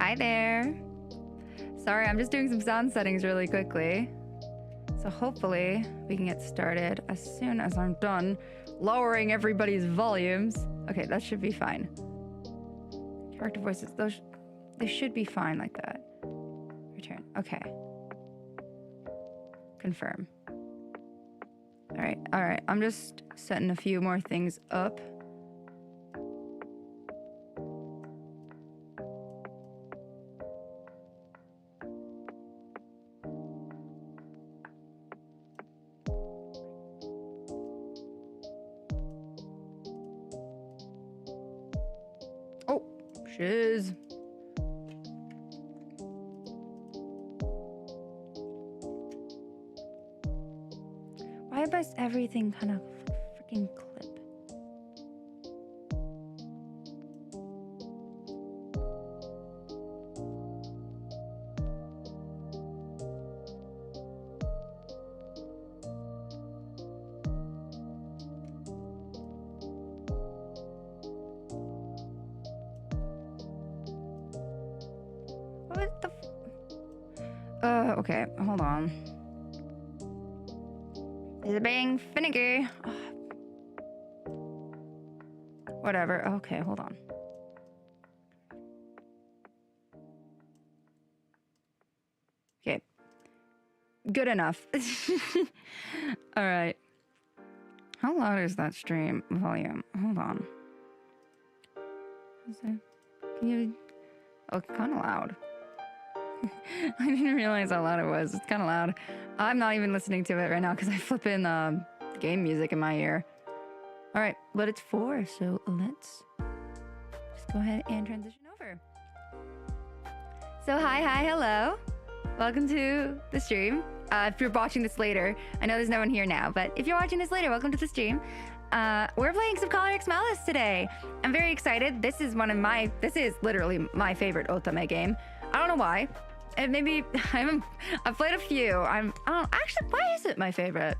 Hi there. Sorry, I'm just doing some sound settings really quickly. So hopefully we can get started as soon as I'm done lowering everybody's volumes. Okay, that should be fine. Character voices, they should be fine like that. Return, okay. Confirm. All right, I'm just setting a few more things up. Oh, shiz. Why does everything kind of freaking clip? What the okay, hold on. Is it being finicky? Whatever. Okay, hold on. Okay. Good enough. All right. How loud is that stream volume? Hold on. Is it? You... Oh, kind of loud. I didn't realize how loud it was. It's kind of loud. I'm not even listening to it right now because I flip in game music in my ear. All right, but it's 4, so let's just go ahead and transition over. So hi, hello. Welcome to the stream. If you're watching this later, I know there's no one here now, but if you're watching this later, welcome to the stream. We're playing some Malice today. I'm very excited. This is literally my favorite Otome game. I don't know why. And maybe I've played a few. Actually, why is it my favorite?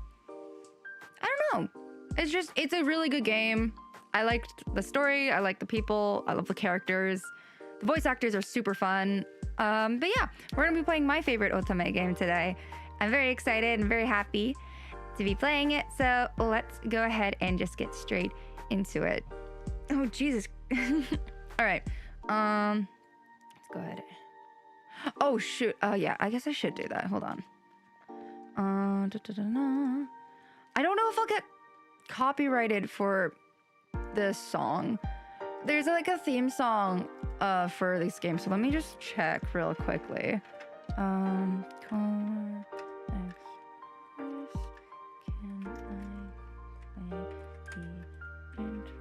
I don't know. It's a really good game. I liked the story. I like the people. I love the characters. The voice actors are super fun. But yeah, we're gonna be playing my favorite Otome game today. I'm very excited and very happy to be playing it. So let's go ahead and just get straight into it. Oh, Jesus. All right. Let's go ahead. Oh, shoot. Yeah, I guess I should do that. Hold on. I don't know if I'll get copyrighted for this song. There's like a theme song for this game, so let me just check real quickly. Can I play the intro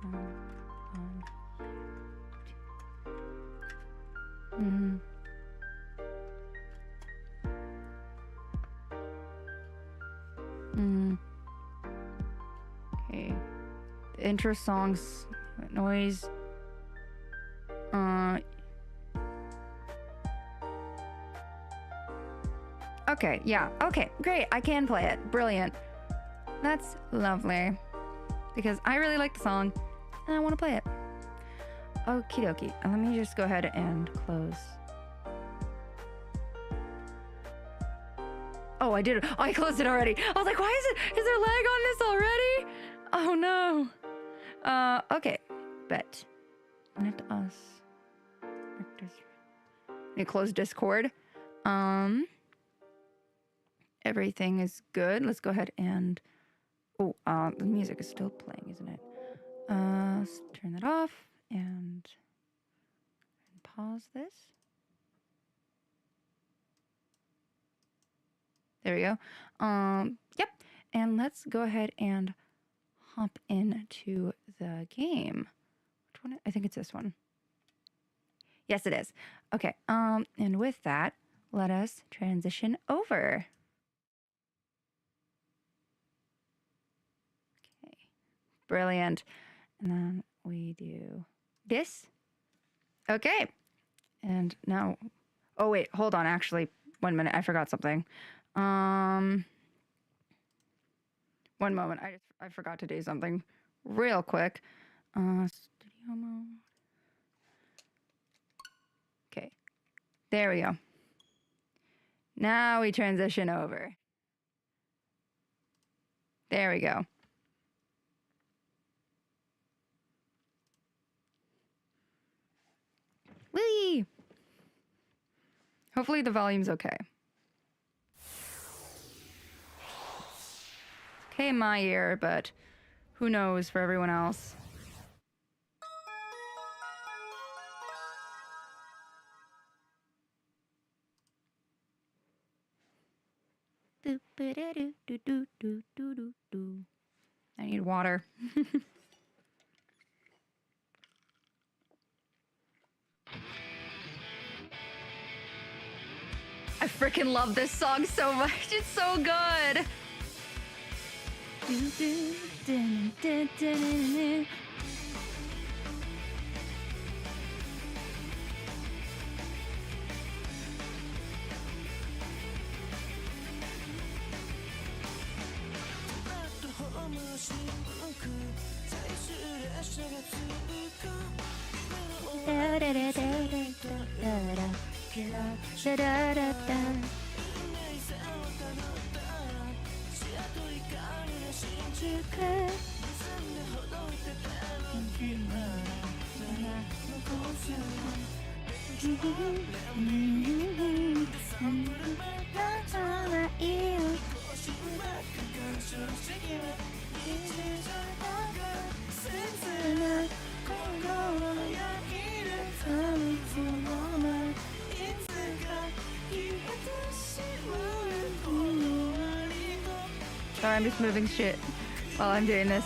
song on YouTube? Okay. The intro songs noise. Okay, yeah. Okay, great. I can play it. Brilliant. That's lovely. Because I really like the song and I want to play it. Okie dokie. Let me just go ahead and close. Oh, I did it. Oh, I closed it already. I was like, is there lag on this already? Oh no. Okay. Bet. Let us. Let me close Discord. Everything is good. Let's go ahead and... Oh, the music is still playing, isn't it? Let's turn that off and pause this. There we go. Yep. And let's go ahead and hop into the game. Which one? I think it's this one. Yes, it is. Okay. And with that, let us transition over. Okay. Brilliant. And then we do this. Okay. And now, oh wait, hold on. Actually, 1 minute. I forgot something. One moment. I forgot to do something real quick. Studio mode. Okay. There we go. Now we transition over. There we go. Whee! Hopefully the volume's okay. Okay in my ear, but who knows for everyone else. I need water. I freaking love this song so much. It's so good. Sorry, I'm just moving shit while I'm doing this.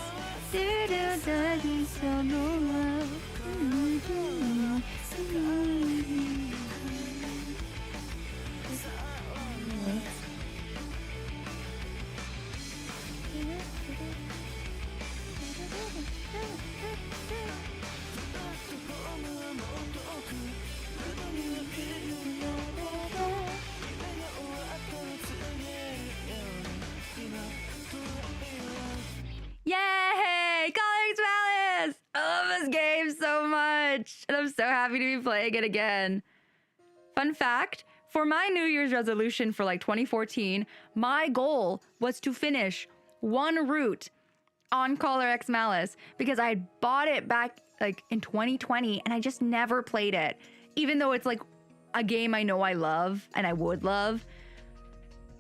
Yay! Colors Malice! I love this game so much, and I'm so happy to be playing it again. Fun fact, for my New Year's resolution for like 2014, my goal was to finish one route on Color X Malice because I had bought it back like in 2020 and I just never played it, even though it's like a game I know I love and I would love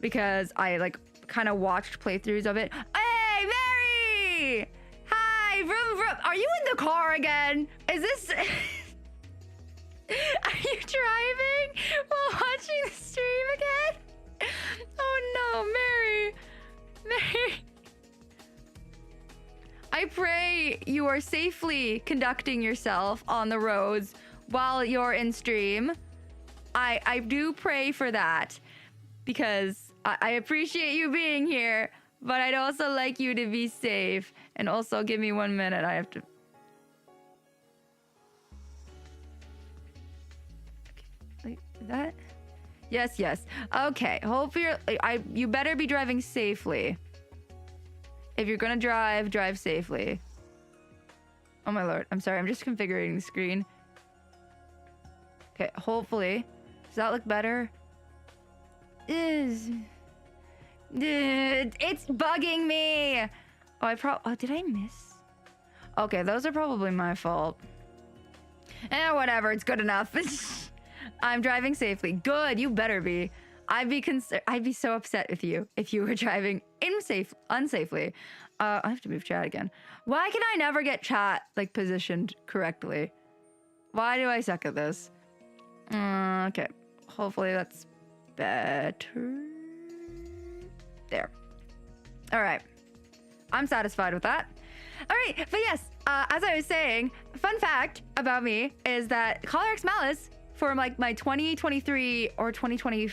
because I like kind of watched playthroughs of it. Hey, Mary! Hi, vroom vroom. Are you in the car again? Is this... Are you driving while watching the stream again? Oh no, Mary. Mary. I pray you are safely conducting yourself on the roads while you're in stream. I do pray for that because I appreciate you being here, but I'd also like you to be safe. And also give me 1 minute. I have to... Okay, like that? Yes, yes. Okay, hope you're... you better be driving safely. If you're gonna drive, drive safely. Oh my lord, I'm sorry, I'm just configuring the screen. Okay, hopefully. Does that look better? It's bugging me! Oh, did I miss? Okay, those are probably my fault. Whatever, it's good enough. I'm driving safely. Good, you better be. I'd be so upset with you if you were driving unsafely. I have to move chat again. Why can I never get chat like positioned correctly? Why do I suck at this? Okay, hopefully that's better. There. All right, I'm satisfied with that. All right, but yes, as I was saying, fun fact about me is that Color X Malice for like my 2023 or 2020.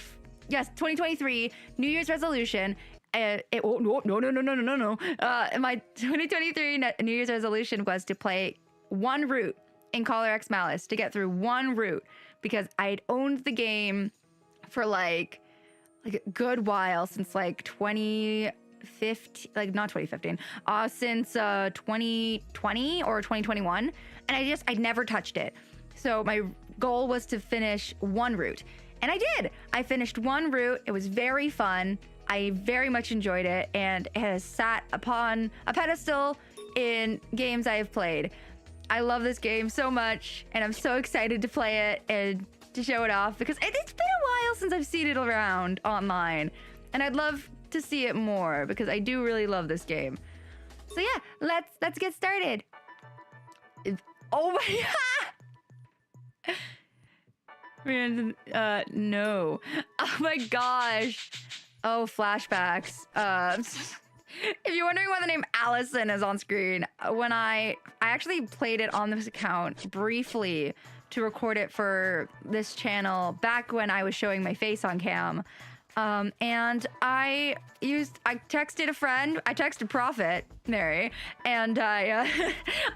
Yes, 2023 New Year's resolution. My 2023 New Year's resolution was to play one route in Color X Malice, to get through one route, because I'd owned the game for like a good while, since like 2015, like not 2015, since 2020 or 2021, and I'd never touched it. So my goal was to finish one route. And I did. I finished one route. It was very fun. I very much enjoyed it, and it has sat upon a pedestal in games I have played. I love this game so much, and I'm so excited to play it and to show it off because it's been a while since I've seen it around online, and I'd love to see it more because I do really love this game. So yeah, let's get started. Oh my god! Man, no. Oh my gosh. Oh, flashbacks. If you're wondering why the name Allison is on screen, when I actually played it on this account briefly to record it for this channel back when I was showing my face on cam. And I texted a friend, I texted Prophet, Mary, and I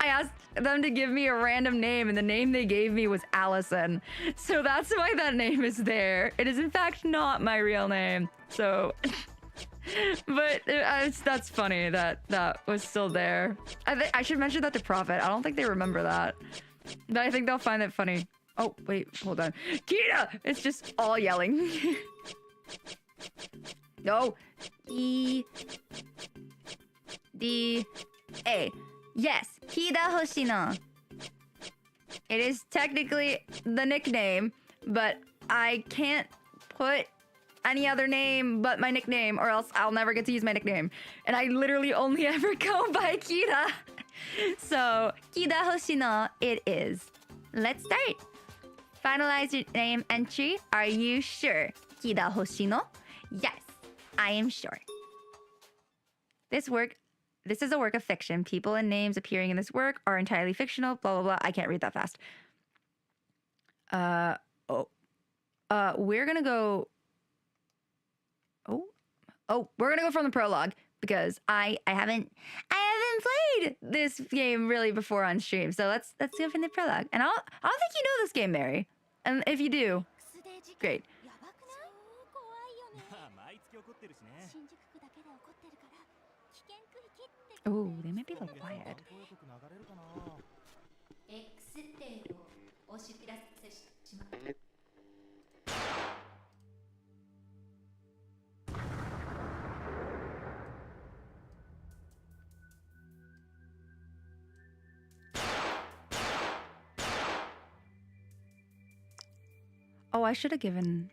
asked them to give me a random name, and the name they gave me was Allison. So that's why that name is there. It is in fact not my real name. So, but that's funny that was still there. I should mention that to Prophet. I don't think they remember that, but I think they'll find it funny. Oh, wait, hold on. Kita! It's just all yelling. No. D-A. Yes, Kida Hoshino. It is technically the nickname, but I can't put any other name but my nickname, or else I'll never get to use my nickname. And I literally only ever go by Kida. So, Kida Hoshino it is. Let's start. Finalize your name entry. Are you sure? Kida Hoshino? Yes, I am sure. This is a work of fiction. People and names appearing in this work are entirely fictional. Blah blah blah. I can't read that fast. We're gonna go. We're gonna go from the prologue because I haven't played this game really before on stream. So let's go from the prologue. And I don't think you know this game, Mary. And if you do, great. Oh, they might be a little quiet. Oh, I should have given...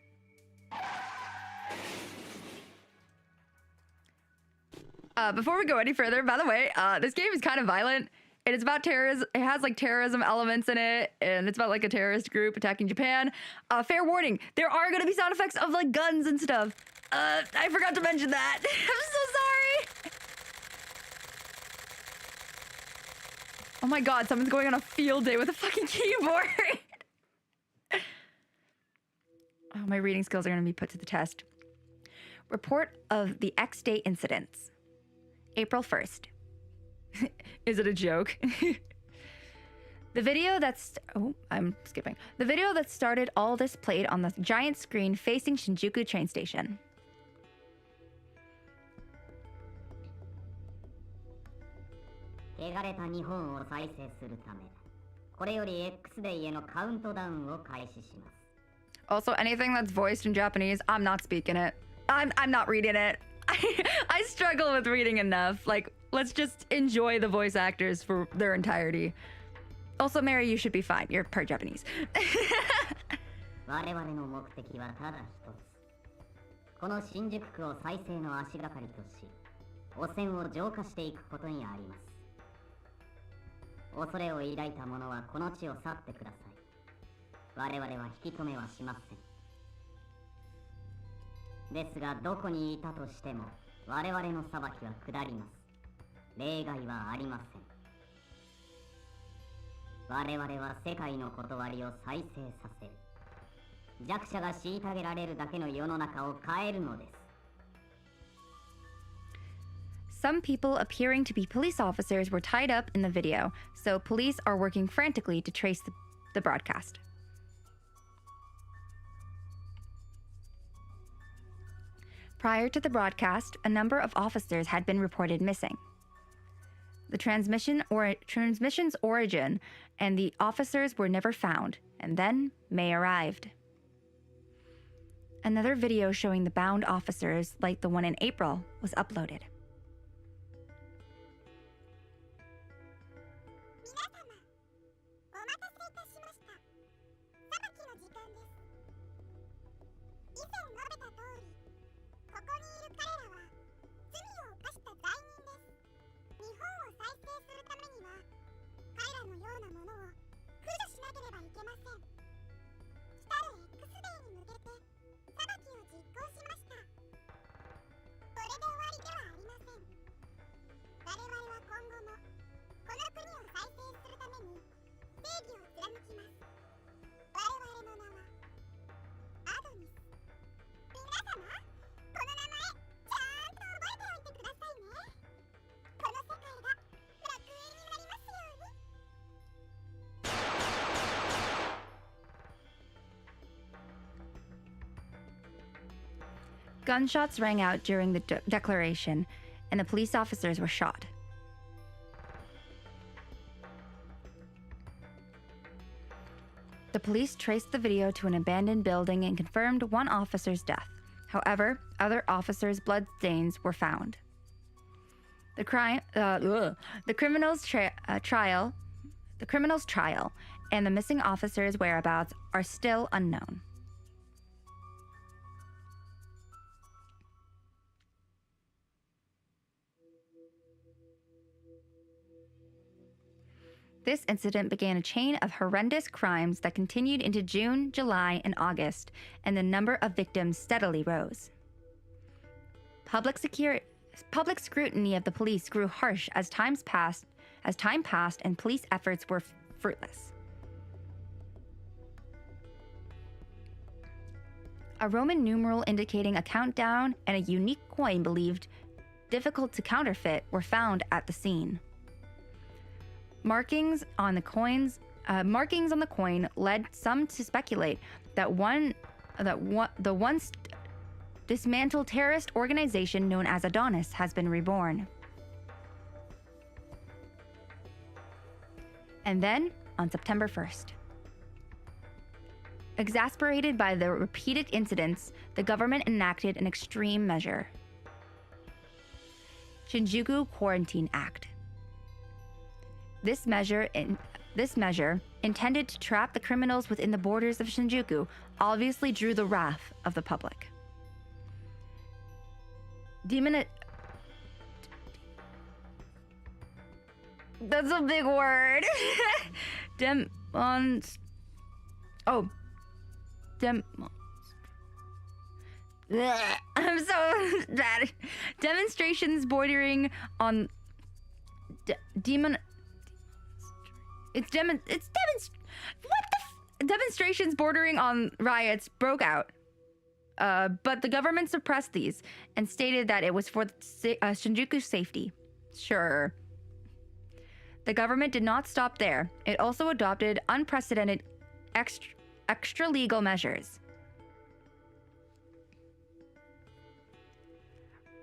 before we go any further, by the way, this game is kind of violent. And it's about terrorism. It has like terrorism elements in it. And it's about like a terrorist group attacking Japan. Fair warning, there are going to be sound effects of like guns and stuff. I forgot to mention that. I'm so sorry. Oh my god, someone's going on a field day with a fucking keyboard. Oh, my reading skills are going to be put to the test. Report of the X-Day incidents. April 1st. Is it a joke? The video that's... Oh, I'm skipping. The video that started all this played on the giant screen facing Shinjuku train station. Also, anything that's voiced in Japanese, I'm not speaking it. I'm not reading it. I struggle with reading enough. Like, let's just enjoy the voice actors for their entirety. Also, Mary, you should be fine. You're part Japanese. Some people appearing to be police officers were tied up in the video, so police are working frantically to trace the broadcast. Prior to the broadcast, a number of officers had been reported missing. The transmission's origin and the officers were never found, and then May arrived. Another video showing the bound officers, like the one in April, was uploaded. Gunshots rang out during the declaration, and the police officers were shot. The police traced the video to an abandoned building and confirmed one officer's death. However, other officers' bloodstains were found. The criminal's trial and the missing officer's whereabouts are still unknown. This incident began a chain of horrendous crimes that continued into June, July, and August, and the number of victims steadily rose. Public public scrutiny of the police grew harsh as time passed and police efforts were fruitless. A Roman numeral indicating a countdown and a unique coin believed difficult to counterfeit were found at the scene. Markings on the coin led some to speculate that the once dismantled terrorist organization known as Adonis has been reborn. And then, on September 1st, exasperated by the repeated incidents, the government enacted an extreme measure: Shinjuku Quarantine Act. This measure, intended to trap the criminals within the borders of Shinjuku, obviously drew the wrath of the public. That's a big word. I'm so bad. Demonstrations bordering on demonstrations bordering on riots broke out. But the government suppressed these and stated that it was for Shinjuku's safety. Sure. The government did not stop there. It also adopted unprecedented extra legal measures.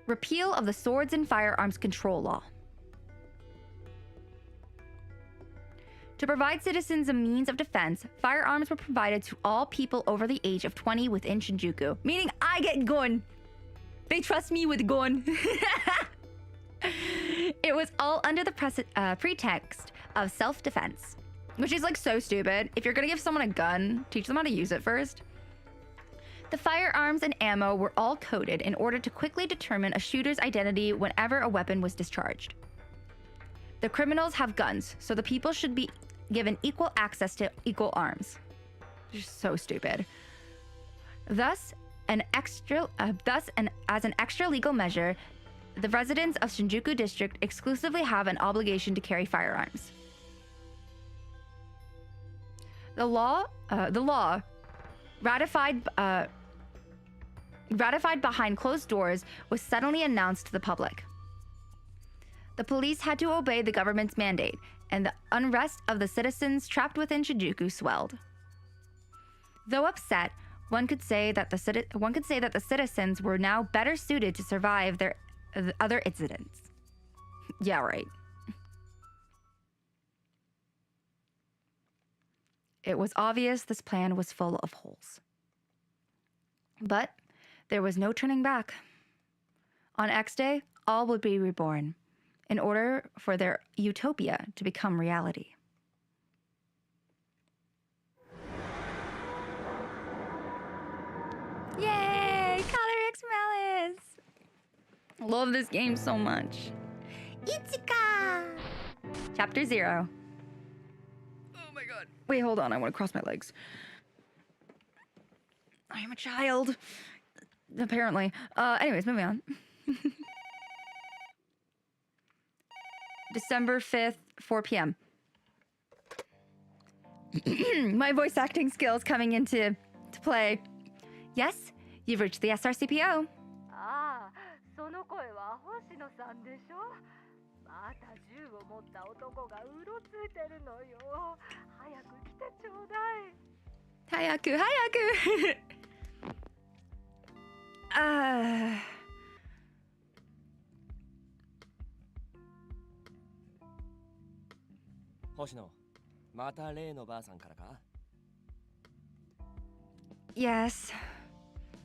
Repeal of the Swords and Firearms Control Law. To provide citizens a means of defense, firearms were provided to all people over the age of 20 within Shinjuku, meaning I get gun. They trust me with gun. It was all under the pretext of self-defense, which is like so stupid. If you're gonna give someone a gun, teach them how to use it first. The firearms and ammo were all coded in order to quickly determine a shooter's identity whenever a weapon was discharged. The criminals have guns, so the people should be given equal access to equal arms. Just so stupid. Thus, as an extra legal measure, the residents of Shinjuku District exclusively have an obligation to carry firearms. The law, ratified behind closed doors, was suddenly announced to the public. The police had to obey the government's mandate, and the unrest of the citizens trapped within Shinjuku swelled. Though upset, one could say that the citizens were now better suited to survive the other incidents. Yeah, right. It was obvious this plan was full of holes. But there was no turning back. On X Day, all would be reborn, in order for their utopia to become reality. Yay! Color X Malice! Love this game so much. Ichika! Chapter 0. Oh my god. Wait, hold on. I want to cross my legs. I am a child. Apparently. Anyways, moving on. December 5th, 4 p.m. My voice acting skills coming into play. Yes, you've reached the SRCPO. Ah, その声は星野さんでしょ? また銃を持った男がうろついてるのよ。早く来てちょうだい。早く。星野、また例のばあさんからか? Yes.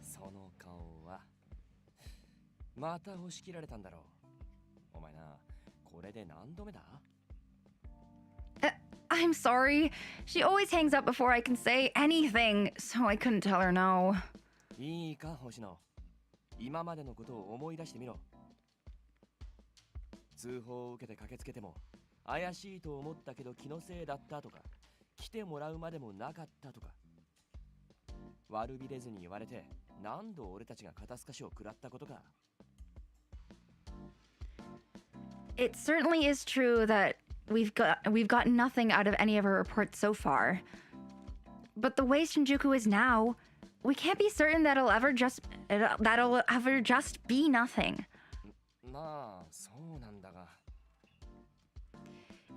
その顔はまた押し切られたんだろう。お前な、これで何度目だ? I'm sorry. She always hangs up before I can say anything, so I couldn't tell her no. いいか、星野。今までのことを思い出してみろ。通報を受けて駆けつけても怪しいと思ったけど気のせいだったとか、来てもらうまでもなかったとか、悪びれずに言われて何度俺たちが肩透かしを食らったことか。It certainly is true that we've got nothing out of any of her reports so far. But the way Shinjuku is now, we can't be certain that'll ever just be nothing.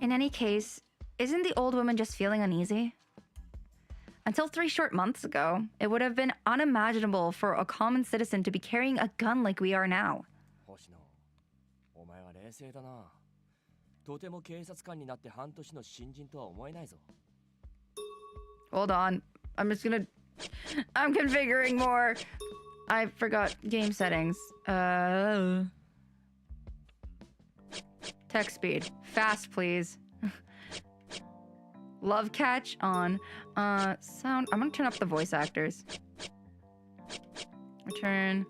In any case, isn't the old woman just feeling uneasy? Until 3 short months ago, it would have been unimaginable for a common citizen to be carrying a gun like we are now. Hold on. I'm configuring more. I forgot game settings. Text speed. Fast, please. Love catch on. Sound. I'm gonna turn up the voice actors. Return.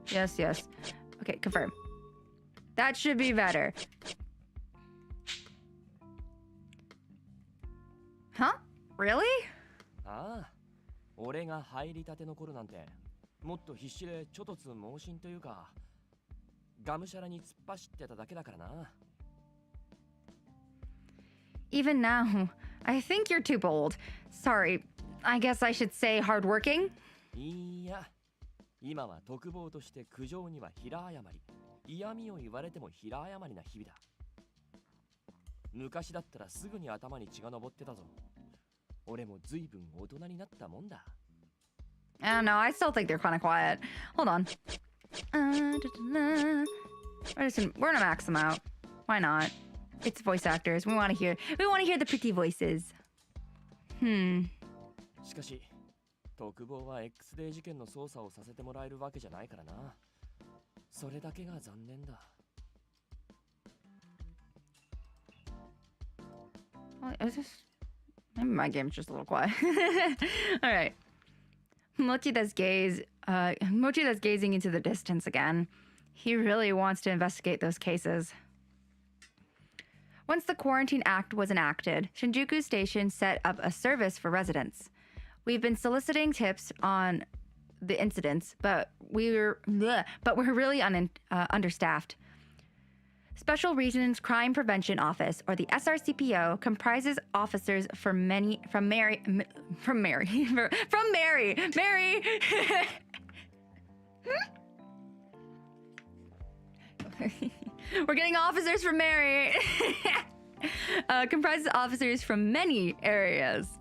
Yes. Okay, confirm. That should be better. Huh? Really? 俺が入りたての頃なんてもっと必死でちょとつ盲信というかがむしゃらに突っ走ってただけだからな。Even now, I think you're too bold. Sorry, I guess I should say hardworking? いや、今は特防として苦情には平謝り、嫌味を言われても平謝りな日々だ。昔だったらすぐに頭に血が上ってたぞ。俺も随分大人になったもんだ。I don't know, I still think they're kind of quiet. Hold on. We're gonna max them out. Why not? It's voice actors. We want to hear the pretty voices. しかし、特防は X デー事件の捜査をさせてもらえるわけじゃないからな。それだけが残念だ。Maybe my game's just a little quiet. All right. Mochida's gazing into the distance again. He really wants to investigate those cases. Once the Quarantine Act was enacted, Shinjuku Station set up a service for residents. We've been soliciting tips on the incidents, but we're really understaffed. Special Regions Crime Prevention Office, or the SRCPO, comprises officers from Mary. We're getting officers from Mary. Comprises officers from many areas.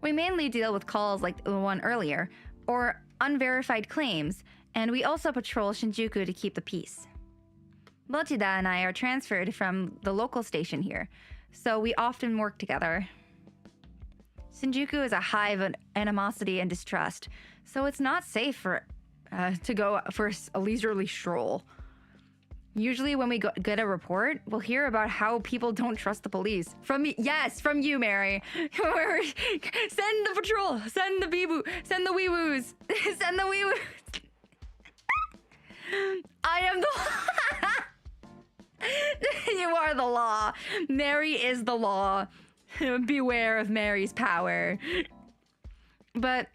We mainly deal with calls like the one earlier, or unverified claims, and we also patrol Shinjuku to keep the peace. Mochida and I are transferred from the local station here, so we often work together. Shinjuku is a hive of animosity and distrust, so it's not safe to go for a leisurely stroll. Usually when we get a report, we'll hear about how people don't trust the police. From you, Mary. Send the patrol. Send the bee-boo. Send the wee-woos. Send the wee-woos. I am the... You are the law. Mary is the law. Beware of Mary's power. But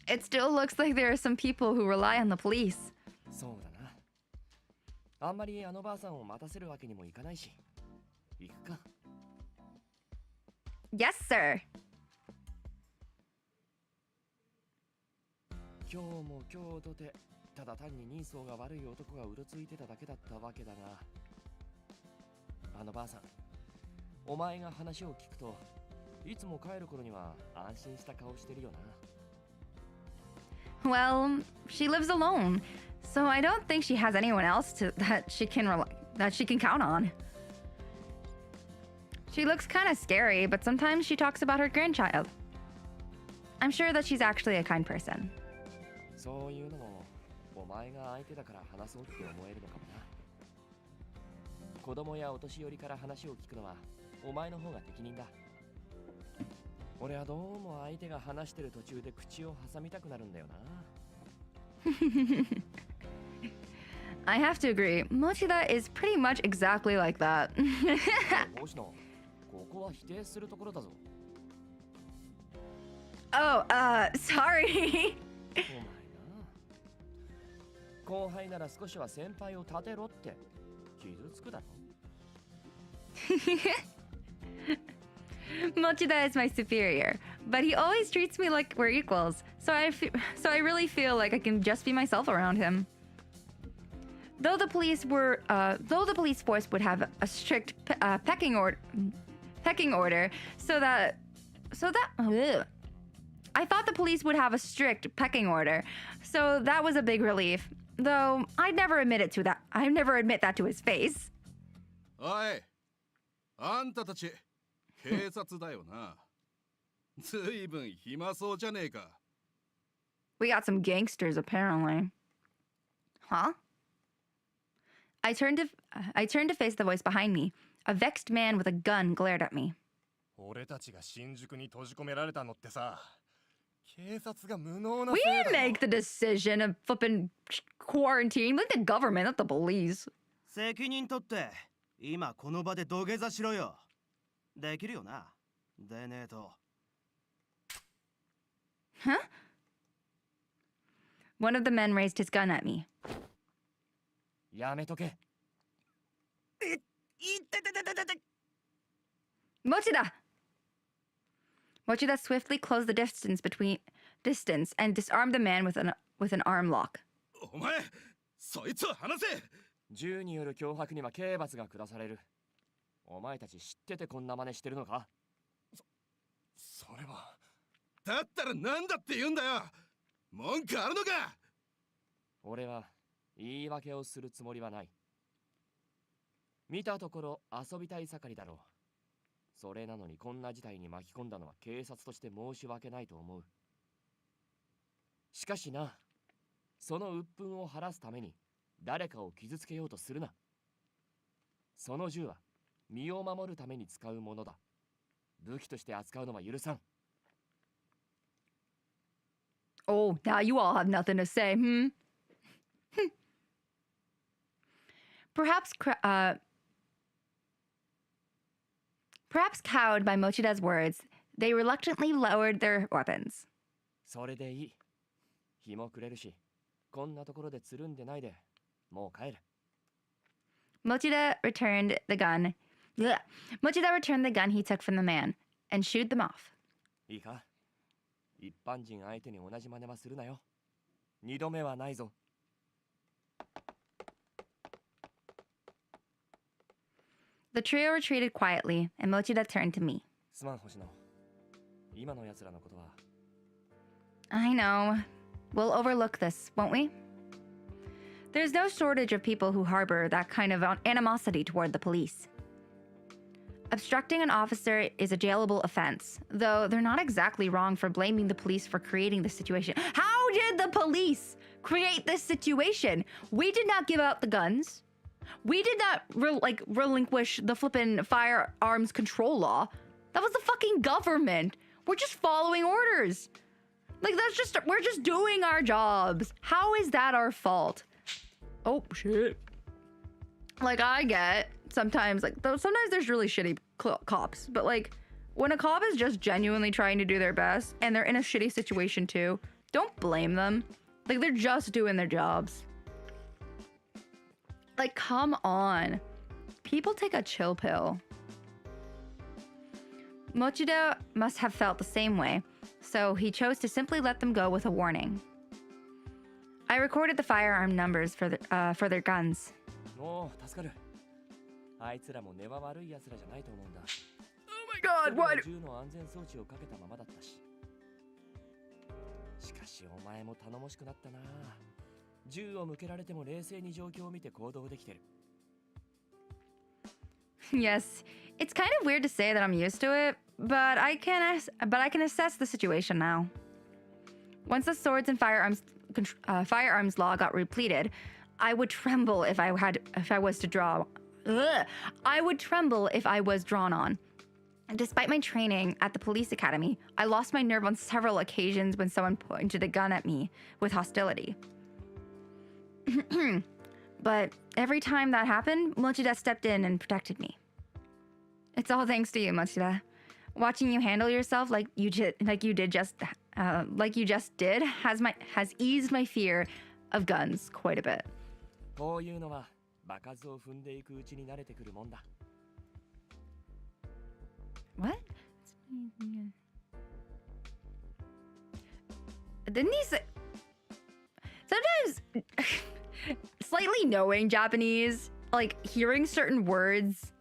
it still looks like there are some people who rely on the police. そうだな。あんまりあのばあさんを待たせるわけにもいかないし。行くか。Yes, sir. 今日も今日とてただ単に人相が悪い男がうろついてただけだったわけだが。あのばあさん、お前が話を聞くといつも帰る頃には安心した顔してるよな。Well, she lives alone, so I don't think she has anyone else that she can count on. She looks kind of scary, but sometimes she talks about her grandchild. I'm sure that she's actually a kind person. そういうのもお前が相手だから話そうって思えるのかもな。子供やお年寄りから話を聞くのはお前の方が適任だ。俺はどうも相手が話してる途中で口を挟みたくなるんだよな。I have to agree. Mochida is pretty much exactly like that. 星野、ここは否定するところだぞ。Oh, sorry. お前な。後輩なら少しは先輩を立てろって傷つくだろ。Mochida is my superior, but he always treats me like we're equals. So I really feel like I can just be myself around him. Though the police force would have a strict pecking order, so that ugh. I thought the police would have a strict pecking order, so that was a big relief. Though I'd never admit that to his face. おい、あんたたち警察だよな。ずいぶん暇そうじゃねえか。We got some gangsters apparently. Huh? I turned to face the voice behind me. A vexed man with a gun glared at me. 俺たちが新宿に閉じ込められたのってさ、警察が無能な We せい didn't だろ。 make the decision of flipping quarantine. Like the government, not the police. 責任取って今この場で土下座しろよ。できるよな。でねえと。Huh? One of the men raised his gun at me. やめとけ。いってててててて。 Mochida! Mochida swiftly closed the distance and disarmed the man with an arm lock. お前、そいつを離せ。銃による脅迫には刑罰が下される。お前たち知っててこんな真似してるのか？それは。だったらなんだって言うんだよ。文句あるのか。俺は言い訳をするつもりはない。見たところ遊びたい盛りだろう。それなのにこんな事態に巻き込んだのは警察として申し訳ないと思う。しかしな、その鬱憤を晴らすために誰かを傷つけようとするな。その銃は身を守るために使うものだ。武器として扱うのは許さん。Oh, now you all have nothing to say, Perhaps cowed by Mochida's words, they reluctantly lowered their weapons. それでいい。日も暮れるし、こんなところでつるんでないで、もう帰る。Mochida returned the gun he took from the man and shooed them off. いいか？一般人相手に同じ真似はするなよ。二度目はないぞ。The trio retreated quietly, and Mochida turned to me. すまん、星野。今の奴らのことは。I know. We'll overlook this, won't we? There's no shortage of people who harbor that kind of animosity toward the police. Obstructing an officer is a jailable offense, though they're not exactly wrong for blaming the police for creating the situation. How did the police create this situation? We did not give out the guns. We did not relinquish the flippin' firearms control law. That was the fucking government. We're just following orders. Like we're just doing our jobs. How is that our fault? Oh shit. Like I get sometimes there's really shitty cops, but like when a cop is just genuinely trying to do their best and they're in a shitty situation too, don't blame them. Like they're just doing their jobs. Like come on. People take a chill pill. Mochida must have felt the same way, so he chose to simply let them go with a warning. I recorded the firearm numbers for their guns. もう助かる。あいつらも根は悪い奴らじゃないと思うんだ。Oh my god, what? 銃の安全装置をかけたままだったし。しかしお前も頼もしくなったな。銃を向けられても冷静に状況を見て行動できてる。Yes, it's kind of weird to say that I'm used to it, but I can assess the situation now. Once the swords and firearms law got repleted, I would tremble if I was drawn on. Despite my training at the police academy, I lost my nerve on several occasions when someone pointed a gun at me with hostility. But every time that happened, Mochida stepped in and protected me. It's all thanks to you, Mochida. Watching you handle yourself like you just did has eased my fear of guns quite a bit. こういうのは場数を踏んでいくうちに慣れてくるもんだ。 What? Didn't he say? Sometimes, slightly knowing Japanese, like hearing certain words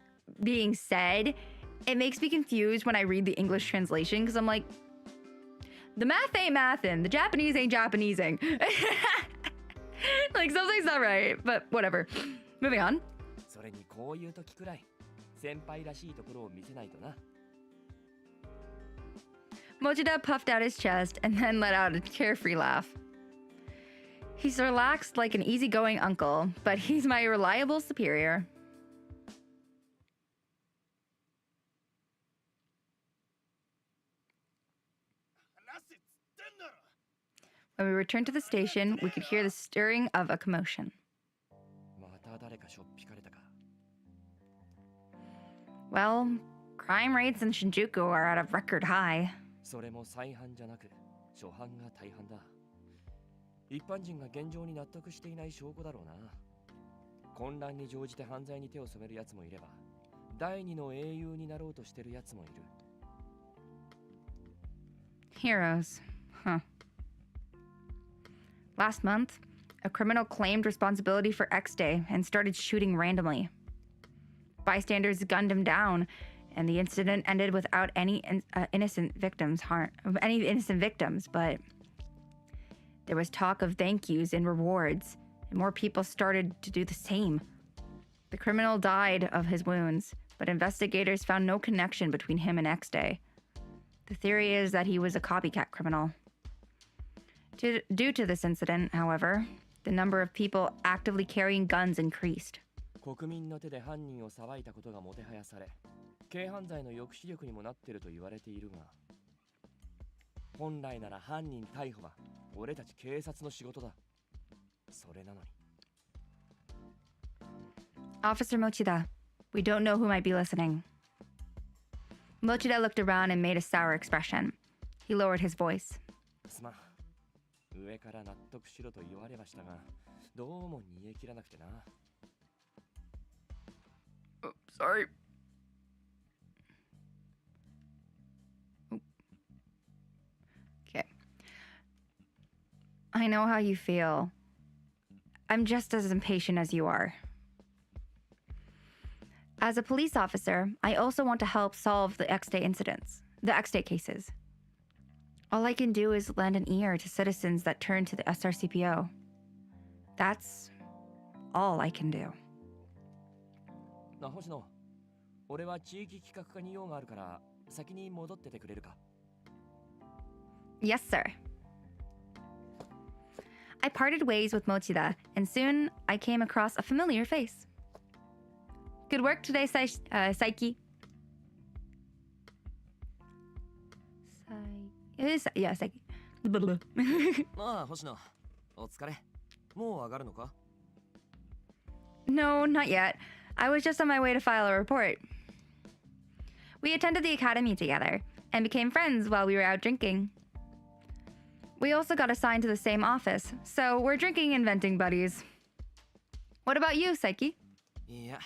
being said, it makes me confused when I read the English translation because I'm like, the math ain't mathin', the Japanese ain't Japanesing. Like something's not right, but whatever. Moving on. それにこういう時くらい先輩らしいところを見せないとな。 Mochida puffed out his chest and then let out a carefree laugh. He's relaxed like an easygoing uncle, but he's my reliable superior. When we returned to the station, we could hear the stirring of a commotion. また誰かしょっぴかれたか。 Well, crime rates in Shinjuku are at a record high. それも再犯じゃなく初犯が大半だ。一般人が現状に納得していない証拠だろうな。混乱に乗じて犯罪に手を染める奴もいれば、第二の英雄になろうとしてる奴もいる。 Heroes. Huh. Last month, a criminal claimed responsibility for X Day and started shooting randomly. Bystanders gunned him down, and the incident ended without any innocent victims, but there was talk of thank yous and rewards, and more people started to do the same. The criminal died of his wounds, but investigators found no connection between him and X Day. The theory is that he was a copycat criminal. Due to this incident, however, the number of people actively carrying guns increased. 国民の手で犯人を裁いたことがもてはやされ、軽犯罪の抑止力にもなっていると言われているが、本来なら犯人逮捕は俺たち警察の仕事だ。それなのに。Officer Mochida, we don't know who might be listening. Mochida looked around and made a sour expression. He lowered his voice. すまん。上から納得しろと言われましたが、どうも煮え切らなくてな。Oh, sorry. Okay. I know how you feel. I'm just as impatient as you are. As a police officer, I also want to help solve the X-Day incidents, the X-Day cases. All I can do is lend an ear to citizens that turn to the SRCPO. That's all I can do. な、星野。俺は地域企画課に用があるから、先に戻っててくれるか。Yes, sir. I parted ways with Mochida, and soon I came across a familiar face. Good work today, Saiki. Yeah, Saiki. ああ、星野。お疲れ。もう上がるのか？ No, not yet. I was just on my way to file a report. We attended the academy together and became friends while we were out drinking. We also got assigned to the same office, so we're drinking and venting buddies. What about you, Saiki? いや、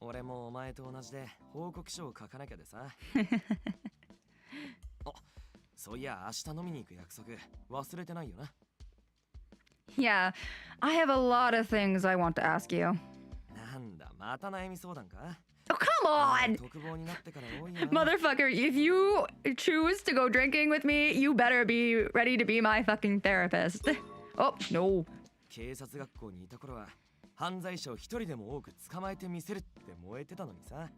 俺もお前と同じで報告書を書かなきゃでさ。あ、そういや明日飲みに行く約束忘れてないよな。Yeah, I have a lot of things I want to ask you. なんだ、また悩み相談か？ Oh, come on! 特防になってから多いな。 Motherfucker, if you choose to go drinking with me, you better be ready to be my fucking therapist. Oh, no. 警察学校にいた頃は犯罪者を一人でも多く捕まえてみせるって燃えてたのにさ。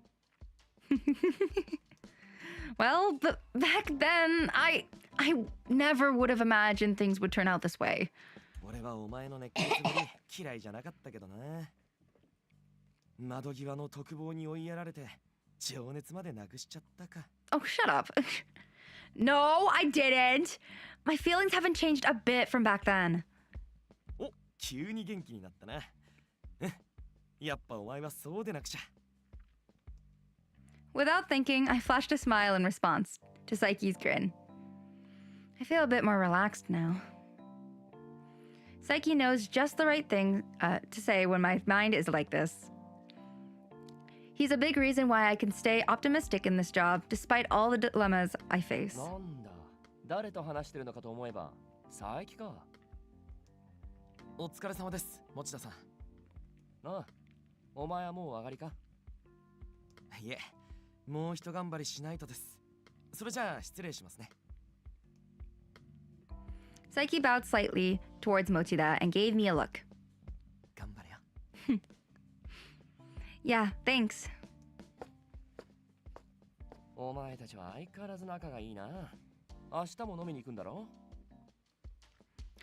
Well, but back then, I never would have imagined things would turn out this way. 俺はお前の熱血ぶり嫌いじゃなかったけどな。窓際の特防に追いやられて情熱までなくしちゃったか。Oh, shut up. No, I didn't. My feelings haven't changed a bit from back then. お、急に元気になったな。やっぱお前はそうでなくちゃ。Without thinking, I flashed a smile in response to Psyche's grin. I feel a bit more relaxed now. Psyche knows just the right thing to say when my mind is like this. He's a big reason why I can stay optimistic in this job despite all the dilemmas I face. なんだ、誰と話してるのかと思えば佐伯か。お疲れ様です、持田さん。ああ、お前はもう上がりか？いえ、もう一頑張りしないとです。それじゃあ失礼しますね。Psyche bowed slightly towards Mochida and gave me a look. 頑張れよ。Yeah, thanks. お前たちは相変わらず仲がいいな。明日も飲みに行くんだろ？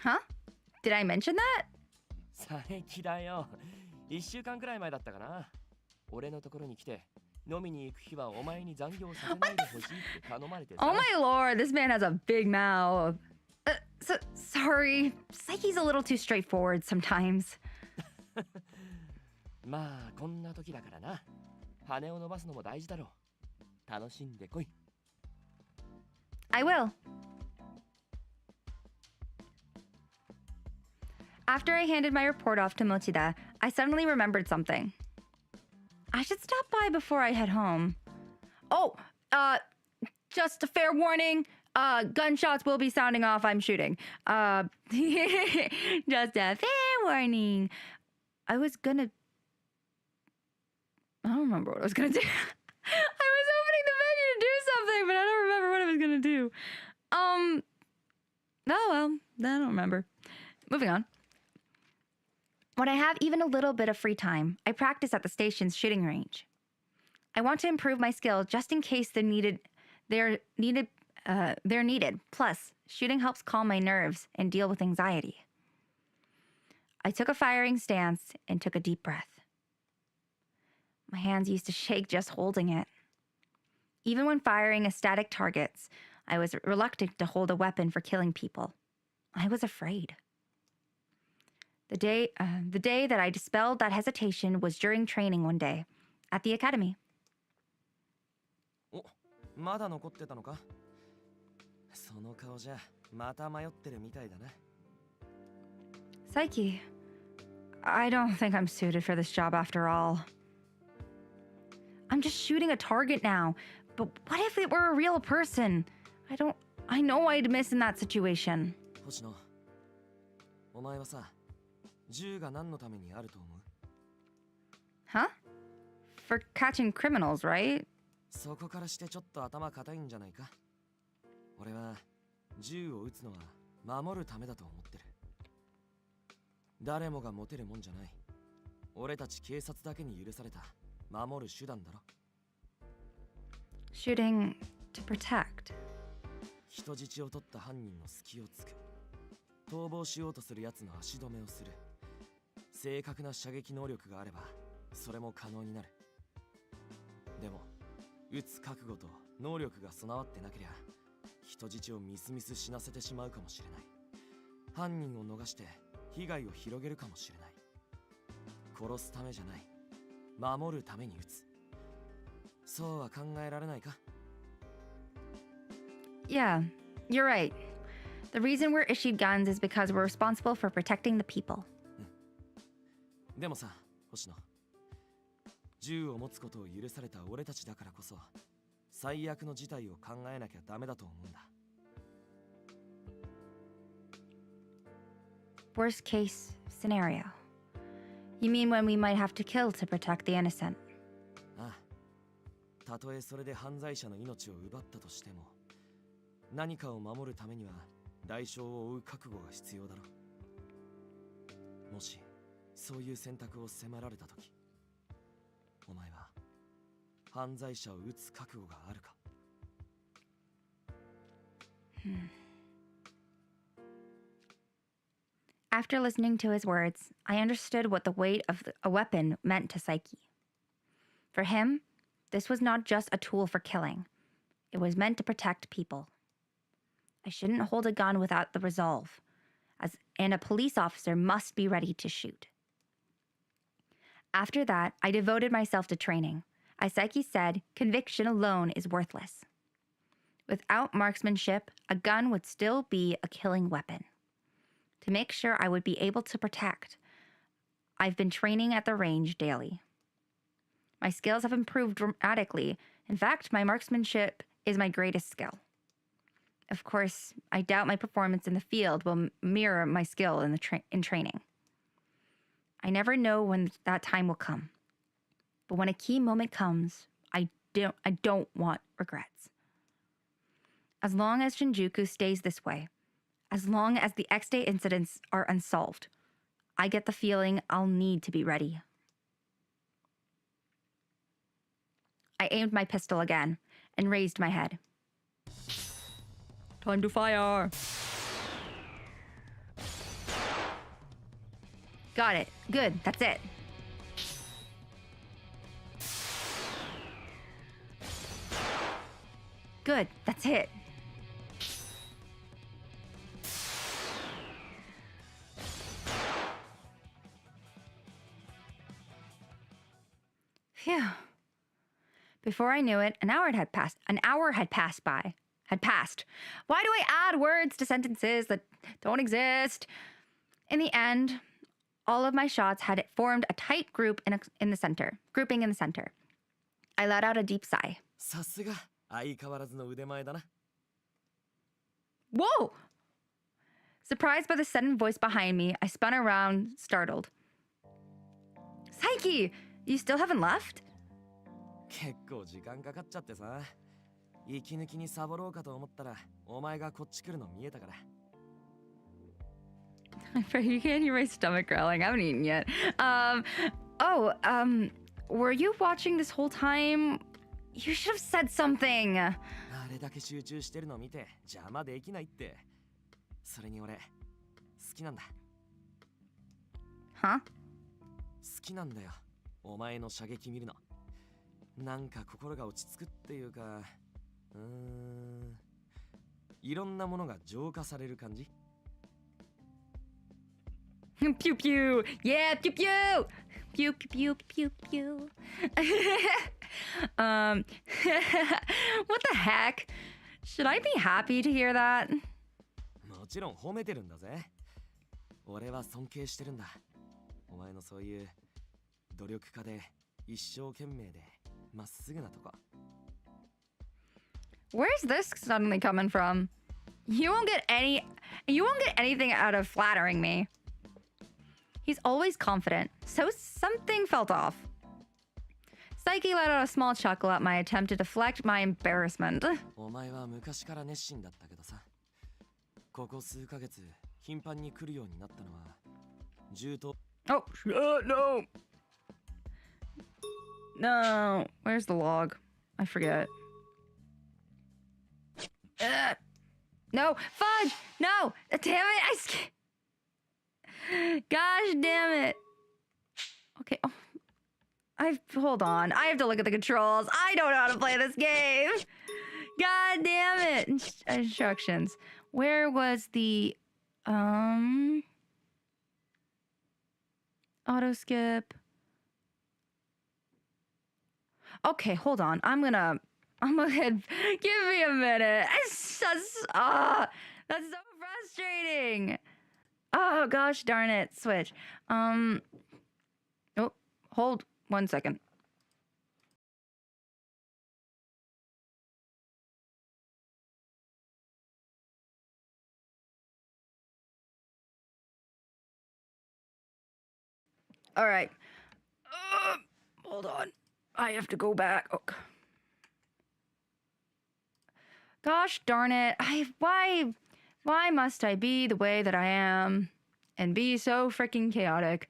Huh? Did I mention that? 佐伯だよ。1週間くらい前だったかな。俺のところに来て、飲みに行く日はお前に残業させないでほしいって頼まれてさ。Oh my lord, this man has a big mouth. Sorry, Psyche's a little too straightforward sometimes. まあこんな時だからな。羽を伸ばすのも大事だろう。楽しんでこい。I will. After I handed my report off to Mochida, I suddenly remembered something. I should stop by before I head home. Oh, just a fair warning. Gunshots will be sounding off. I'm shooting. Just a fair warning. I don't remember what I was gonna do. I was opening the menu to do something, but I don't remember what I was gonna do. Oh well, I don't remember. Moving on. When I have even a little bit of free time, I practice at the station's shooting range. I want to improve my skill just in case they're needed. Plus, shooting helps calm my nerves and deal with anxiety. I took a firing stance and took a deep breath. My hands used to shake just holding it. Even when firing at static targets, I was reluctant to hold a weapon for killing people. I was afraid. The day that I dispelled that hesitation was during training one day at the academy. お、まだ残ってたのか？その顔じゃまた迷ってるみたいだな。Psyche, I don't think I'm suited for this job after all. I'm just shooting a target now, but what if it were a real person? I know I'd miss in that situation. 星野、お前はさ、銃が何のためにあると思う？ Huh? For catching criminals, right? そこからしてちょっと頭固いんじゃないか？俺は銃を撃つのは守るためだと思ってる。誰もが持てるもんじゃない。俺たち警察だけに許された守る手段だろ。Shooting to protect. 人質を取った犯人の隙をつく。逃亡しようとする奴の足止めをする。正確な射撃能力があればそれも可能になる。でも撃つ覚悟と能力が備わってなけりゃ人質をみすみす死なせてしまうかもしれない。犯人を逃して被害を広げるかもしれない。殺すためじゃない、守るために撃つ。そうは考えられないか？ Yeah, you're right. The reason we're issued guns is because we're responsible for protecting the people. でもさ、星野。銃を持つことを許された俺たちだからこそ、最悪の事態を考えなきゃダメだと思うんだ。Worst case scenario. You mean when we might have to kill to protect the innocent? ああ。たとえそれで犯罪者の命を奪ったとしても、何かを守るためには代償を負う覚悟が必要だろ。もしそういう選択を迫られたとき、お前は犯罪者を撃つ覚悟があるか？ After listening to his words, I understood what the weight of a weapon meant to Psyche. For him, this was not just a tool for killing. It was meant to protect people. I shouldn't hold a gun without the resolve, and a police officer must be ready to shoot. After that, I devoted myself to training. As Psyche said, conviction alone is worthless. Without marksmanship, a gun would still be a killing weapon. To make sure I would be able to protect, I've been training at the range daily. My skills have improved dramatically. In fact, my marksmanship is my greatest skill. Of course, I doubt my performance in the field will mirror my skill in training. I never know when that time will come. But when a key moment comes, I don't want regrets. As long as Shinjuku stays this way, as long as the X-Day incidents are unsolved, I get the feeling I'll need to be ready. I aimed my pistol again and raised my head. Time to fire. Got it. Good. That's it. Good. That's it. Phew. Before I knew it, an hour had passed by. Why do I add words to sentences that don't exist? In the end, all of my shots had formed a tight group in the center. I let out a deep sigh. さすが相変わらずの腕前だな。 Whoa! Surprised by the sudden voice behind me, I spun around, startled. Psyche, you still haven't left? 結構時間かかっちゃってさ。息抜きにサボろうかと思ったら、お前がこっち来るの見えたから。 You can't hear my stomach growling. I haven't eaten yet. Were you watching this whole time? You should have said something. あれだけ集中してるの見て邪魔できないって。それに俺、好きなんだ。Huh? 好きなんだよ。お前の射撃見るの。なんか心が落ち着くっていうか、いろんなものが浄化される感じ。 Pew pew! Yeah, pew pew! Pew pew pew pew. What the heck? Should I be happy to hear that? もちろん褒めてるんだぜ。俺は尊敬してるんだ。お前のそういう努力家で一生懸命でまっすぐなとこ。 Where's this suddenly coming from? You won't get anything out of flattering me. He's always confident, so something felt off. Psyche let out a small chuckle at my attempt to deflect my embarrassment. お前は昔から熱心だったけどさ。ここ数ヶ月頻繁に来るようになったのは銃刀。 Oh, no! No, where's the log? I forget. No, fudge! No! Damn it! Gosh damn it! Okay, hold on. I have to look at the controls. I don't know how to play this game. God damn it! Instructions. Where was the auto skip? Okay, hold on. I'm gonna give me a minute. That's so frustrating. Oh gosh darn it. Switch. Oh, hold 1 second. All right. Hold on. I have to go back. Oh. Gosh darn it. Why must I be the way that I am and be so freaking chaotic?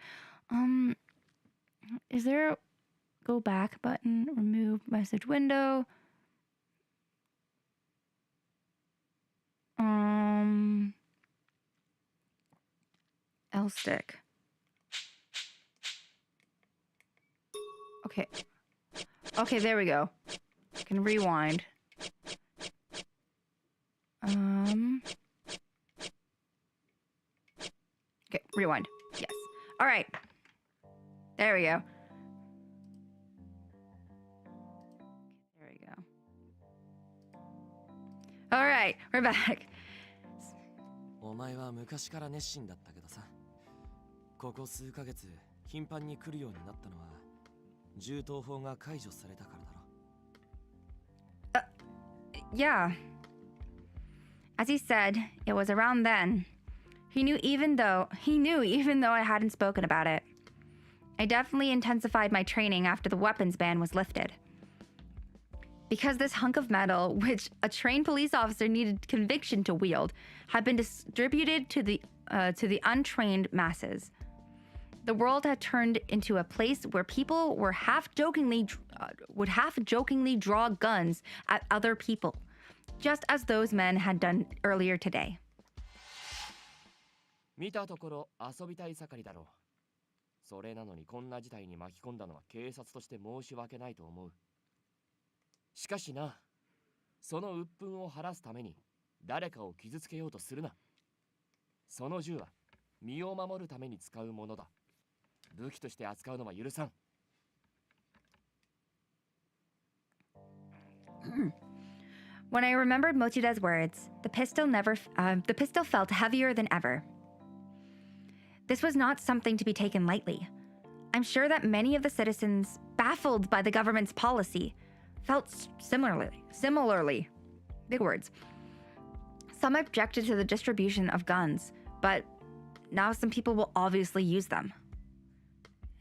Is there a go back button? Remove message window. L stick. Okay. Okay, there we go. I can rewind. Okay, rewind. Yes. All right. There we go. All right, we're back. お前は昔から熱心だったけどさ、ここ数ヶ月頻繁に来るようになったのは銃刀法が解除されたからだろ。Yeah. As he said, it was around then. He knew even though I hadn't spoken about it. I definitely intensified my training after the weapons ban was lifted. Because this hunk of metal, which a trained police officer needed conviction to wield, had been distributed to the untrained masses. The world had turned into a place where people would half jokingly draw guns at other people, just as those men had done earlier today. 見たところ遊びたい盛りだろう。それなのにこんな事態に巻き込んだのは警察として申し訳ないと思う。しかしな、その鬱憤を晴らすために誰かを傷つけようとするな。その銃は身を守るために使うものだ。武器として扱うのは許さん。When I remembered Mochida's words, the pistol felt heavier than ever. This was not something to be taken lightly. I'm sure that many of the citizens, baffled by the government's policy, felt similarly. Big words. Some objected to the distribution of guns, but now some people will obviously use them.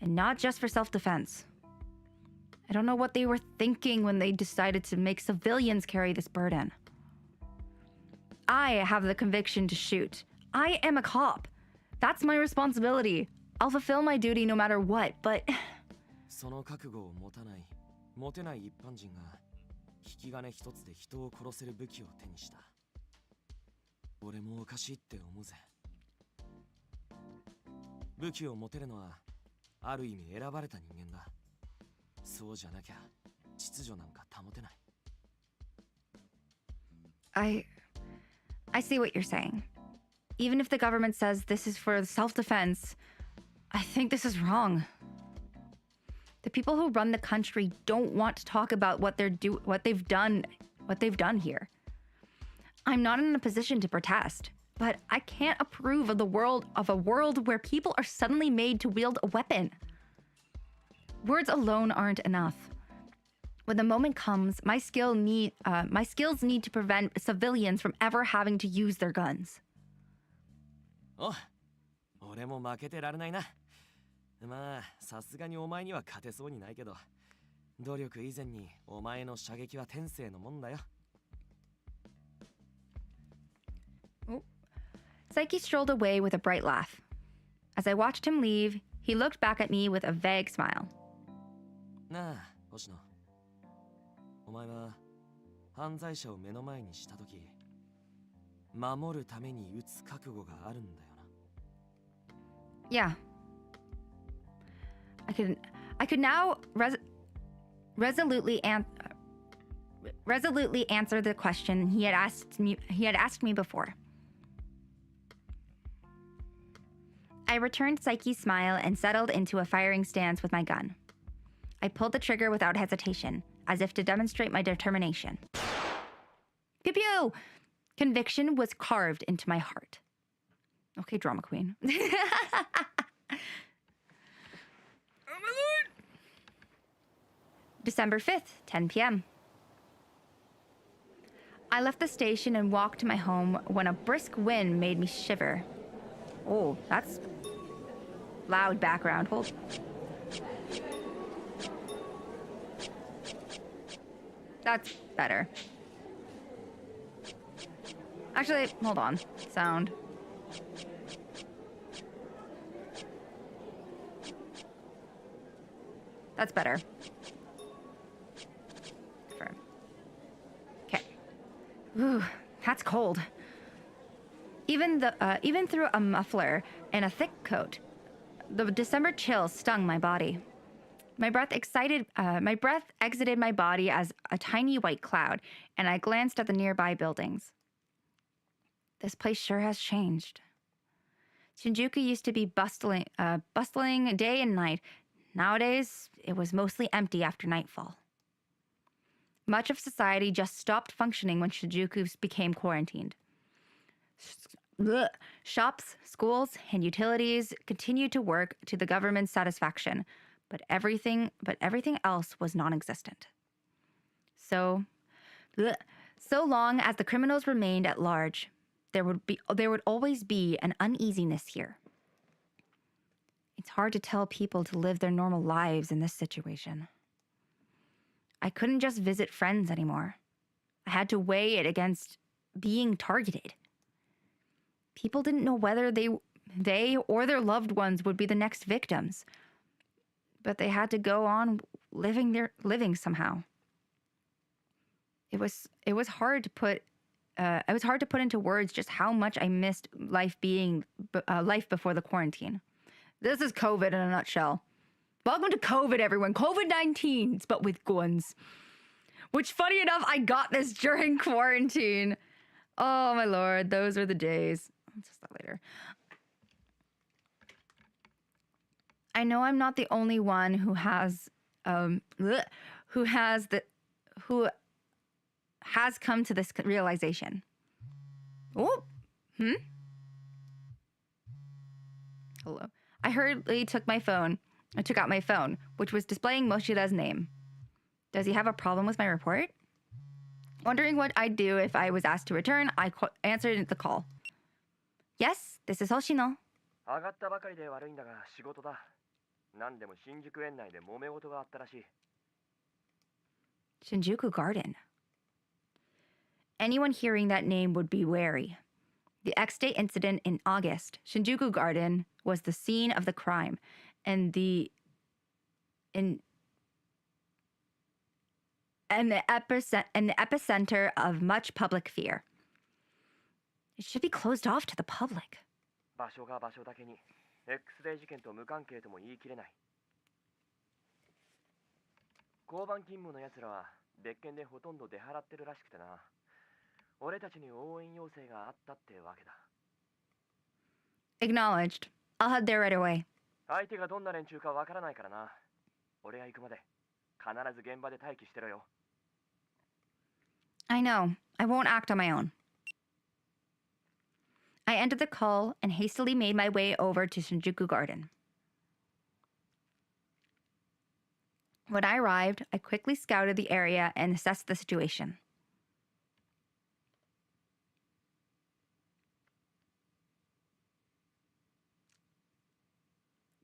And not just for self-defense. I don't know what they were thinking when they decided to make civilians carry this burden. I have the conviction to shoot. I am a cop. That's my responsibility. I'll fulfill my duty no matter what, but... その覚悟を持てない一般人が引き金一つで人を殺せる武器を手にした。俺もおかしいって思うぜ。武器を持てるのはある意味選ばれた人間だ。そうじゃなきゃ秩序なんか保てない。I see what you're saying. Even if the government says this is for self-defense, I think this is wrong. The people who run the country don't want to talk about what they've done here. I'm not in a position to protest, but I can't approve of a world where people are suddenly made to wield a weapon. Words alone aren't enough. When the moment comes, my skills need to prevent civilians from ever having to use their guns. お、俺も負けてられないな。まあ、さすがにお前には勝てそうにないけど、努力以前にお前の射撃は天性のもんだよ。Psyche strolled away with a bright laugh. As I watched him leave, he looked back at me with a vague smile. なあ、星野。お前は犯罪者を目の前にしたとき、守るために撃つ覚悟があるんだよな。Yeah. I could now resolutely answer the question he had asked me before. I returned Psyche's smile and settled into a firing stance with my gun. I pulled the trigger without hesitation, as if to demonstrate my determination. Pew pew! Conviction was carved into my heart. Okay, drama queen. December 5th, 10 p.m. I left the station and walked to my home when a brisk wind made me shiver. Oh, that's loud background. Hold. That's better. Actually, hold on. Sound. That's better. Confirm. Okay. Ooh, that's cold. Even through a muffler and a thick coat, the December chill stung my body. My breath exited my body as a tiny white cloud, and I glanced at the nearby buildings. This place sure has changed. Shinjuku used to be bustling day and night. Nowadays, it was mostly empty after nightfall. Much of society just stopped functioning when Shinjuku became quarantined. Shops, schools, and utilities continued to work to the government's satisfaction, but everything else was non-existent. So long as the criminals remained at large, there would always be an uneasiness here. It's hard to tell people to live their normal lives in this situation. I couldn't just visit friends anymore. I had to weigh it against being targeted. People didn't know whether they or their loved ones would be the next victims, but they had to go on living somehow. It was hard to put into words just how much I missed life before the quarantine. This is COVID in a nutshell. Welcome to COVID, everyone. COVID-19, but with guns. Which, funny enough, I got this during quarantine. Oh my lord, those were the days. I'll test that later. I know I'm not the only one who has come to this realization. Oh, hello. I hurriedly took out my phone, which was displaying Moshida's name. Does he have a problem with my report? Wondering what I'd do if I was asked to return, I answered the call. Yes, this is Hoshino. 上がったばかりで悪いんだが仕事だ。何でも新宿園内で揉め事があったらしい。Shinjuku Garden. Anyone hearing that name would be wary. The X-Day incident in August, Shinjuku Garden was the scene of the crime and the epicenter of much public fear. It should be closed off to the public. 場所が場所だけに X-Day 事件と無関係とも言い切れない。交番勤務の奴らは別件でほとんど出払ってるらしくてな。俺たちに応援要請があったってわけだ。Acknowledged. I'll head there right away. 相手がどんな連中かわからないからな。俺が行くまで必ず現場で待機してろよ。I know. I won't act on my own. I ended the call and hastily made my way over to Shinjuku Garden. When I arrived, I quickly scouted the area and assessed the situation.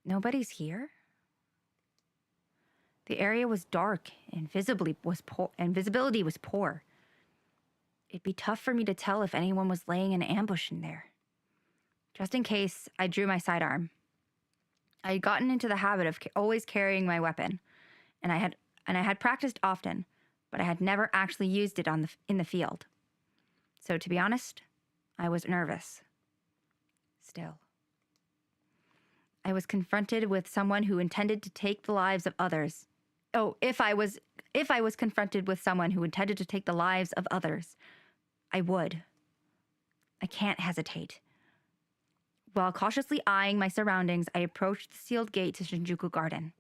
Nobody's here? The area was dark and visibility was poor. It'd be tough for me to tell if anyone was laying an ambush in there. Just in case, I drew my sidearm. I had gotten into the habit of always carrying my weapon, and I had practiced often, but I had never actually used it in the field. So to be honest, I was nervous. Still. I was confronted with someone who intended to take the lives of others. Oh, if I was confronted with someone who intended to take the lives of others, I would. I can't hesitate. While cautiously eyeing my surroundings, I approached the sealed gate to Shinjuku Garden.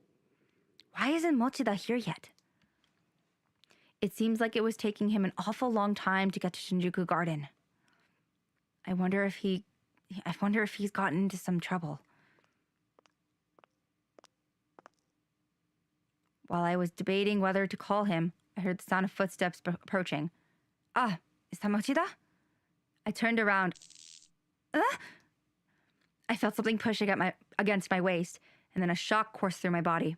Why isn't Mochida here yet? It seems like it was taking him an awful long time to get to Shinjuku Garden. I wonder if he's gotten into some trouble. While I was debating whether to call him, I heard the sound of footsteps approaching. Ah, is that Mochida? I turned around. I felt something pushing against my waist, and then a shock coursed through my body.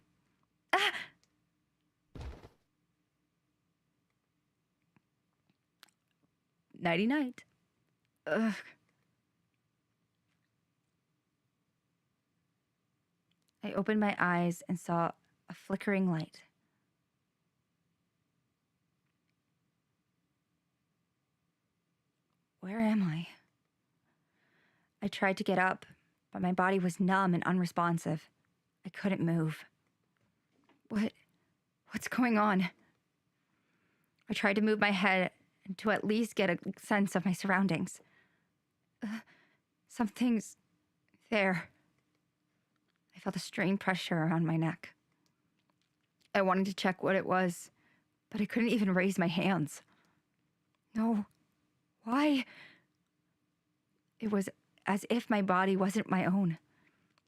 Nighty-night. Ugh. I opened my eyes and saw a flickering light. Where am I? I tried to get up, but my body was numb and unresponsive. I couldn't move. What's going on? I tried to move my head to at least get a sense of my surroundings. Something's there. I felt a strained pressure around my neck. I wanted to check what it was, but I couldn't even raise my hands. No. Why? It was as if my body wasn't my own.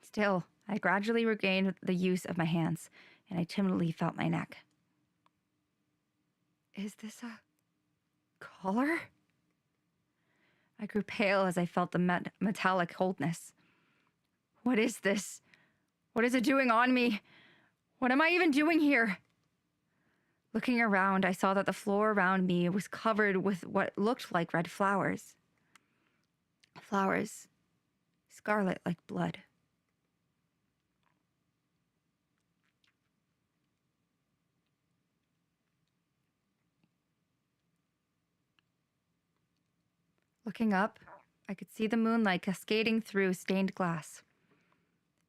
Still, I gradually regained the use of my hands, and I timidly felt my neck. Is this a collar? I grew pale as I felt the metallic coldness. What is this? What is it doing on me? What am I even doing here? Looking around, I saw that the floor around me was covered with what looked like red flowers. Flowers, scarlet like blood. Looking up, I could see the moonlight cascading through stained glass.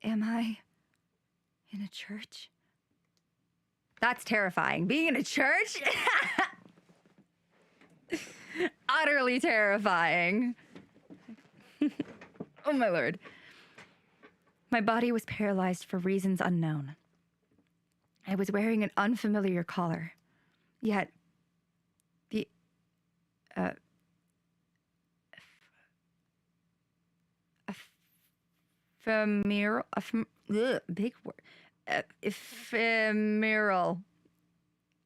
Am I in a church? That's terrifying. Being in a church? Utterly terrifying. Oh my lord. My body was paralyzed for reasons unknown. I was wearing an unfamiliar collar. Yet, the ephemeral, big word. Ephemeral.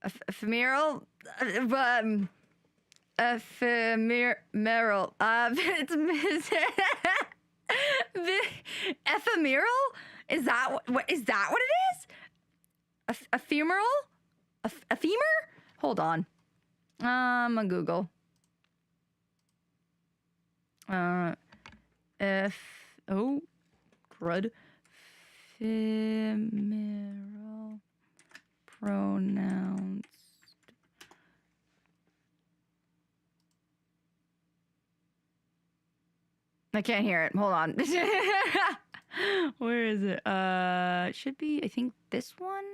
Ephemeral? Ephemeral. Ephemeral? Is that what it is? Ephemeral? Ephemer? Hold on. I'm on Google. Crud. Ephemeral pronounced. I can't hear it. Hold on. Where is it? It should be, I think, this one?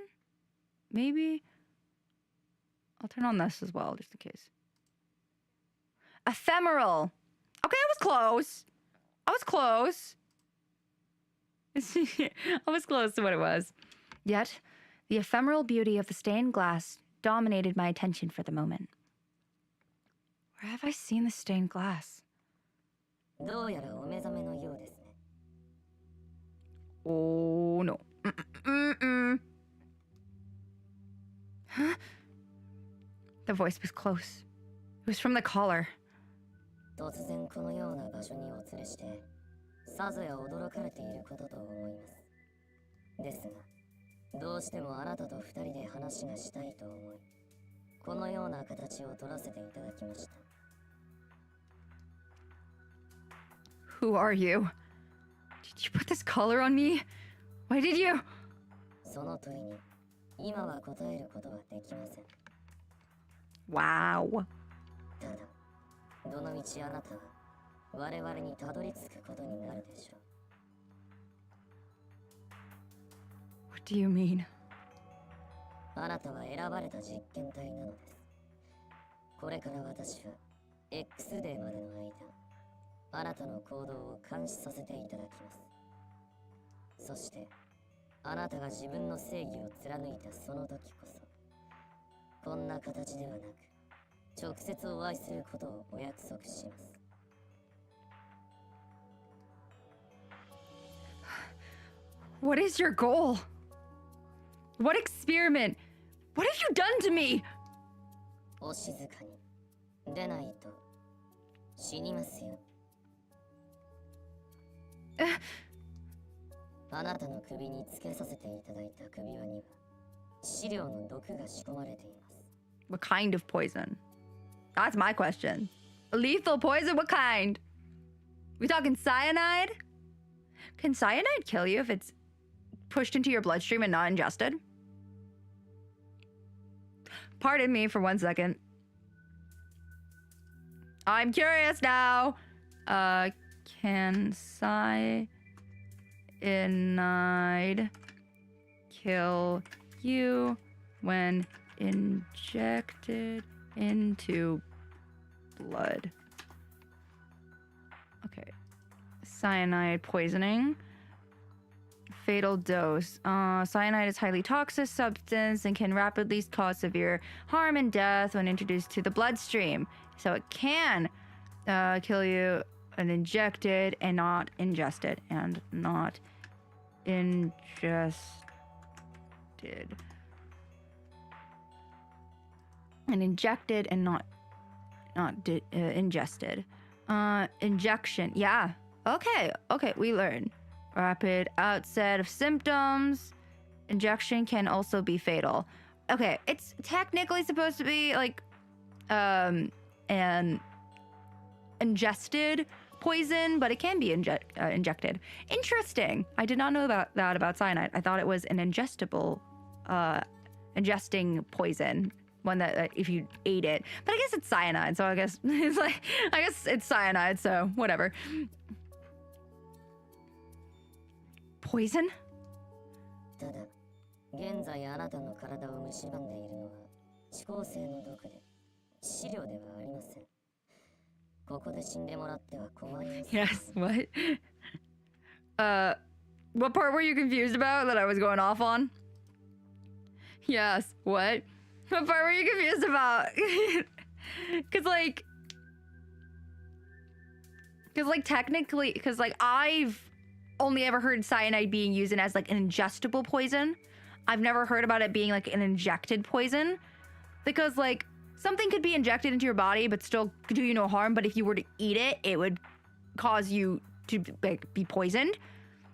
Maybe? I'll turn on this as well, just in case. Ephemeral. Okay, I was close. I was close to what it was. Yet, the ephemeral beauty of the stained glass dominated my attention for the moment. Where have I seen the stained glass? Oh, no. Huh? The voice was close. It was from the collar. Who are you? Did you put this collar on me? Why did you? Wow. What do you mean? あなたは選ばれた実験体なのです。これから私は X デーまでの間、あなたの行動を監視させていただきます。そして、あなたが自分の正義を貫いたその時こそ、こんな形ではなく、直接お会いすることをお約束します。What is your goal? What experiment? What have you done to me? お静かに。でないと死にますよ。あなたの首につけさせていただいた首輪には資料の毒が仕込まれています。What kind of poison? That's my question. Lethal poison? What kind? We talking cyanide? Can cyanide kill you if it's pushed into your bloodstream and not ingested? Pardon me for 1 second. I'm curious now. Can cyanide kill you when injected into blood? Okay. Cyanide poisoning. fatal dose. Cyanide is highly toxic substance and can rapidly cause severe harm and death when introduced to the bloodstream. So it can kill you when injected and not ingested. And not ingested. And injected and not ingested. Injection. Yeah. Okay, we learn. Rapid outset of symptoms. Injection can also be fatal. Okay, it's technically supposed to be like an ingested poison, but it can be injected. Interesting. I did not know about cyanide. I thought it was an ingesting poison. One that if you ate it. But I guess it's cyanide, so I guess it's cyanide, so whatever. Poison? ただ、現在あなたの体を蝕んでいるのは遅効性の毒で、致死量ではありません。ここで死んでもらっては困ります。Yes, what? What part were you confused about that I was going off on? Yes, what? What part were you confused about? Cause technically, I've only ever heard cyanide being used as like an ingestible poison. I've never heard about it being like an injected poison, because like something could be injected into your body but still do you no harm. But if you were to eat it, it would cause you to like be poisoned.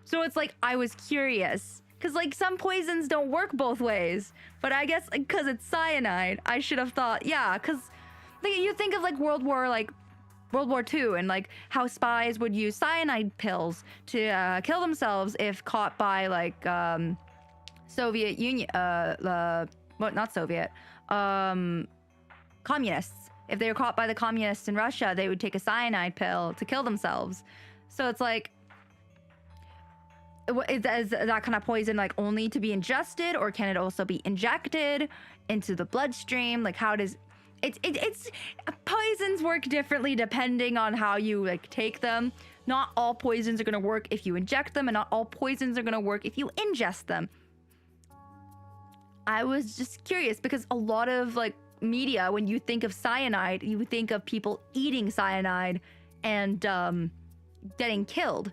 So it's like I was curious. Because, like, some poisons don't work both ways. But I guess, because it's cyanide, I should have thought, yeah, because like, you think of, like, World War II and, like, how spies would use cyanide pills to kill themselves if caught by, like, Soviet Union, not Soviet, communists. If they were caught by the communists in Russia, they would take a cyanide pill to kill themselves. So it's like, is that kind of poison like only to be ingested, or can it also be injected into the bloodstream? Like, how does it's poisons work differently depending on how you like take them. Not all poisons are going to work if you inject them, and not all poisons are going to work if you ingest them. I was just curious because a lot of like media, when you think of cyanide, you think of people eating cyanide and getting killed.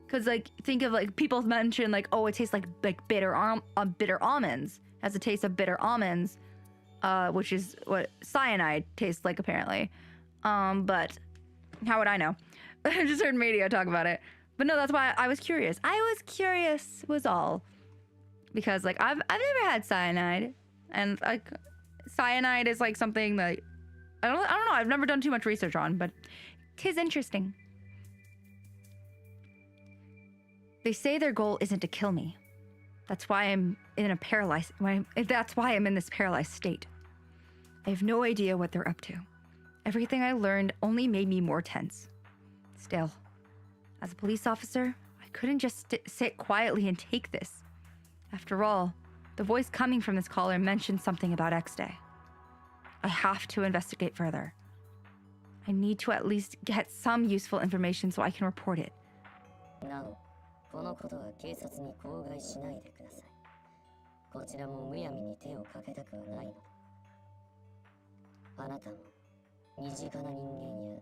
Because, like, think of, like, people mention, like, oh, it tastes like bitter almonds. Has a taste of bitter almonds, which is what cyanide tastes like, apparently. But how would I know? I just heard media talk about it. But no, that's why I was curious. Was all. Because, like, I've never had cyanide. And, like, cyanide is, like, something that... I don't know. I've never done too much research on, but 'tis interesting. They say their goal isn't to kill me. That's why I'm in this paralyzed state. I have no idea what they're up to. Everything I learned only made me more tense. Still, as a police officer, I couldn't just sit quietly and take this. After all, the voice coming from this caller mentioned something about X-Day. I have to investigate further. I need to at least get some useful information so I can report it. No. このことは警察に口外しないでください。こちらもむやみに手をかけたくはないので。あなたも身近な人間や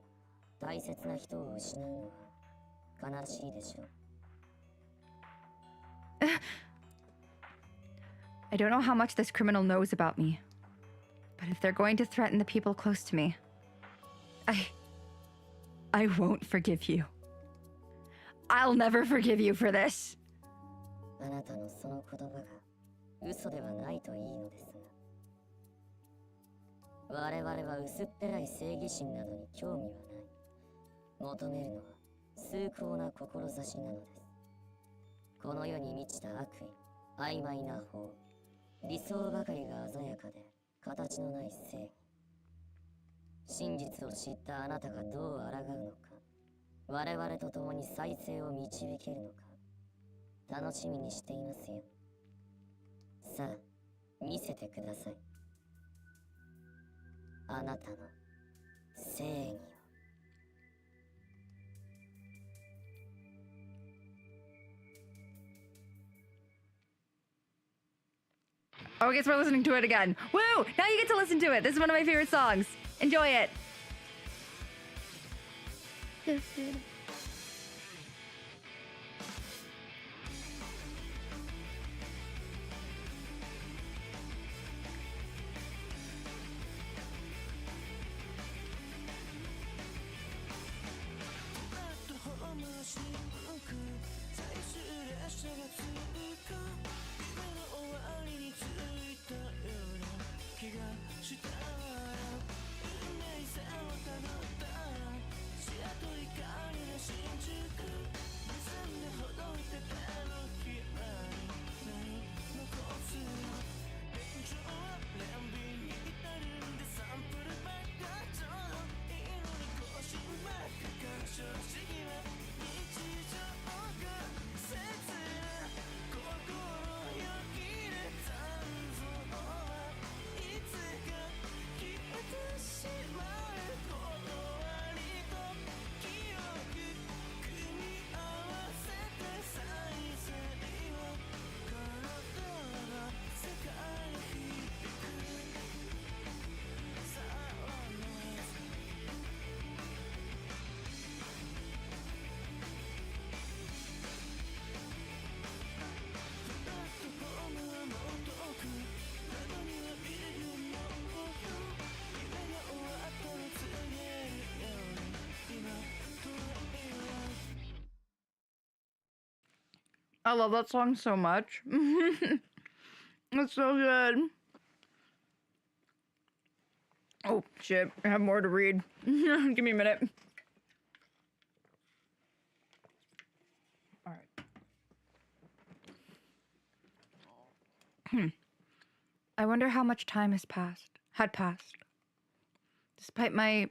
大切な人を失うのは悲しいでしょう。I don't know how much this criminal knows about me, but if they're going to threaten the people close to me, I won't forgive you. I'll never forgive you for this. あなたのその言葉が嘘ではないといいのですが。我々は薄っぺらい正義心などに興味はない。求めるのは崇高な志なのです。この世に満ちた悪意、曖昧な法、理想ばかりが鮮やかで形のない正義。真実を知ったあなたがどう抗うのか。我々と共に再生を導けるのか楽しみにしていますよ。さあ、見せてください。あなたの正義を。Oh, I guess we're listening to it again. Woo! Now you get to listen to it. This is one of my favorite songs. Enjoy it. I love that song so much. It's so good. Oh, shit. I have more to read. Give me a minute. All right. I wonder how much time had passed. Despite my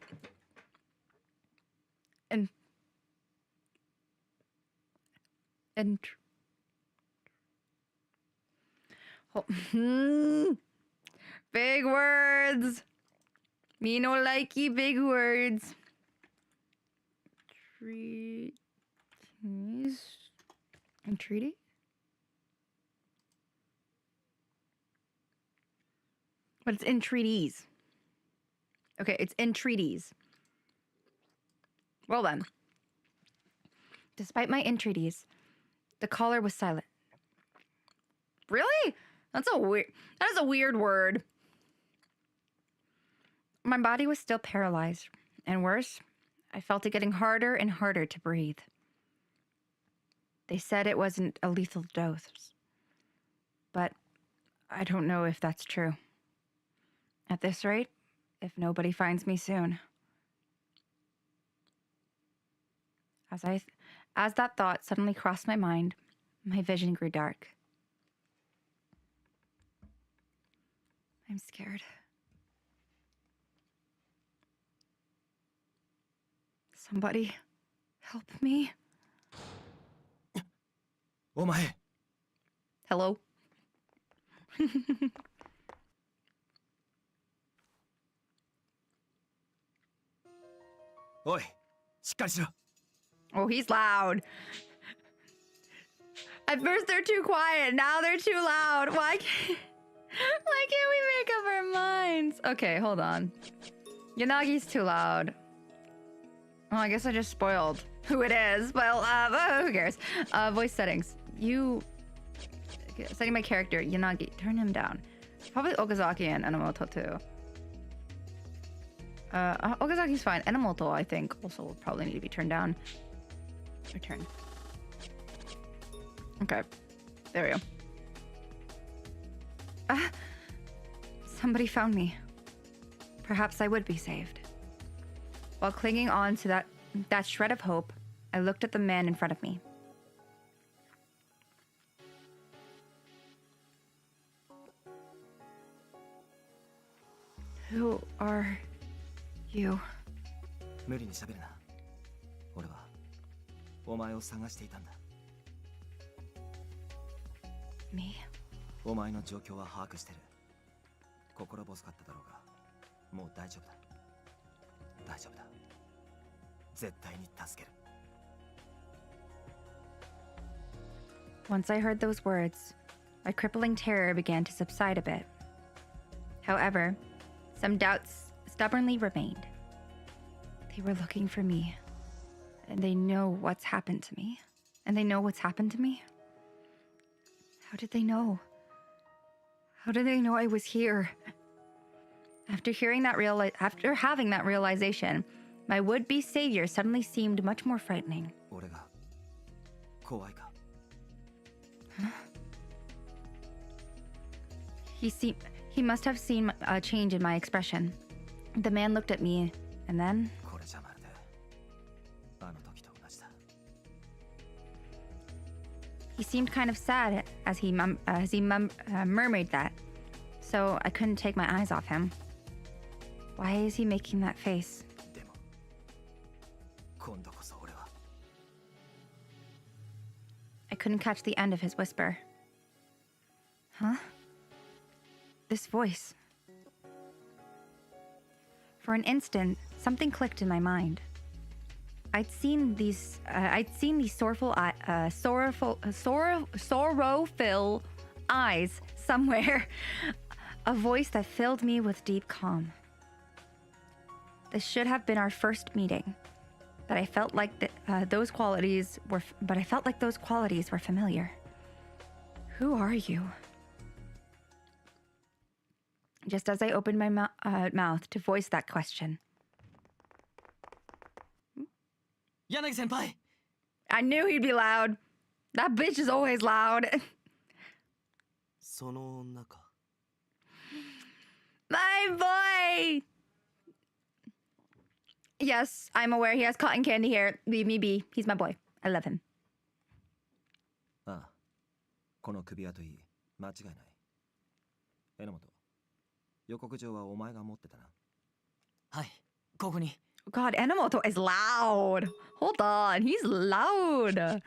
big words. Me no likey big words. Treaties? Entreaty? But it's entreaties. Okay, it's entreaties. Well then. Despite my entreaties, the caller was silent. Really? That is a weird word. My body was still paralyzed, and worse, I felt it getting harder and harder to breathe. They said it wasn't a lethal dose, but I don't know if that's true. At this rate, if nobody finds me soon. As that thought suddenly crossed my mind, my vision grew dark. I'm scared. Somebody help me. お前 Hello? おいしっかりしろ Oh, he's loud. At first they're too quiet, now they're too loud. Why can't we make up our minds? Okay, hold on. Yanagi's too loud. Well, I guess I just spoiled who it is. Well, who cares? Voice settings. Setting my character, Yanagi. Turn him down. Probably Okazaki and Enomoto too. Okazaki's fine. Enomoto, I think, also will probably need to be turned down. Return. Okay. There we go. Somebody found me. Perhaps I would be saved. While clinging on to that shred of hope, I looked at the man in front of me. Who are you? 無理に喋るな俺はお前を探していたんだ Me? お前の状況は把握してる心細かっただろうがもう大丈夫だ大丈夫だ絶対に助ける Once I heard those words, my crippling terror began to subside a bit. However, some doubts stubbornly remained. They were looking for me, and they know what's happened to me. And they know what's happened to me? How did they know? How did they know I was here? After having that realization, my would-be savior suddenly seemed much more frightening. 俺が怖いか？ He must have seen a change in my expression. The man looked at me, and then... これじゃまるであの時と同じだ。 He seemed kind of sad as he murmured that, so I couldn't take my eyes off him. Why is he making that face? でも今度こそ俺は I couldn't catch the end of his whisper. Huh? This voice. For an instant, something clicked in my mind. I'd seen these sorrowful eyes somewhere. A voice that filled me with deep calm. This should have been our first meeting, but I felt like those qualities were familiar. Who are you? Just as I opened my mouth to voice that question. Yanagi-senpai! I knew he'd be loud. That bitch is always loud. その女か。 My boy! Yes, I'm aware he has cotton candy hair. Leave me be. He's my boy. I love him. ああ、この首輪といい、間違いない。榎本、予告状はお前が持ってたな。はい、ここに。 God, Enomoto is loud. Hold on, he's loud.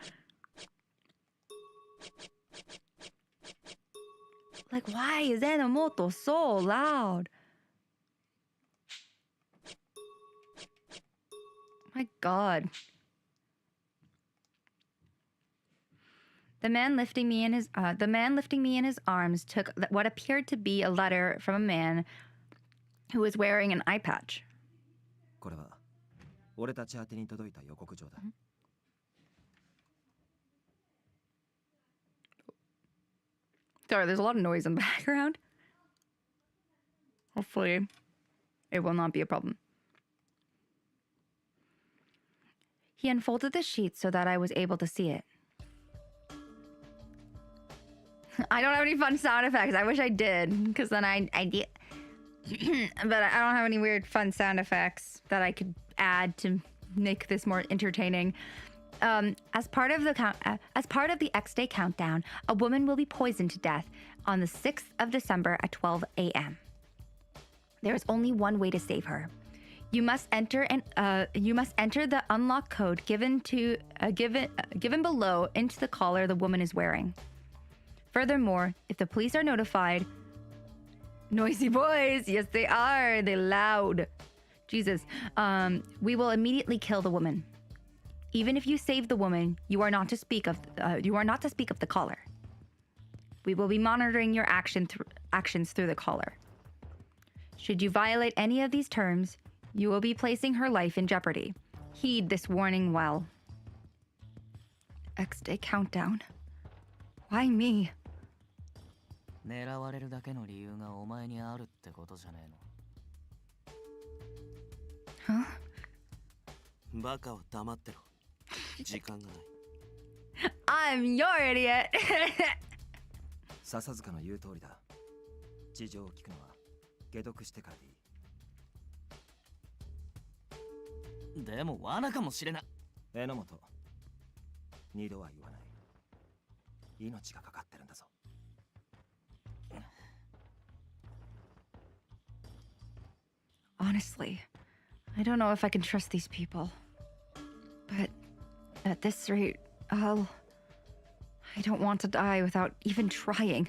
Like, why is Enomoto so loud? My God. The man lifting me in his arms took what appeared to be a letter from a man who was wearing an eye patch. これは俺たち宛てに届いた予告状だ。Sorry, there's a lot of noise in the background. Hopefully, it will not be a problem. He unfolded the sheet so that I was able to see it. I don't have any fun sound effects. I wish I did, because then I did. But I don't have any weird fun sound effects that I could add to make this more entertaining. As part of the X-Day countdown, a woman will be poisoned to death on the 6th of December at 12 a.m. There is only one way to save her. You must enter the unlock code given below into the collar the woman is wearing. Furthermore, if the police are notified, noisy boys, yes they are, they're loud. Jesus, we will immediately kill the woman. Even if you save the woman, you are not to speak of the collar. We will be monitoring your actions through the collar. Should you violate any of these terms, you will be placing her life in jeopardy. Heed this warning well. X-Day countdown. Why me? 狙われるだけの理由がお前にあるってことじゃねえの。Huh? バカは黙ってろ。時間がない。I'm your idiot. 笹塚の言う通りだ。事情を聞くのは解読してからでいい。でも罠かもしれない。榎本、二度は言わない。命がかかってるんだぞ。Honestly, I don't know if I can trust these people. But at this rate, I don't want to die without even trying.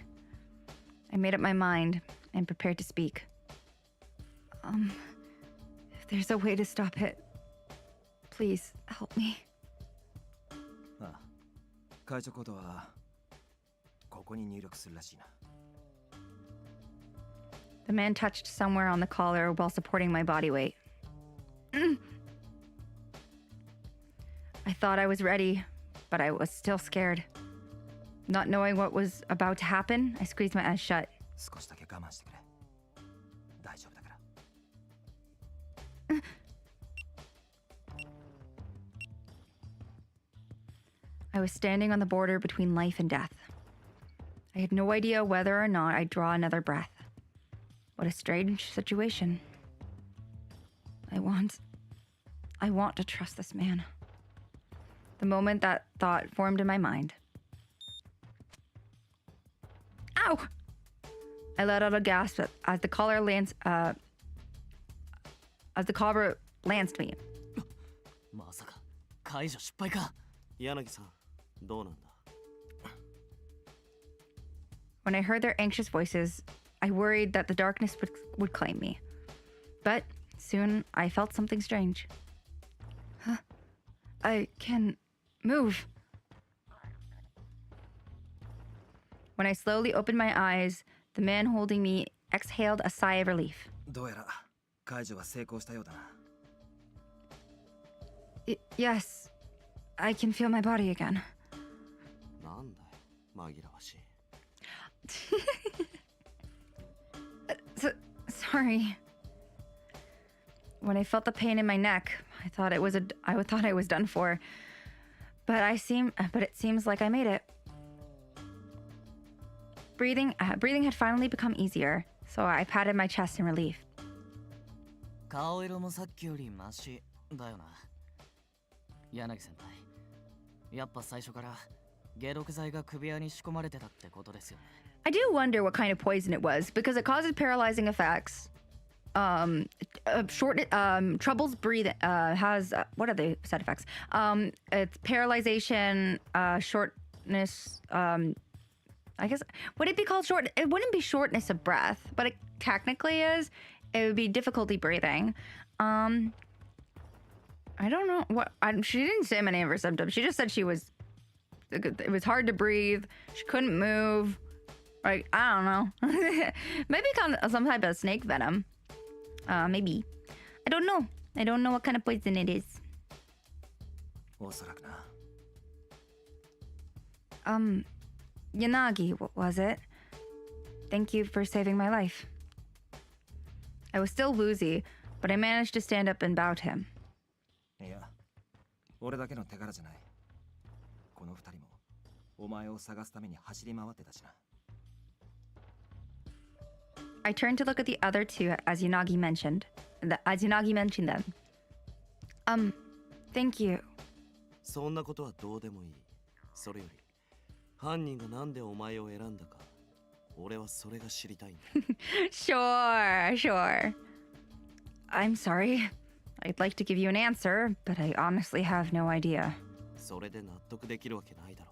I made up my mind and prepared to speak. If there's a way to stop it, please help me. ああ、会長ことはここに入力するらしいな。 The man touched somewhere on the collar while supporting my body weight. I thought I was ready, but I was still scared. Not knowing what was about to happen, I squeezed my eyes shut. 少しだけ我慢してくれ。大丈夫だから。I was standing on the border between life and death. I had no idea whether or not I'd draw another breath. What a strange situation. I want to trust this man. The moment that thought formed in my mind. Ow! I let out a gasp as the collar lanced me. まさか解除失敗か。柳さん、どうなんだ。 When I heard their anxious voices, I worried that the darkness would claim me. But soon I felt something strange. Huh? I can move. When I slowly opened my eyes, the man holding me exhaled a sigh of relief. どうやら解除は成功したようだな。Yes, I can feel my body again. なんだよ、紛らわしい。Sorry. When I felt the pain in my neck, I thought I was done for. But it seems like I made it. Breathing had finally become easier, so I patted my chest in relief. 顔色もさっきよりマシだよな。柳先輩、やっぱ最初から解毒剤が首輪に仕込まれてたってことですよね。I do wonder what kind of poison it was because it causes paralyzing effects. Troubles breathing. Has what are the side effects? It's paralyzation, shortness. I guess would it be called short? It wouldn't be shortness of breath, but it technically is. It would be difficulty breathing. I don't know what. She didn't say many of her symptoms. She just said it was hard to breathe. She couldn't move. Like, I don't know. Maybe some type of snake venom. Maybe. I don't know. I don't know what kind of poison it is. おそらくな。Yanagi, what was it? Thank you for saving my life. I was still woozy, but I managed to stand up and bow to him. いや、俺だけの手柄じゃない。この二人もお前を探すために走り回ってたしな。I turned to look at the other two as Yanagi mentioned them. Thank you. そんなことはどうでもいい。それより、犯人がなんでお前を選んだか、俺はそれが知りたいんだ。Sure. I'm sorry. I'd like to give you an answer, but I honestly have no idea. それで納得できるわけないだろ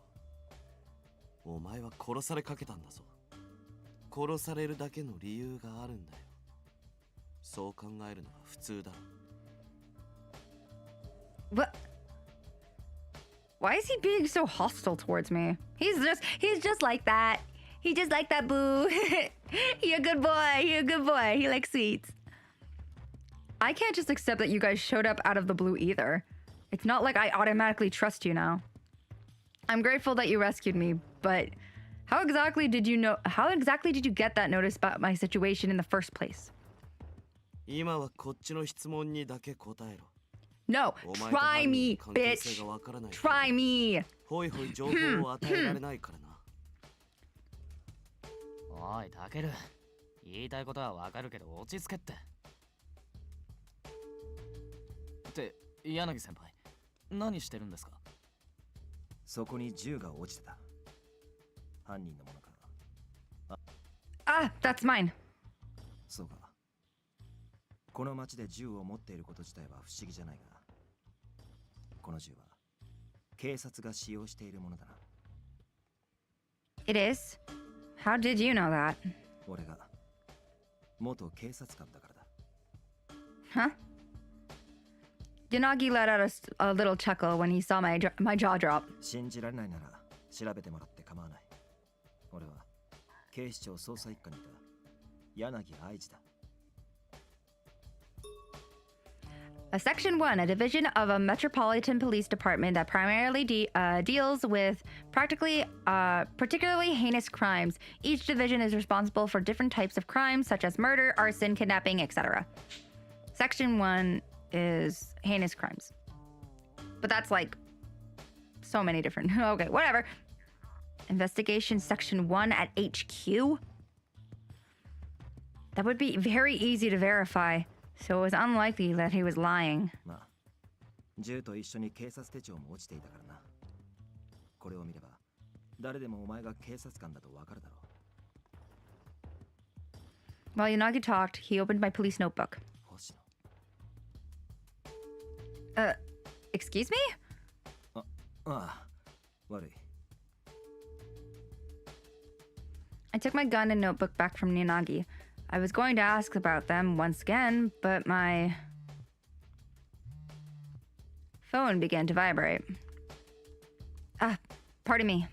う。お前は殺されかけたんだぞ。殺されるだけの理由があるんだよ。そう考えるのが普通だ。What? Why is he being so hostile towards me? He's just like that. He just like that, boo. You're a good boy. He likes sweets. I can't just accept that you guys showed up out of the blue either. It's not like I automatically trust you now. I'm grateful that you rescued me, but how exactly did you get that notice about my situation in the first place? 今はこっちの質問にだけ答えろ。No, try me, bitch. Try me. ほいほい情報を与えられないからな。おい、タケル。言いたいことはわかるけど落ち着けって。って、柳先輩、何してるんですか？そこに銃が落ちてた。犯人のものか。That's mine. そうか。この町で銃を持っていること自体は不思議じゃないが、この銃は警察が使用しているものだな。It is. How did you know that? 俺が元警察官だからだ。Huh? Yanagi let out a little chuckle when he saw my jaw drop. 信じられないなら調べてもらって構わない。俺は警視庁捜査一課にいた柳愛知だ。A Section 1, a division of a metropolitan police department that primarily deals with particularly heinous crimes. Each division is responsible for different types of crimes, such as murder, arson, kidnapping, etc. Section 1 is heinous crimes. But that's like so many different... Okay, whatever. Investigation Section 1 at HQ? That would be very easy to verify. So it was unlikely that he was lying. まあ、銃と一緒に警察手帳も落ちていたからな。これを見れば、誰でもお前が警察官だとわかるだろう。While Yanagi talked, he opened my police notebook. 星野。Excuse me? ああ、悪い。I took my gun and notebook back from Yanagi. I was going to ask about them once again, but my phone began to vibrate. Ah, pardon me.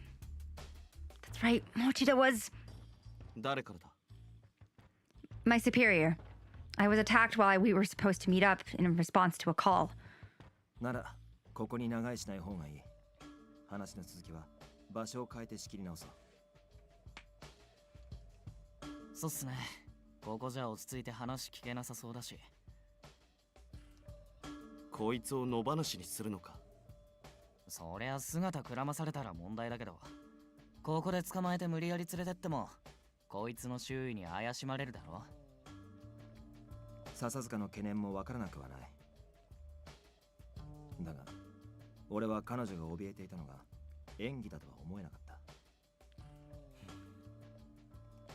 That's right, Mochida was 誰からだ my superior. I was attacked while we were supposed to meet up in response to a call. なら、ここに長居しない方がいい。話の続きは場所を変えて仕切り直そう。そうっすね。ここじゃ落ち着いて話聞けなさそうだし。こいつを野放しにするのか。そりゃ姿くらまされたら問題だけど、ここで捕まえて無理やり連れてってもこいつの周囲に怪しまれるだろ。笹塚の懸念もわからなくはない。だが俺は彼女が怯えていたのが演技だとは思えなかった。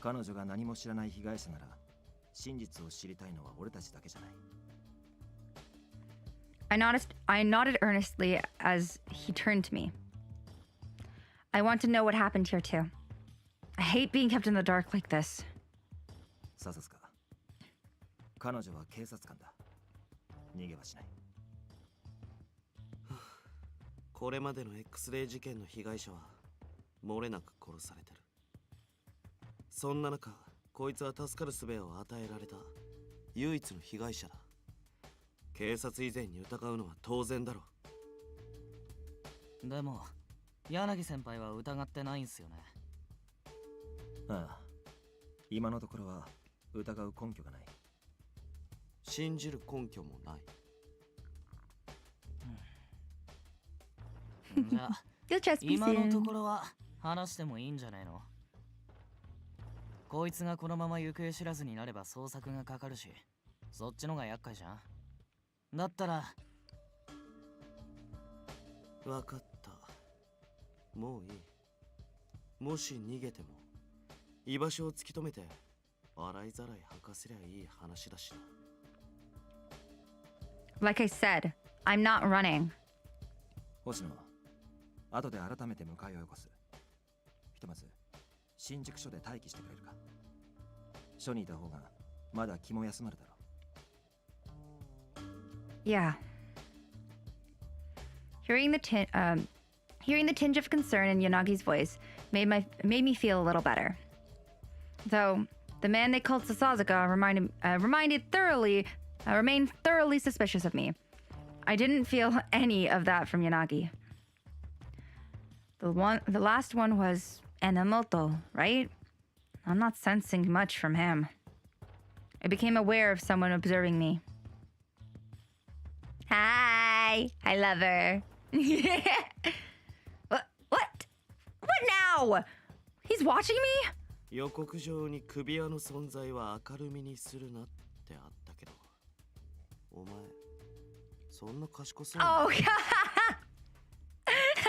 彼女が何も知らない被害者なら真実を知りたいのは俺たちだけじゃない。I nodded earnestly as he turned to me. I want to know what happened here too. I hate being kept in the dark like this. 笹塚、彼女は警察官だ。逃げはしない。これまでの X レイ事件の被害者は漏れなく殺されてる。そんな中、こいつは助かる術を与えられた唯一の被害者だ。警察以前に疑うのは当然だろう。でも柳先輩は疑ってないんすよね。ああ、今のところは疑う根拠がない。信じる根拠もない。じゃあ今のところは話してもいいんじゃねえの。こいつがこのまま行方知らずになれば捜索がかかるし、そっちのが厄介じゃん。だったら分かった。もういい。もし逃げても居場所を突き止めて洗いざらい吐かせりゃいい話だしな。Like I said, I'm not running. 星野、後で改めて迎えをよこす。ひとまず新宿署で待機してくれるか。署にいた方がまだ気も休まるだろう。Yeah. Hearing the tinge of concern in Yanagi's voice made me feel a little better. Though the man they called Sasazaka remained thoroughly suspicious of me. I didn't feel any of that from Yanagi. The last one was Enamoto, right? I'm not sensing much from him. I became aware of someone observing me. Hi, I love her. What? What now? He's watching me? 予告状に首輪の存在は明るみにするなってあったけど、お前そんな賢そうな。Oh god.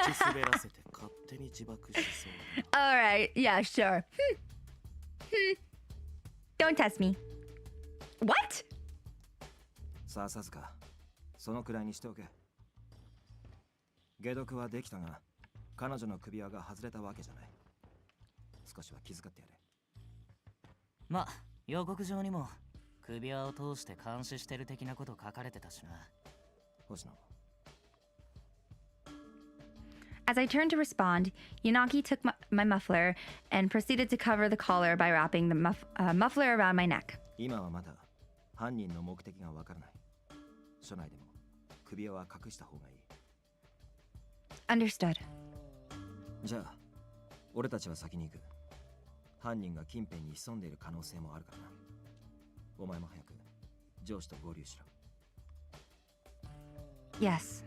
口滑らせて勝手に自爆しそう。All right, yeah, sure. Don't test me. What? さあ笹塚、そのくらいにしておけ。解毒はできたが、彼女の首輪が外れたわけじゃない。少しは気遣ってやれ。まあ、予告状にも首輪を通して監視してる的なこと書かれてたしな。星野。As I turned to respond, Yanagi took my muffler and proceeded to cover the collar by wrapping the muffler around my neck. 今はまだ犯人の目的がわからない。署内でも首輪は隠した方がいい。Understood. じゃあ、俺たちは先に行く。犯人が近辺に潜んでいる可能性もあるからな。お前も早く上司と合流しろ。Yes.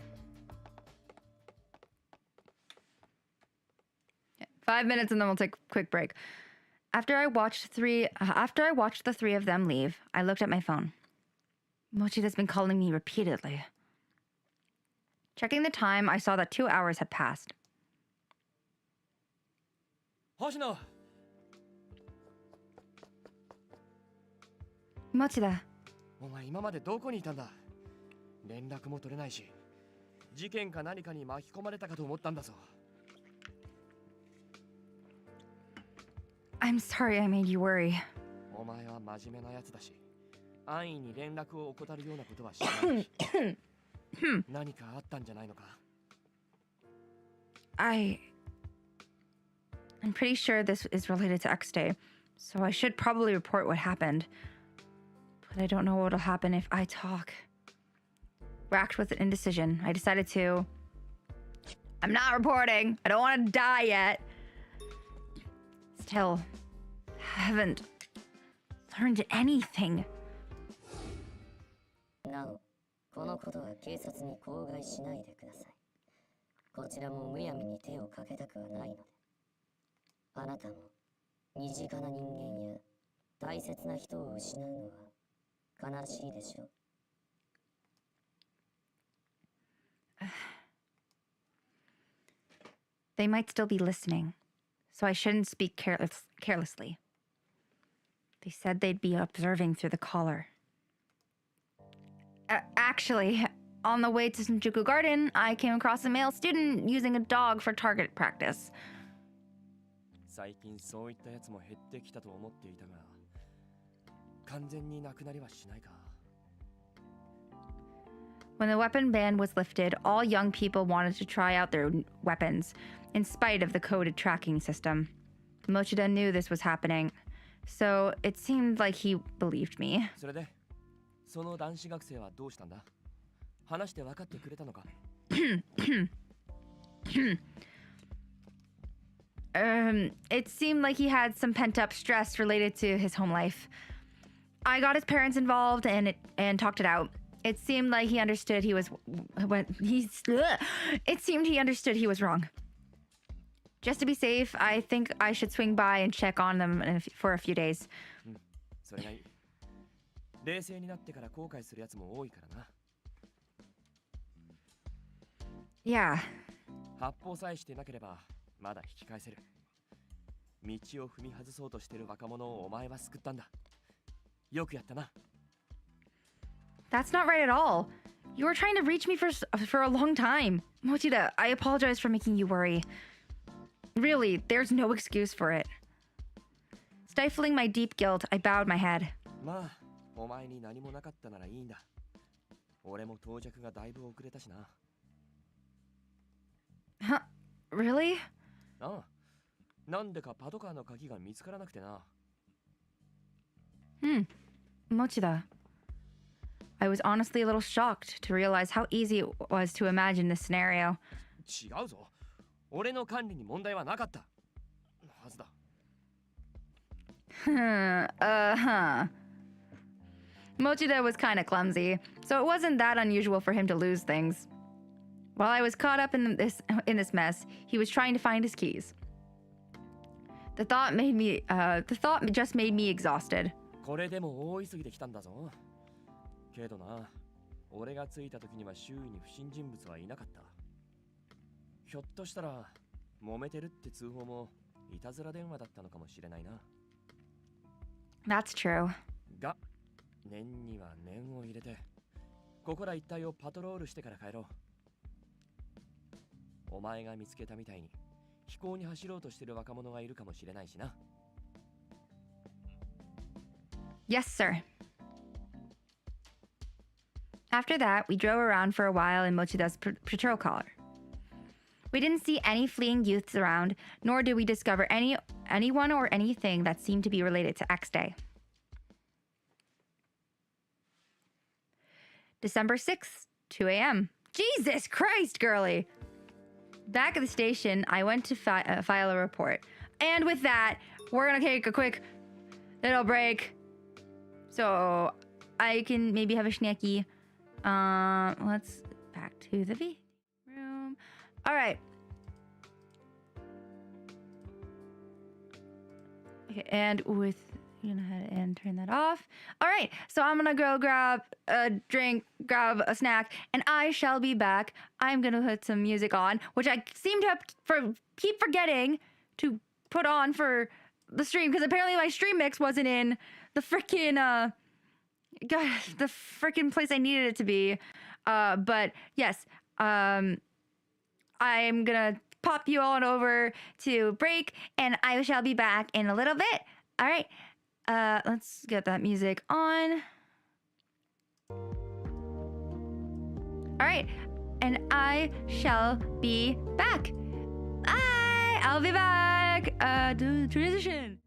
5 minutes and then we'll take a quick break. After I watched the three of them leave, I looked at my phone. Mochida's been calling me repeatedly. Checking the time, I saw that 2 hours had passed. 星野 Mochida, お前今までどこにいたんだ。連絡も取れないし、事件か何かに巻き込まれたかと思ったんだぞ。 I'm sorry I made you worry. お前は真面目なやつだし、安易に連絡を怠るようなことはしないし。何かあったんじゃないのか。 I'm pretty sure this is related to X Day, so I should probably report what happened. But I don't know what'll happen if I talk. Racked with indecision, I decided to... I'm not reporting. I don't want to die yet. Still, haven't learned anything. なお、このことは警察に口外しないでください。こちらもむやみに手をかけたくはないので。あなたも身近な人間や大切な人を失うのは悲しいでしょう。They might still be listening, so I shouldn't speak carelessly. They said they'd be observing through the collar. Actually, on the way to Shinjuku Garden, I came across a male student using a dog for target practice. 最近そういったやつも減ってきたと思っていたが、完全になくなりはしないか。 When the weapon ban was lifted, all young people wanted to try out their weapons, in spite of the coded tracking system. Mochida knew this was happening, so it seemed like he believed me. それで、その男子学生はどうしたんだ？話して分かってくれたのか？ It seemed like he had some pent-up stress related to his home life. I got his parents involved and talked it out. It seemed like he understood he was wrong. Just to be safe, I think I should swing by and check on them for a few days. それがいい。冷静になってから後悔するやつも多いからな。 Yeah. 発砲さえしてなければまだ引き返せる。道を踏み外そうとしてる若者をお前は救ったんだ。よくやったな。 That's not right at all. You were trying to reach me for a long time. Mochida, I apologize for making you worry. Really, there's no excuse for it. Stifling my deep guilt, I bowed my head. まあ、お前に何もなかったならいいんだ。俺も到着がだいぶ遅れたしな。 Huh? Really? ああ、なんでかパトカーの鍵が見つからなくてな。Mochida. I was honestly a little shocked to realize how easy it was to imagine this scenario. 違うぞ。俺の管理に問題はなかった。はずだ。Mochida was kind of clumsy, so it wasn't that unusual for him to lose things. While I was caught up in this mess, he was trying to find his keys. The thought just made me exhausted. これでも大急ぎで来たんだぞ。けどな、俺が着いた時には周囲に不審人物はいなかった。ひょっとしたら揉めてるって通報もいたずら電話だったのかもしれないな。That's true. が、念には念を入れて、ここら一帯をパトロールしてから帰ろう。お前が見つけたみたいに飛行に走ろうとしてる若者がいるかもしれないしな。Yes, sir. After that, we drove around for a while in Mochida's patrol car. We didn't see any fleeing youths around, nor did we discover anyone or anything that seemed to be related to X Day. December 6th, 2 a.m. Jesus Christ, girly! Back at the station, I went to file a report. And with that, we're gonna take a quick little break. So I can maybe have a snacky. Let's back to the room. All right. Okay, and with you know ahead and turn that off. All right, so I'm gonna go grab a drink, grab a snack, and I shall be back. I'm gonna put some music on, which I seem to keep forgetting to put on for the stream because apparently my stream mix wasn't in the freaking the freaking place I needed it to be. But yes, I'm gonna pop you on over to break, and I shall be back in a little bit. All right. Let's get that music on. All right, and I shall be back. Bye. I'll be back. Do the transition.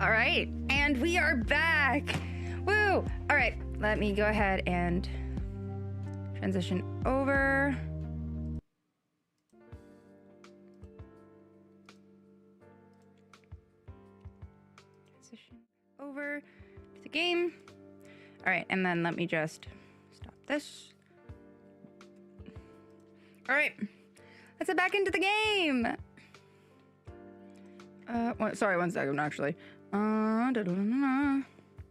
All right, and we are back. Woo! All right, let me go ahead and transition over. Transition over to the game. All right, and then let me just stop this. All right, let's get back into the game. Sorry, 1 second, actually.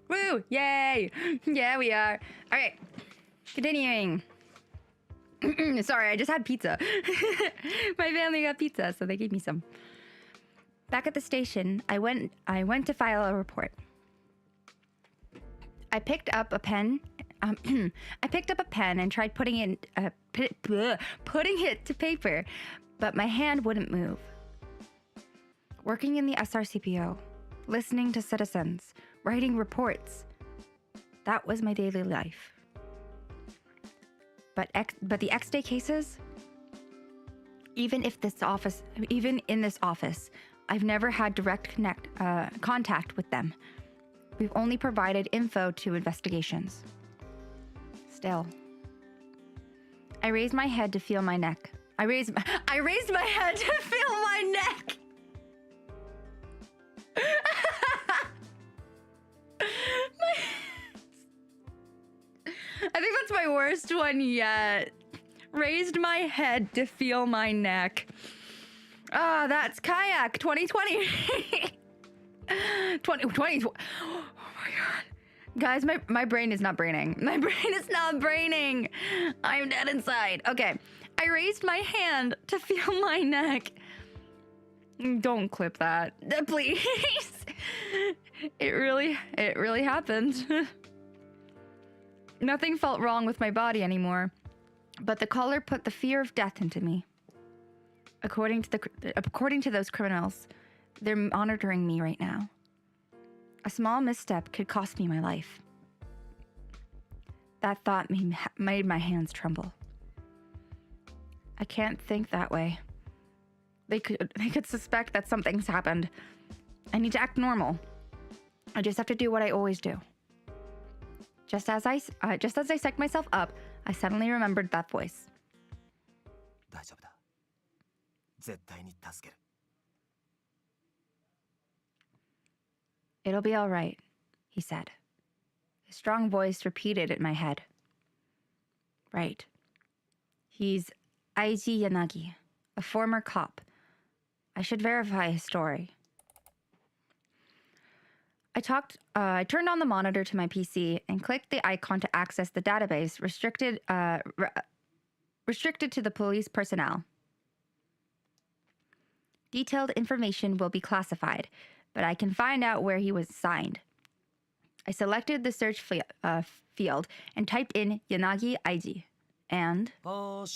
Woo! Yay! Yeah, we are. All right, continuing. Sorry, I just had pizza. My family got pizza, so they gave me some. Back at the station, I went to file a report. I picked up a pen. I picked up a pen and tried putting it to paper, but my hand wouldn't move. Working in the SRCPO, listening to citizens, writing reports. That was my daily life. But the X-Day cases, even in this office, I've never had direct contact with them. We've only provided info to investigations. Still, I raised my head to feel my neck. I raised my head to feel my neck. I think that's my worst one yet. Raised my head to feel my neck. Ah, that's Kayak 2020. 2020. Oh my god. Guys, my brain is not braining. My brain is not braining. I'm dead inside. Okay. I raised my hand to feel my neck. Don't clip that. Please. It really happened. Nothing felt wrong with my body anymore, but the collar put the fear of death into me. According to those criminals, they're monitoring me right now. A small misstep could cost me my life. That thought made my hands tremble. I can't think that way. They could suspect that something's happened. I need to act normal. I just have to do what I always do. Just as I psyched myself up, I suddenly remembered that voice. 大丈夫だ。絶対に助ける。It'll be all right, he said. His strong voice repeated in my head. Right. He's Aiji Yanagi, a former cop. I should verify his story. I turned on the monitor to my PC and clicked the icon to access the database restricted to the police personnel. Detailed information will be classified, but I can find out where he was signed. I selected the search field and typed in Yanagi Aiji. And... What?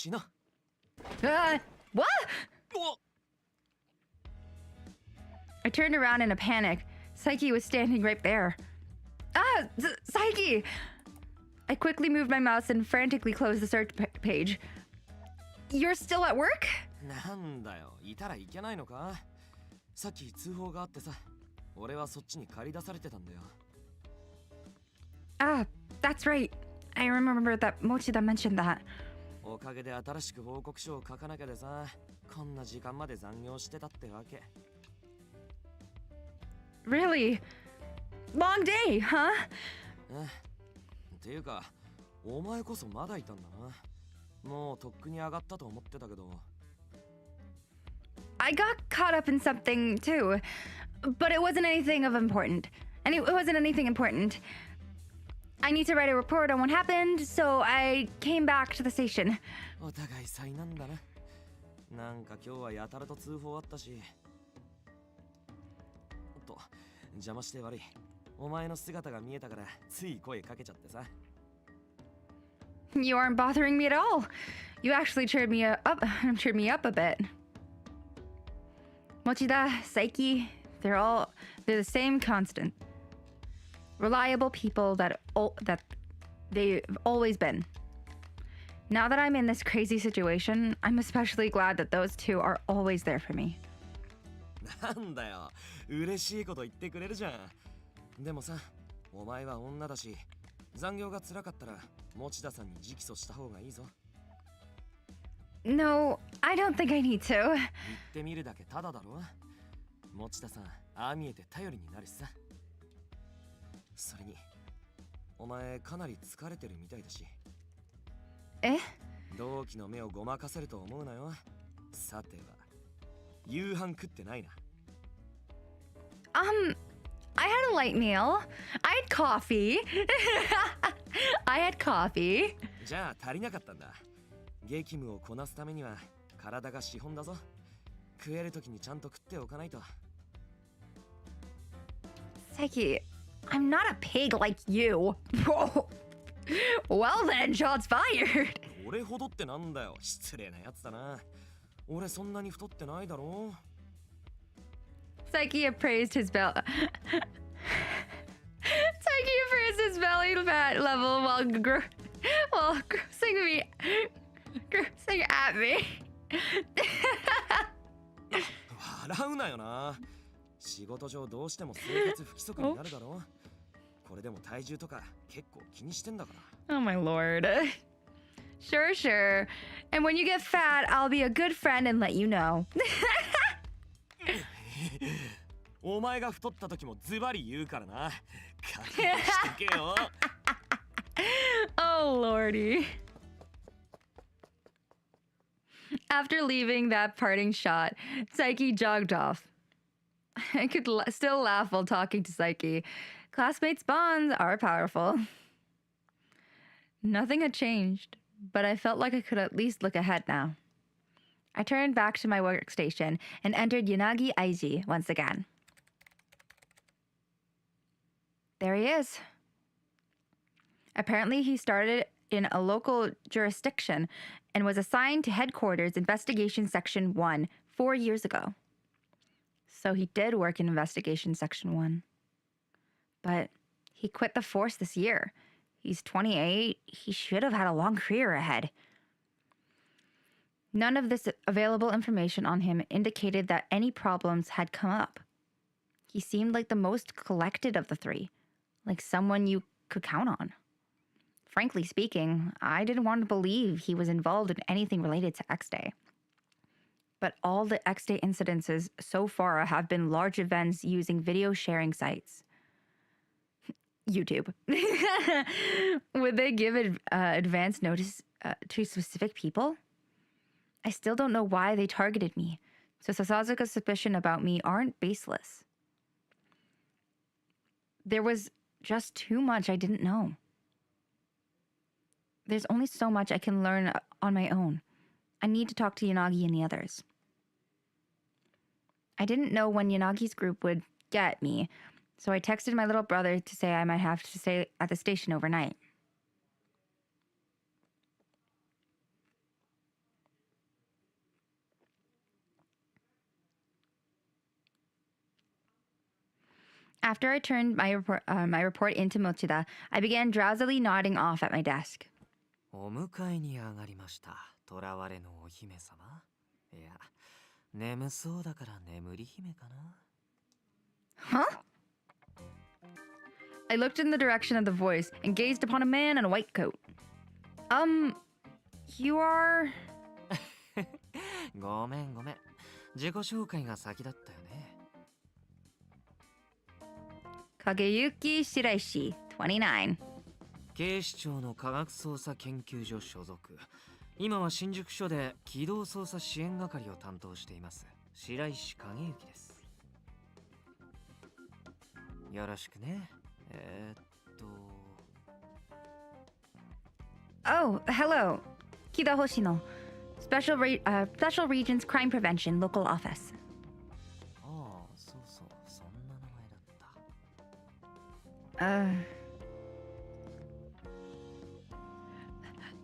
I turned around in a panic. Saiki was standing right there. Ah! Saiki! I quickly moved my mouse and frantically closed the search page. You're still at work? なんだよ、いたらいけないのか？さっき通報があってさ、俺はそっちに借り出されてたんだよ。Ah, that's right. I remember that Mochida mentioned that. おかげで新しく報告書を書かなきゃでさ、こんな時間まで残業してたってわけ。Really? Long day, huh? っていうか、お前こそまだいたんだな。もうとっくに上がったと思ってたけど。I got caught up in something too, but it wasn't anything important. I need to write a report on what happened, so I came back to the station. お互い災難だな。なんか今日はやたらと通報あったし。と、邪魔して悪い。お前の姿が見えたからつい声かけちゃってさ。You aren't bothering me at all. You actually cheered me up a bit. Mochida, Saiki, they're the same constant. Reliable people that they've always been. Now that I'm in this crazy situation, I'm especially glad that those two are always there for me. なんだよ、嬉しいこと言ってくれるじゃん。でもさ、お前は女だし、残業が辛かったら持田さんに直訴した方がいいぞ。No, I don't think I need to. 言ってみるだけただだろ。持田さん、ああ見えて頼りになるしさ。それに、お前かなり疲れてるみたいだし。え？同期の目をごまかせると思うなよ。さては、夕飯食ってないな。I had a light meal. I had coffee. I had coffee. じゃあ足りなかったんだ。激務をこなすためには体が資本だぞ。食えるときにちゃんと食っておかないと。Saiki, I'm not a pig like you. Well then, shots fired. 俺ほどってなんだよ。失礼なやつだな。俺そんなに太ってないだろ。Saiki appraised his belly. Saiki appraised his belly fat level while grossing at me. 笑うなよな。仕事上どうしても生活不規則になるだろ。これでも体重とか結構気にしてんだから。Oh my lord. Sure, sure. And when you get fat, I'll be a good friend and let you know. お前が太った時もズバリ言うからな。覚悟してけよ。Oh lordy. After leaving that parting shot, Saiki jogged off. I could still laugh while talking to Saiki. Classmates' bonds are powerful. Nothing had changed, but I felt like I could at least look ahead now. I turned back to my workstation and entered Yanagi Aiji once again. There he is. Apparently, he started in a local jurisdiction and was assigned to Headquarters Investigation Section 1 4 years ago. So he did work in Investigation Section 1. But he quit the force this year. He's 28. He should have had a long career ahead. None of this available information on him indicated that any problems had come up. He seemed like the most collected of the three, like someone you could count on. Frankly speaking, I didn't want to believe he was involved in anything related to X-Day. But all the X-Day incidences so far have been large events using video sharing sites. YouTube. Would they give advance notice to specific people? I still don't know why they targeted me, so Sasasuka's suspicion about me aren't baseless. There was just too much I didn't know. There's only so much I can learn on my own. I need to talk to Yanagi and the others. I didn't know when Yanagi's group would get me, so I texted my little brother to say I might have to stay at the station overnight. After I turned my report into Mochida, I began drowsily nodding off at my desk. お迎えに上がりました。囚われのお姫様。いや、眠そうだから眠り姫かな。Huh? I looked in the direction of the voice and gazed upon a man in a white coat. You are... ごめんごめん。自己紹介が先だったよね。Kageyuki Shiraishi, 29. 警視庁の科学捜査研究所所属。今は新宿署で機動捜査支援係を担当しています。白石景之です。よろしくね。Oh, hello. Kida Hoshino. Special Regions Crime Prevention Local Office. ああ、そうそう、そんな名前だった。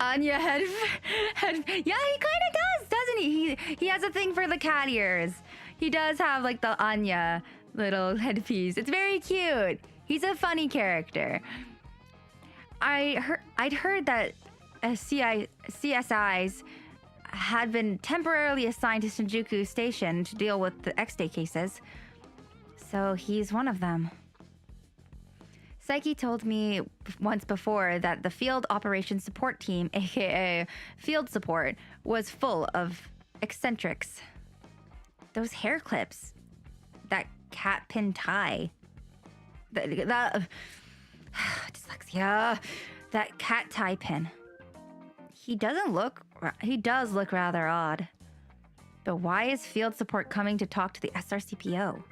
Anya head, yeah, he kind of does, doesn't he? He has a thing for the cat ears. He does have like the Anya little headpiece. It's very cute. He's a funny character. I'd heard that CSIs had been temporarily assigned to Shinjuku Station to deal with the X-Day cases. So he's one of them. Saiki told me once before that the Field Operations Support Team, aka Field Support, was full of eccentrics. Those hair clips, that cat pin tie, that dyslexia, that cat tie pin. He does look rather odd. But why is Field Support coming to talk to the SRCPO?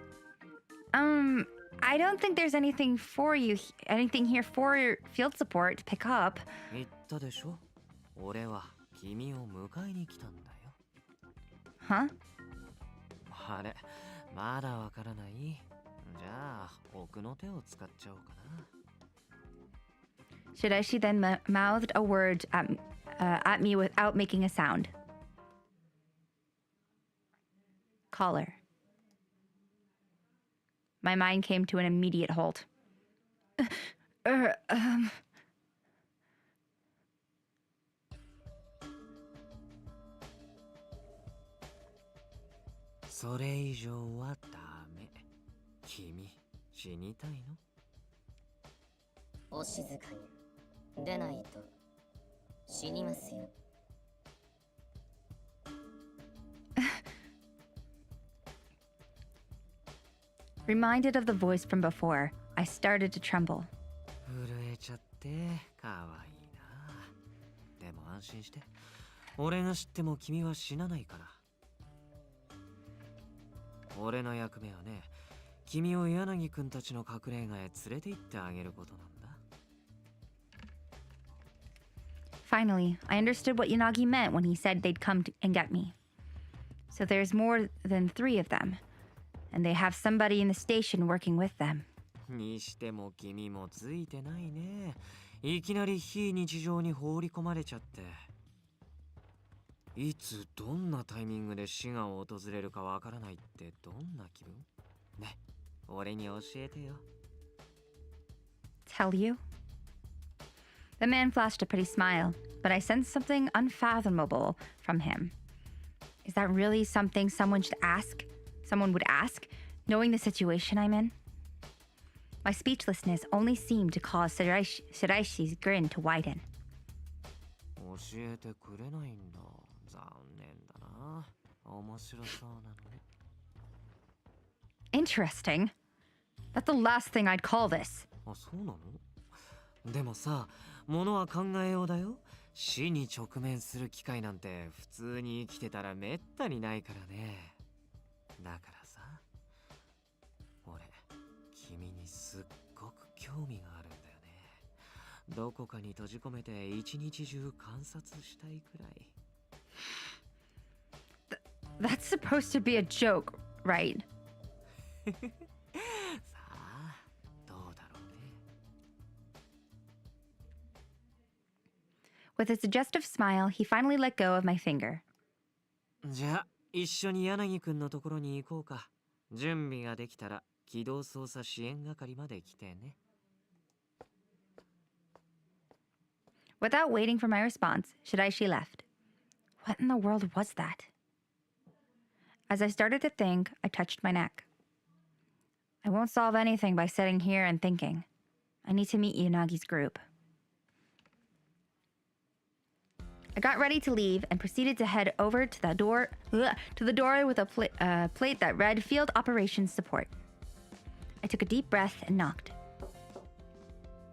I don't think there's anything here for Field Support to pick up. 言ったでしょ。俺は君を迎えに来たんだよ。Huh? あれ、まだわからない？じゃあ、奥の手を使っちゃおうかな。Shiraishi then mouthed a word at me without making a sound. Collar. My mind came to an immediate halt. それ以上はダメ。君、死にたいの？お静かに。出ないと死にますよ。Reminded of the voice from before, I started to tremble. 震えちゃってかわいいな。でも安心して。俺が知っても君は死なないから。俺の役目はね、君を柳くんたちの隠れ家へ連れて行ってあげることなんだ。Finally, I understood what Yanagi meant when he said they'd come and get me. So there's more than 3 of them, and they have somebody in the station working with them. にしても君もついてないね。いきなり非日常に放り込まれちゃって。いつどんなタイミングで死が訪れるかわからないってどんな気分？ね、俺に教えてよ。Tell you? The man flashed a pretty smile, but I sensed something unfathomable from him. Is that really something someone would ask, knowing the situation I'm in? My speechlessness only seemed to cause Shiraishi's grin to widen. 教えてくれないんだ。残念だな。面白そうなのね。Interesting. That's the last thing I'd call this. あ、そうなの？でもさ、ものは考えようだよ。死に直面する機会なんて普通に生きてたらめったにないからね。だからさ、俺、君にすっごく興味があるんだよね。どこかに閉じ込めて一日中観察したいくらい。That's supposed to be a joke, right? さあ、どうだろうね。With a suggestive smile, he finally let go of my finger. じゃあ、一緒に柳くんのところに行こうか。準備ができたら機動捜査支援係まで来てね。Without waiting for my response, Shiraishi left. What in the world was that? As I started to think, I touched my neck. I won't solve anything by sitting here and thinking. I need to meet Yanagi's group. I got ready to leave and proceeded to head over to the door with a plate that read Field Operations Support. I took a deep breath and knocked.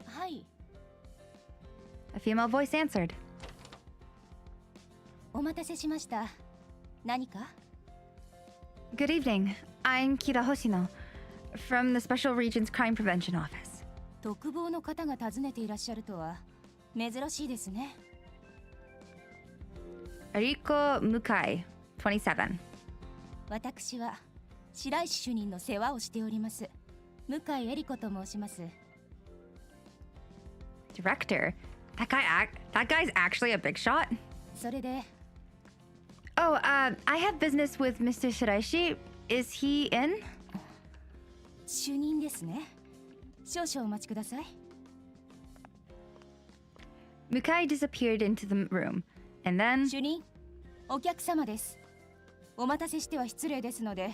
はい。 A female voice answered. お待たせしました。何か？ Good evening. I'm Kira Hoshino from the Special Regions Crime Prevention Office. 特防の方が訪ねていらっしゃるとは珍しいですね。Ariko Mukai, 27. 私は白石主任の世話をしております。向井恵理子と申します。 Director? That guy's actually a big shot? それで、 Oh, I have business with Mr. Shiraishi. Is he in? 主任ですね。少々お待ちください。 Mukai disappeared into the room, and then... 主任、お客様です。お待たせしては失礼ですので、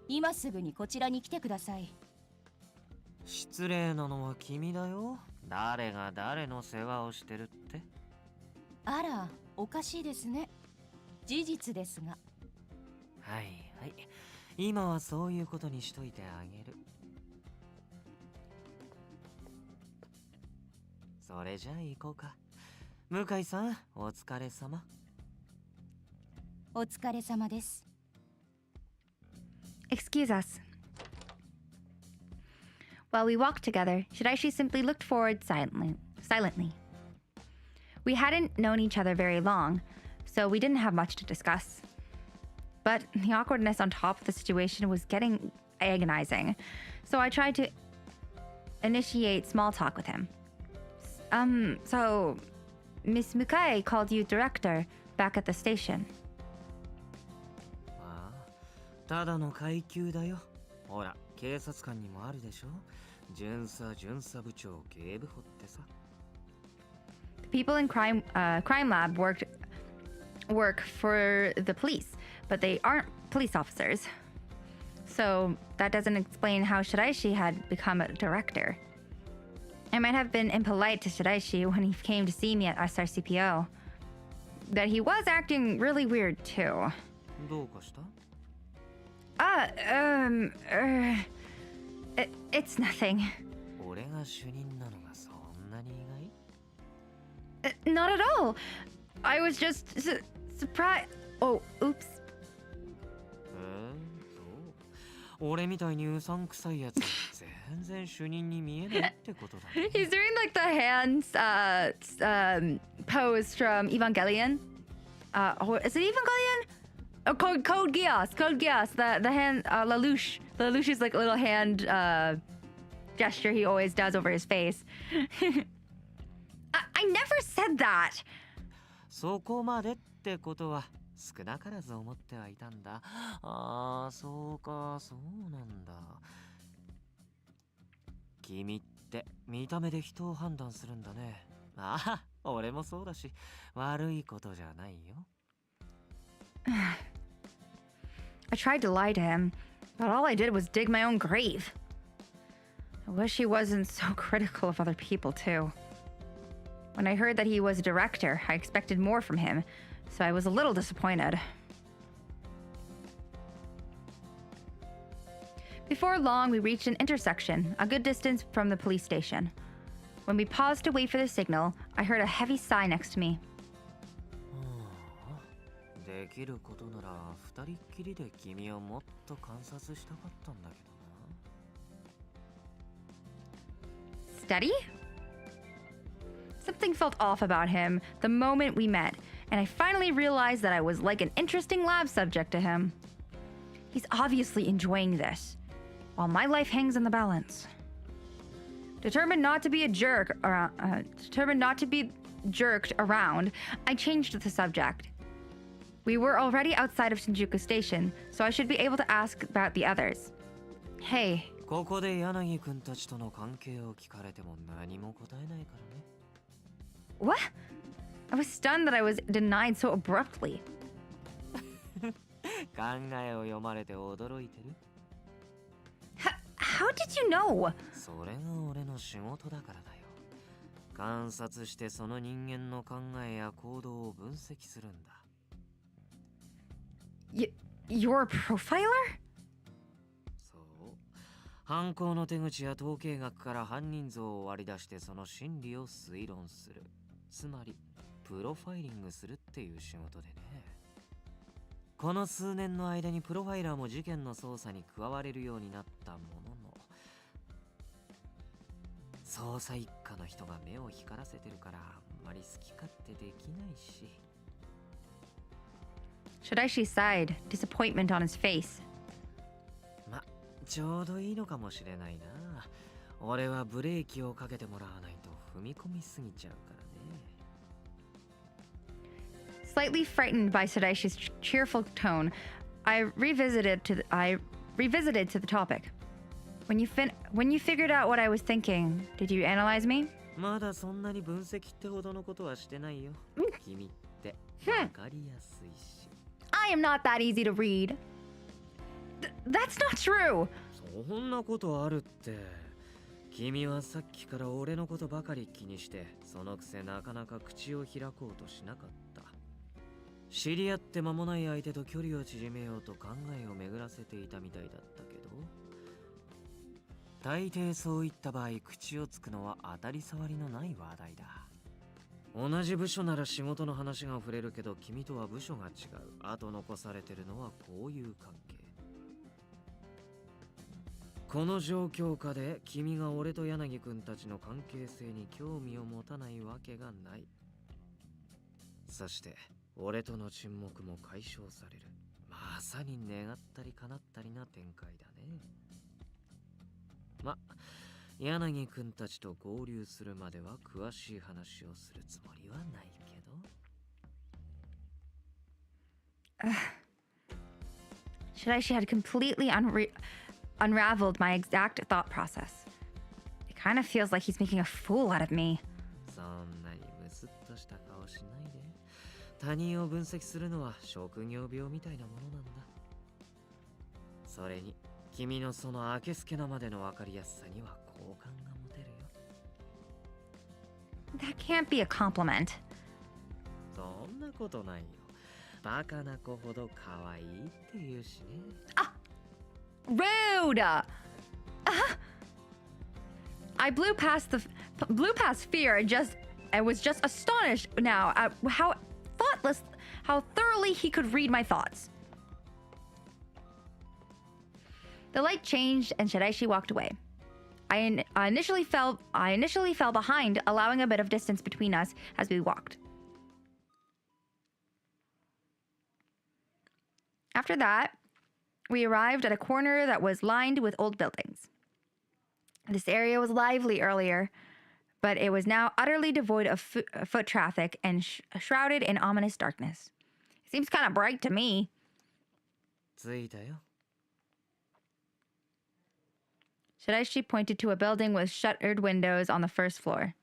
今すぐにこちらに来てください。失礼なのは君だよ。誰が誰の世話をしてるって。あら、おかしいですね。事実ですが。はいはい。今はそういうことにしといてあげる。それじゃあ行こうか。向井さん、お疲れ様。お疲れ様です。Excuse us. While we walked together, Shiraishi simply looked forward silently. We hadn't known each other very long, so we didn't have much to discuss. But the awkwardness on top of the situation was getting agonizing, so I tried to initiate small talk with him. So Miss Mukai called you director back at the station. ああ、ただの階級だよ。ほら、警察官にもあるでしょ。巡査部長警部補ってさ。The people in crime lab work for the police, but they aren't police officers. So that doesn't explain how Shiraishi had become a director. I might have been impolite to Shiraishi when he came to see me at SRCPO. But he was acting really weird too. どうかした？ It's nothing. 俺が主任なのがそんなに意外？ Not at all. I was just surprised. Oh, oops. そう。俺みたいにうさんくさいやつ全然主任に見えないってことだね。He's doing like the hands pose from Evangelion. Is it Evangelion? Oh, Code Geass. The hand Lelouch. Lelouch's like a little hand gesture he always does over his face. I never said that. そこまでってことは少なからず思ってはいたんだ。ああ、そうか、そうなんだ。君って見た目で人を判断するんだね。ああ、俺もそうだし、悪いことじゃないよ。I tried to lie to him, but all I did was dig my own grave. I wish he wasn't so critical of other people, too. When I heard that he was a director, I expected more from him, so I was a little disappointed. Before long, we reached an intersection, a good distance from the police station. When we paused to wait for the signal, I heard a heavy sigh next to me. できることなら二人っきりで君をもっと観察したかったんだけどな。Steady? Something felt off about him the moment we met, and I finally realized that I was like an interesting lab subject to him. He's obviously enjoying this, while my life hangs in the balance. Determined not to be jerked around, I changed the subject. We were already outside of Shinjuku Station, so I should be able to ask about the others. Hey. ここで柳くんたちとの関係を聞かれても何も答えないからね。What? I was stunned that I was denied so abruptly. 考えを読まれて驚いてる？ How did you know? それが俺の仕事だからだよ。観察してその人間の考えや行動を分析するんだ。You're a profiler? そう。犯行の手口や統計学から犯人像を割り出してその心理を推論する。つまり、プロファイリングするっていう仕事でね。この数年の間にプロファイラーも事件の捜査に加われるようになったものの、捜査一課の人が目を光らせてるからあんまり好き勝手できないし。Shiraishi sighed, disappointment on his face. ま、ちょうどいいのかもしれないな。俺はブレーキをかけてもらわないと踏み込みすぎちゃうからね。Slightly frightened by Shiraishi's cheerful tone, I revisited to the topic. When you figured out what I was thinking, did you analyze me? まだそんなに分析ってほどのことはしてないよ。君ってわかりやすいし。I am not that easy to read. That's not true. そんなことあるって。君はさっきから俺のことばかり気にして、そのくせなかなか口を開こうとしなかった。知り合って間もない相手と距離を縮めようと考えを巡らせていたみたいだったけど、大抵そういった場合、口をつくのは当たり障りのない話題だ。同じ部署なら仕事の話が触れるけど、君とは部署が違う。あと残されてるのはこういう関係。この状況下で君が俺と柳くんたちの関係性に興味を持たないわけがない。そして俺との沈黙も解消される。まさに願ったり叶ったりな展開だね。ま、柳くんたちと合流するまでは詳しい話をするつもりはないけど。Shiraishi had completely unraveled my exact thought process. It kind of feels like he's making a fool out of me. そんなにムスッとした顔しないで。他人を分析するのは職業病みたいなものなんだ。それに君のそのあけすけなまでの分かりやすさには好感が持てるよ。That can't be a compliment. そんなことないよ。バカな子ほど可愛いって言うしね。Ah! Rude! I blew past fear and was just astonished now at how thoroughly he could read my thoughts. The light changed and Shiraishi walked away. I initially fell behind, allowing a bit of distance between us as we walked. After that, we arrived at a corner that was lined with old buildings. This area was lively earlier, but it was now utterly devoid of foot traffic and shrouded in ominous darkness. It seems kind of bright to me. 着いたよ。Shiraishi pointed to a building with shuttered windows on the first floor.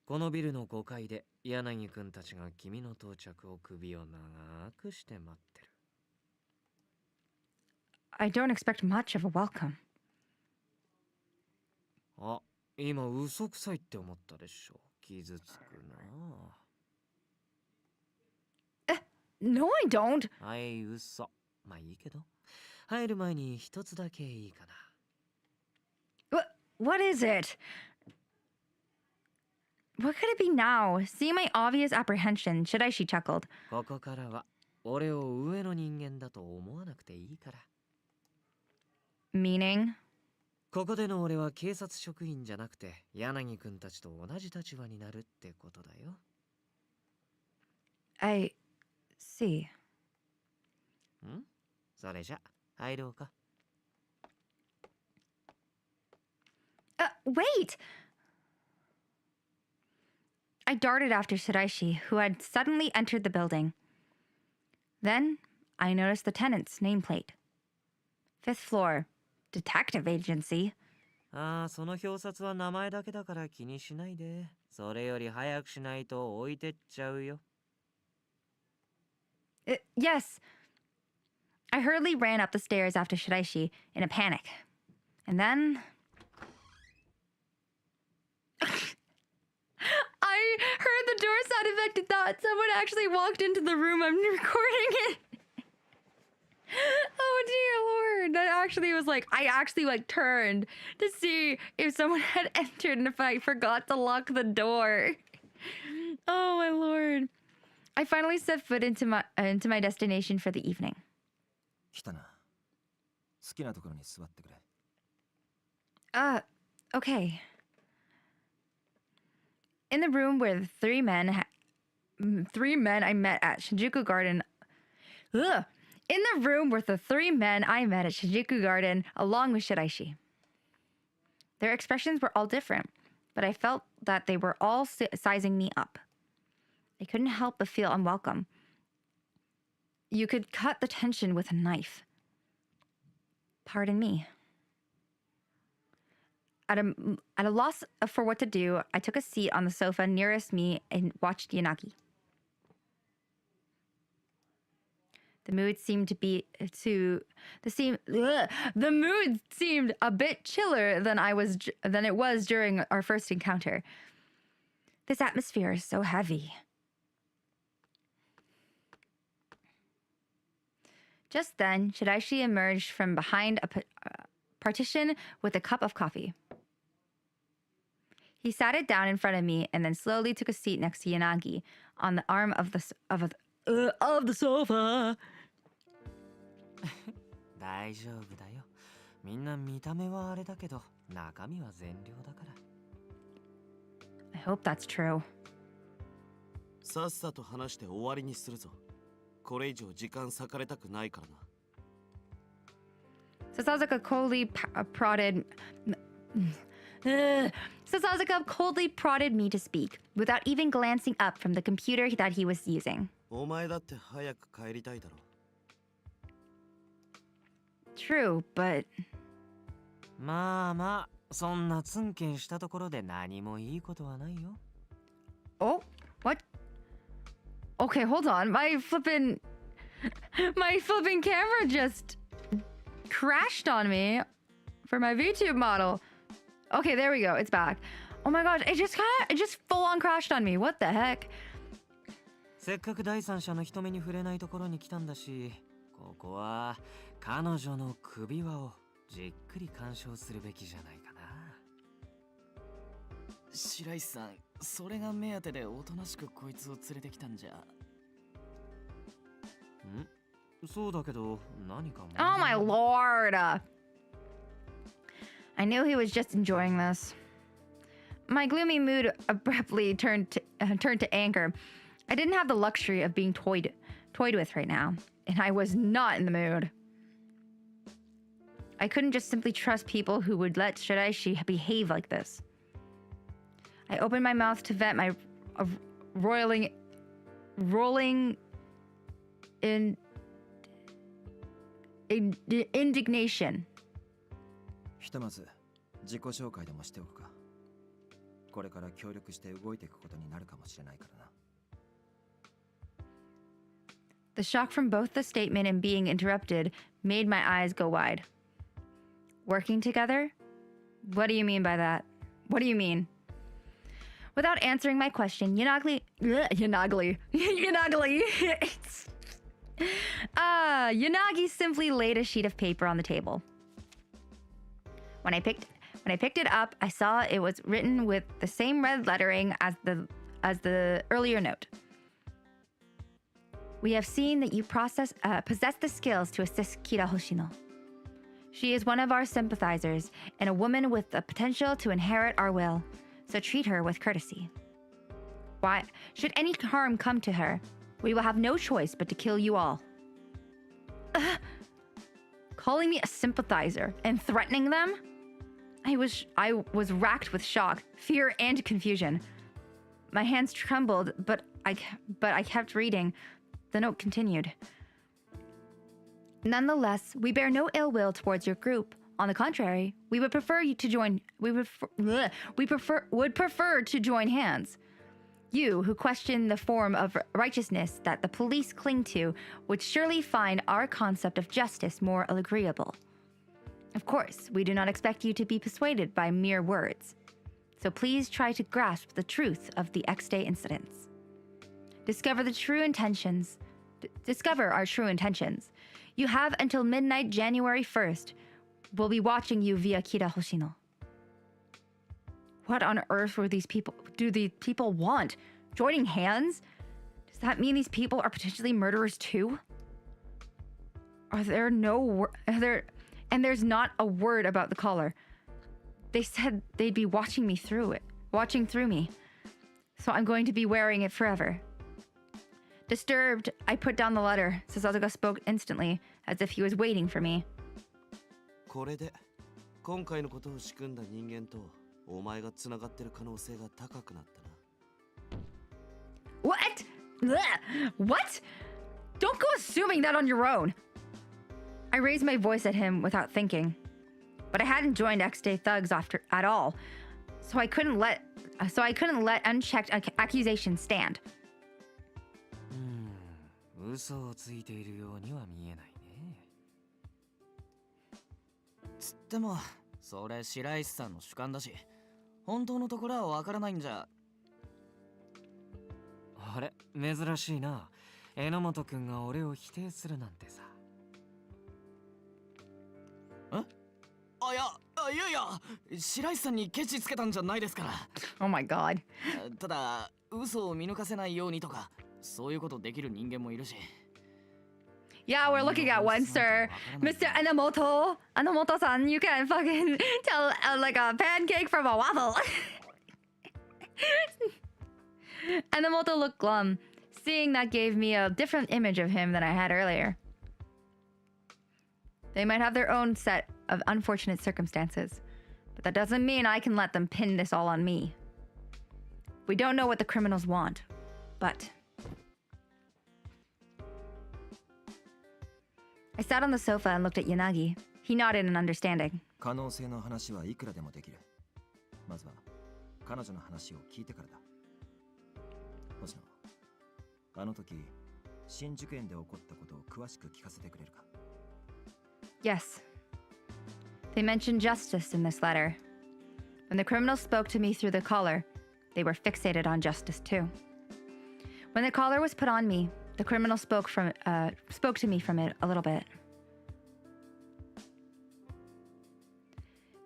このビルの5階で柳くんたちが君の到着を首を長くして待ってる。I don't expect much of a welcome. あ、今嘘くさいって思ったでしょ。傷つくな。No, I don't. はい、嘘。まあいいけど。入る前に一つだけいいかな。What is it? What could it be now? Seeing my obvious apprehension, Shiraishi chuckled. ここからは俺を上の人間だと思わなくていいから。Meaning? ここでの俺は警察職員じゃなくて柳くんたちと同じ立場になるってことだよ。I see. ん？それじゃ入ろうか。Wait! I darted after Shiraishi, who had suddenly entered the building. Then I noticed the tenant's nameplate. 5th floor, Detective Agency. ああ、その表札は名前だけだから気にしないで。それより早くしないと置いてっちゃうよ。Yes. I hurriedly ran up the stairs after Shiraishi in a panic. And then... I heard the door sound effect and thought someone actually walked into the room I'm recording it. Oh dear lord. That actually was like, I actually like turned to see if someone had entered and if I forgot to lock the door. Oh my lord. I finally set foot into my destination for the evening. 来たな。好きなところに座ってくれ。Okay. In the room where the three men I met at Shinjuku Garden. In the room with the 3 men I met at Shinjuku Garden along with Shiraishi. Their expressions were all different, but I felt that they were all sizing me up. I couldn't help but feel unwelcome. You could cut the tension with a knife. Pardon me. At a loss for what to do, I took a seat on the sofa nearest me and watched Yanagi. The mood seemed the mood seemed a bit chiller than it was during our first encounter. This atmosphere is so heavy. Just then, Shiraishi emerged from behind a partition with a cup of coffee. He sat it down in front of me and then slowly took a seat next to Yanagi on the arm of the sofa. 大丈夫だよ。みんな見た目はあれだけど、中身は善良だから。I hope that's true. さっさと話して終わりにするぞ。これ以上時間割かれたくないからな。Sasazaka coldly prodded me to speak, without even glancing up from the computer that he was using. お前だって早く帰りたいだろ。True, but... まあまあ、そんなツンケンしたところで何もいいことはないよ。Oh? What? Okay, hold on. My flippin' camera just crashed on me for my VTube model. Okay, there we go. It's back. Oh my gosh, it just full on crashed on me. What the heck? せっかく第三者の人目に触れないところに来たんだし、ここは彼女の首輪をじっくり鑑賞するべきじゃないかな。白石さん、それが目当てでおとなしくこいつを連れてきたんじゃ。そうだけど、何か。Oh my lord! I knew he was just enjoying this. My gloomy mood abruptly turned to anger. I didn't have the luxury of being toyed with right now, and I was not in the mood. I couldn't just simply trust people who would let Shiraishi behave like this. I opened my mouth to vent my rolling indignation. ひとまず自己紹介でもしておくか。これから協力して動いていくことになるかもしれないからな。The shock from both the statement and being interrupted made my eyes go wide. Working together? What do you mean by that? What do you mean? Without answering my question, Yanagi simply laid a sheet of paper on the table. When I picked it up, I saw it was written with the same red lettering as the earlier note. We have seen that you possess the skills to assist Kira Hoshino. She is one of our sympathizers and a woman with the potential to inherit our will, so treat her with courtesy. Why, should any harm come to her, we will have no choice but to kill you all. Calling me a sympathizer and threatening them? I was racked with shock, fear, and confusion. My hands trembled, but I kept reading. The note continued. Nonetheless, we bear no ill will towards your group. On the contrary, we would prefer you to join. Would prefer to join hands. You, who question the form of righteousness that the police cling to, would surely find our concept of justice more agreeable. Of course, we do not expect you to be persuaded by mere words. So please try to grasp the truth of the X-Day incidents. Discover our true intentions. You have until midnight January 1st. We'll be watching you via Kira Hoshino. What on earth do these people want? Joining hands? Does that mean these people are potentially murderers too? And there's not a word about the collar. They said they'd be watching through me. So I'm going to be wearing it forever. Disturbed, I put down the letter. Sasazaka spoke instantly, as if he was waiting for me. これで今回のことを仕組んだ人間とお前がつながってる可能性が高くなったな。 What? What? Don't go assuming that on your own. I raised my voice at him without thinking, but I hadn't joined X-Day thugs at all, so I couldn't let unchecked accusations stand. 嘘をついているようには見えないね。つってもそれ白石さんの主観だし、本当のところはわからないんじゃ。あれ、珍しいな。榎本くんが俺を否定するなんてさ。いや白石さんにケチつけたんじゃないですから。Oh my god. ただ嘘を見抜かせないようにとか、そういうことできる人間もいるし。 Yeah, we're looking at one, sir. Mr. Enomoto. Enomoto-san, you can fucking tell like a pancake from a waffle. Enomoto looked glum. Seeing that gave me a different image of him than I had earlier. They might have their own set of unfortunate circumstances, but that doesn't mean I can let them pin this all on me. We don't know what the criminals want, but... I sat on the sofa and looked at Yanagi. He nodded in understanding. 可能性の話はいくらでもできる。まずは彼女の話を聞いてからだ。星野、あの時新宿園で起こったことを詳しく聞かせてくれるか？ Yes. They mentioned justice in this letter. When the criminals spoke to me through the collar, they were fixated on justice too. When the collar was put on me, the criminal spoke to me from it a little bit.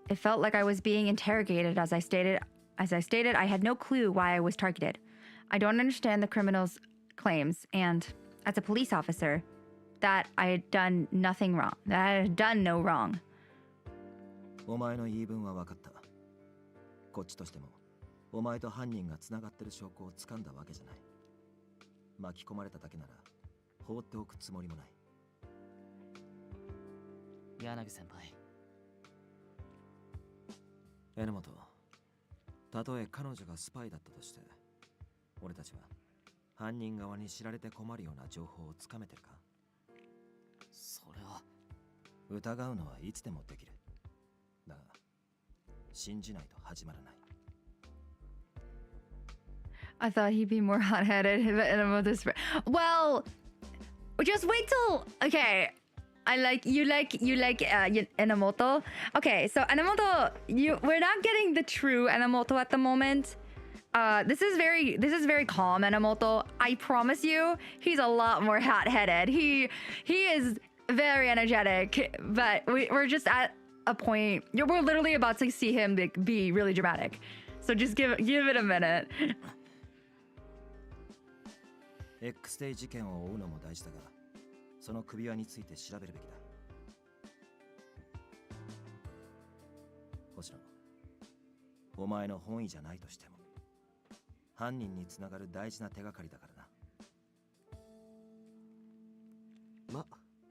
It felt like I was being interrogated as I stated I had no clue why I was targeted. I don't understand the criminals' claims, and as a police officer, that I had done nothing wrong. That I had done no wrong. お前の言い分は分かった。こっちとしても、お前と犯人がつながってる証拠を掴んだわけじゃない。巻き込まれただけなら放っておくつもりもない。柳先輩。榎本、たとえ彼女がスパイだったとして、俺たちは犯人側に知られて困るような情報をつかめてるか？それは疑うのはいつでもできる。だが信じないと始まらない。I thought he'd be more hot-headed, but Enomoto's... Well, just wait till... Okay, you like Enomoto. Okay, so Enomoto, we're not getting the true Enomoto at the moment. This is very calm Enomoto. I promise you, he's a lot more hot-headed. He is very energetic, but we're just at a point. We're literally about to see him be really dramatic. So just give it a minute. X デイ事件を追うのも大事だが、その首輪について調べるべきだ。星野、お前の本意じゃないとしても、犯人につながる大事な手がかりだからな。ま、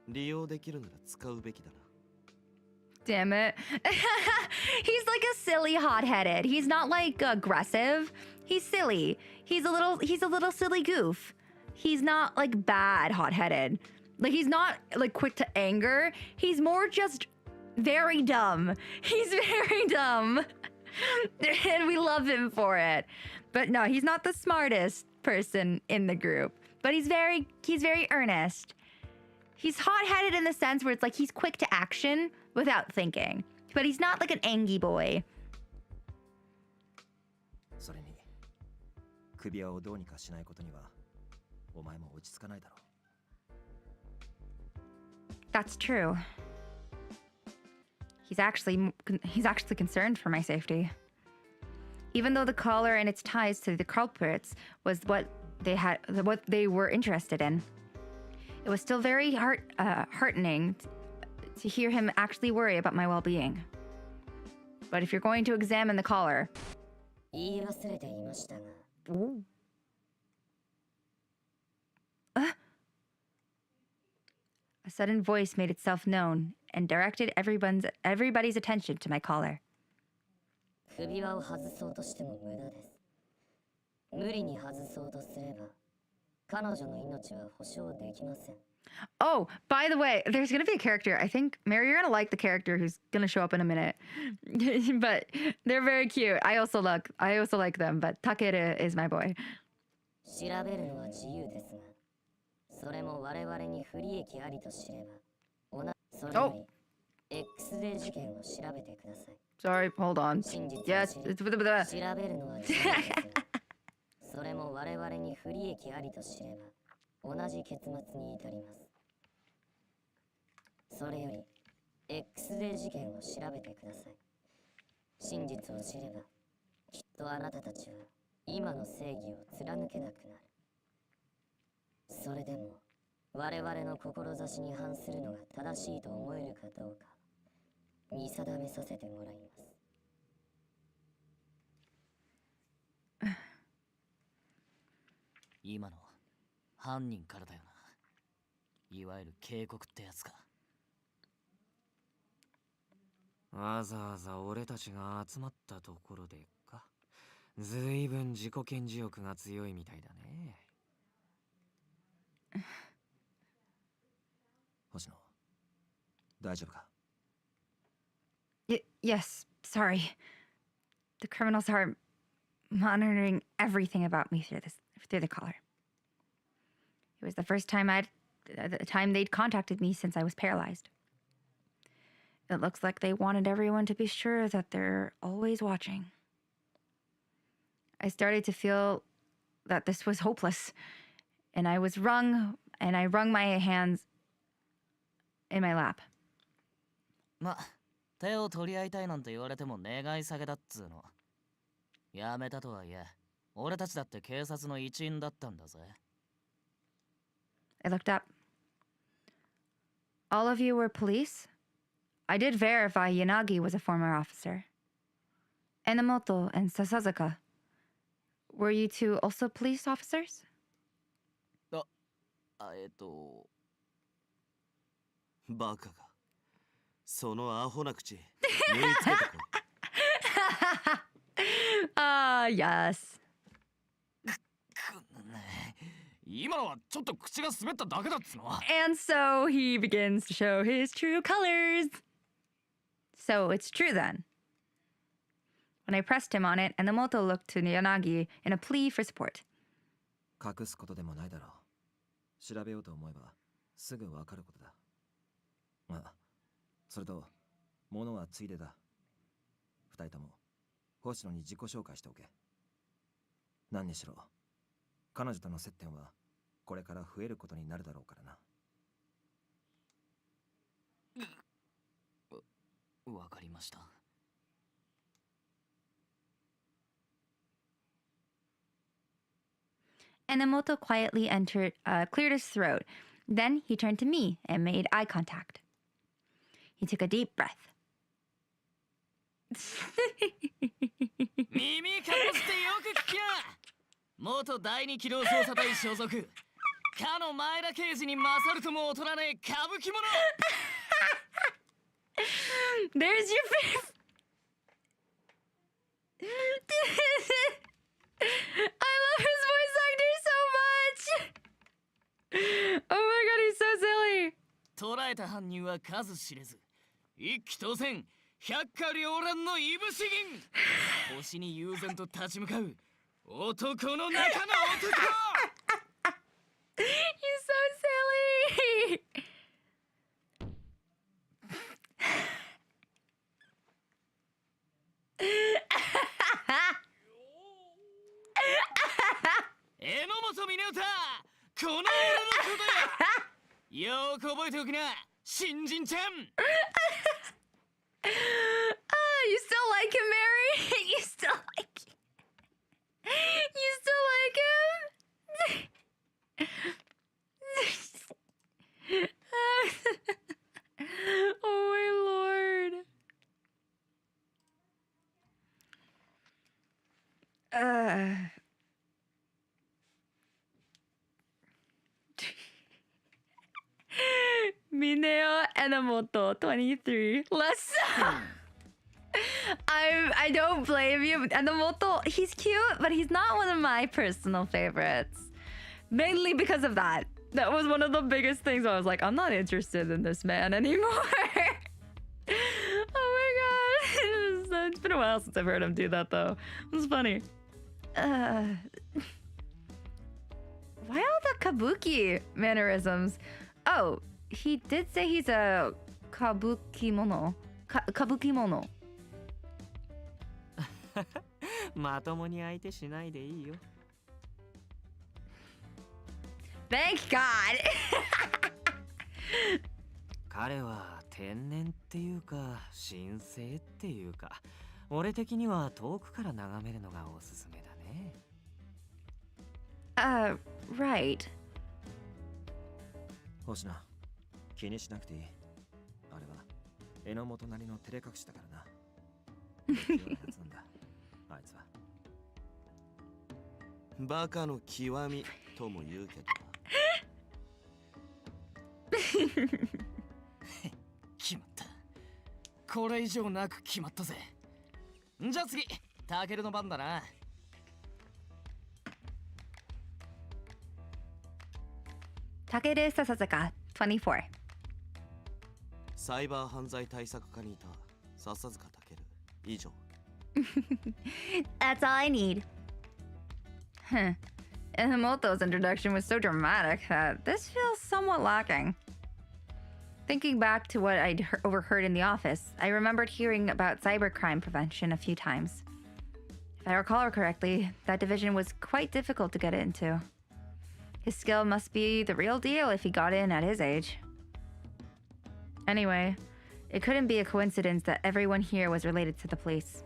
利用できるなら使うべきだな。Damn it. He's like a silly hot-headed. He's not like aggressive. He's silly. He's a little silly goof. He's not like bad hot-headed. Like he's not like quick to anger. He's more just very dumb. He's very dumb. And we love him for it. But no, he's not the smartest person in the group. But he's very earnest. He's hot-headed in the sense where it's like he's quick to action without thinking. But he's not like an angry boy. それに、首輪をどうにかしないことには、お前も落ち着かないだろう。 That's true. He's actually concerned for my safety. Even though the collar and its ties to the culprits was what they were interested in, it was still very heartening to hear him actually worry about my well-being. But if you're going to examine the collar... Ooh. A sudden voice made itself known and directed everybody's attention to my collar. Oh, by the way, there's gonna be a character. I think, Mary, you're gonna like the character who's gonna show up in a minute. But they're very cute. I also like them, but Takeru is my boy. それも我々に不利益ありと知れば、それより X デー事件を調べてください。 Sorry, hold on. 真実を Yes, 知る it's with the 調べるのは自由ですよ。それも我々に不利益ありと知れば、同じ結末に至ります。それより X デー事件を調べてください。真実を知れば、きっとあなたたちは今の正義を貫けなくなる。それでも我々の志に反するのが正しいと思えるかどうか見定めさせてもらいます。今の犯人からだよな。いわゆる警告ってやつか。わざわざ俺たちが集まったところでか。ずいぶん自己顕示欲が強いみたいだね。星野、大丈夫か？ Yes, sorry. The criminals are monitoring everything about me through the collar. It was the first time they'd contacted me since I was paralyzed. It looks like they wanted everyone to be sure that they're always watching. I started to feel that this was hopeless, and I wrung my hands in my lap. ま、手を取り合いたいなんて言われても願い下げだっつうの。やめたとはいえ、俺たちだって警察の一員だったんだぜ。I looked up. All of you were police? I did verify Yanagi was a former officer. Enomoto and Sasazaka. Were you two also police officers? バカが。そのアホな口、縫い付けてこい。Yes. 今のはちょっと口が滑っただけだっつの。 And so he begins to show his true colors. So it's true then. When I pressed him on it, Enomoto looked to Yanagi in a plea for support. 隠すことでもないだろう。調べようと思えばすぐわかることだ。まあ、それと物はついでだ。二人とも星野に自己紹介しておけ。何にしろ彼女との接点はこれから増えることになるだろうからな。わかりました。Enomoto quietly cleared his throat. Then he turned to me and made eye contact. He took a deep breath. 耳かぶってよく聞きな。元第二機動捜査隊所属。かの前田刑事に勝るとも劣らねえ歌舞伎者。There's your face. I love his voice actor so much. Oh my god, he's so silly. 捕らえた犯人は数知れず。一気当選、百花繚乱のいぶし銀。星に悠然と立ち向かう男の中の男。He's so silly. Enomoto Mineta, この俺のことや。よく覚えておきな、新人ちゃん。You still like him, Mary? You still like him? You still like him? Oh my lord. Mineo Enomoto 23. Let's I don't blame you. Enomoto, he's cute, but he's not one of my personal favorites. Mainly because of that. That was one of the biggest things. I was like, I'm not interested in this man anymore. Oh my god. It's been a while since I've heard him do that though. It was funny. Why all the kabuki mannerisms? Oh, he did say he's a kabukimono. Kabukimono. まともに相手しないでいいよ。Thank God! 彼は天然っていうか神聖っていうか、俺的には遠くから眺めるのがおすすめだね。Right. 星野、気にしなくていい。あれは榎本なりの照れ隠しだからな。強いやつなんだ、あいつは。バカの極みとも言うけど決まった。これ以上なく決まったぜ。じゃあ次、タケルの番だな。Takeru Sasaka, 24. サイバー犯罪対策課にいた笹塚健。以上。That's all I need. Huh. Himoto's introduction was so dramatic that this feels somewhat lacking. Thinking back to what I'd overheard in the office, I remembered hearing about cybercrime prevention a few times. If I recall correctly, that division was quite difficult to get into. His skill must be the real deal if he got in at his age. Anyway, it couldn't be a coincidence that everyone here was related to the police.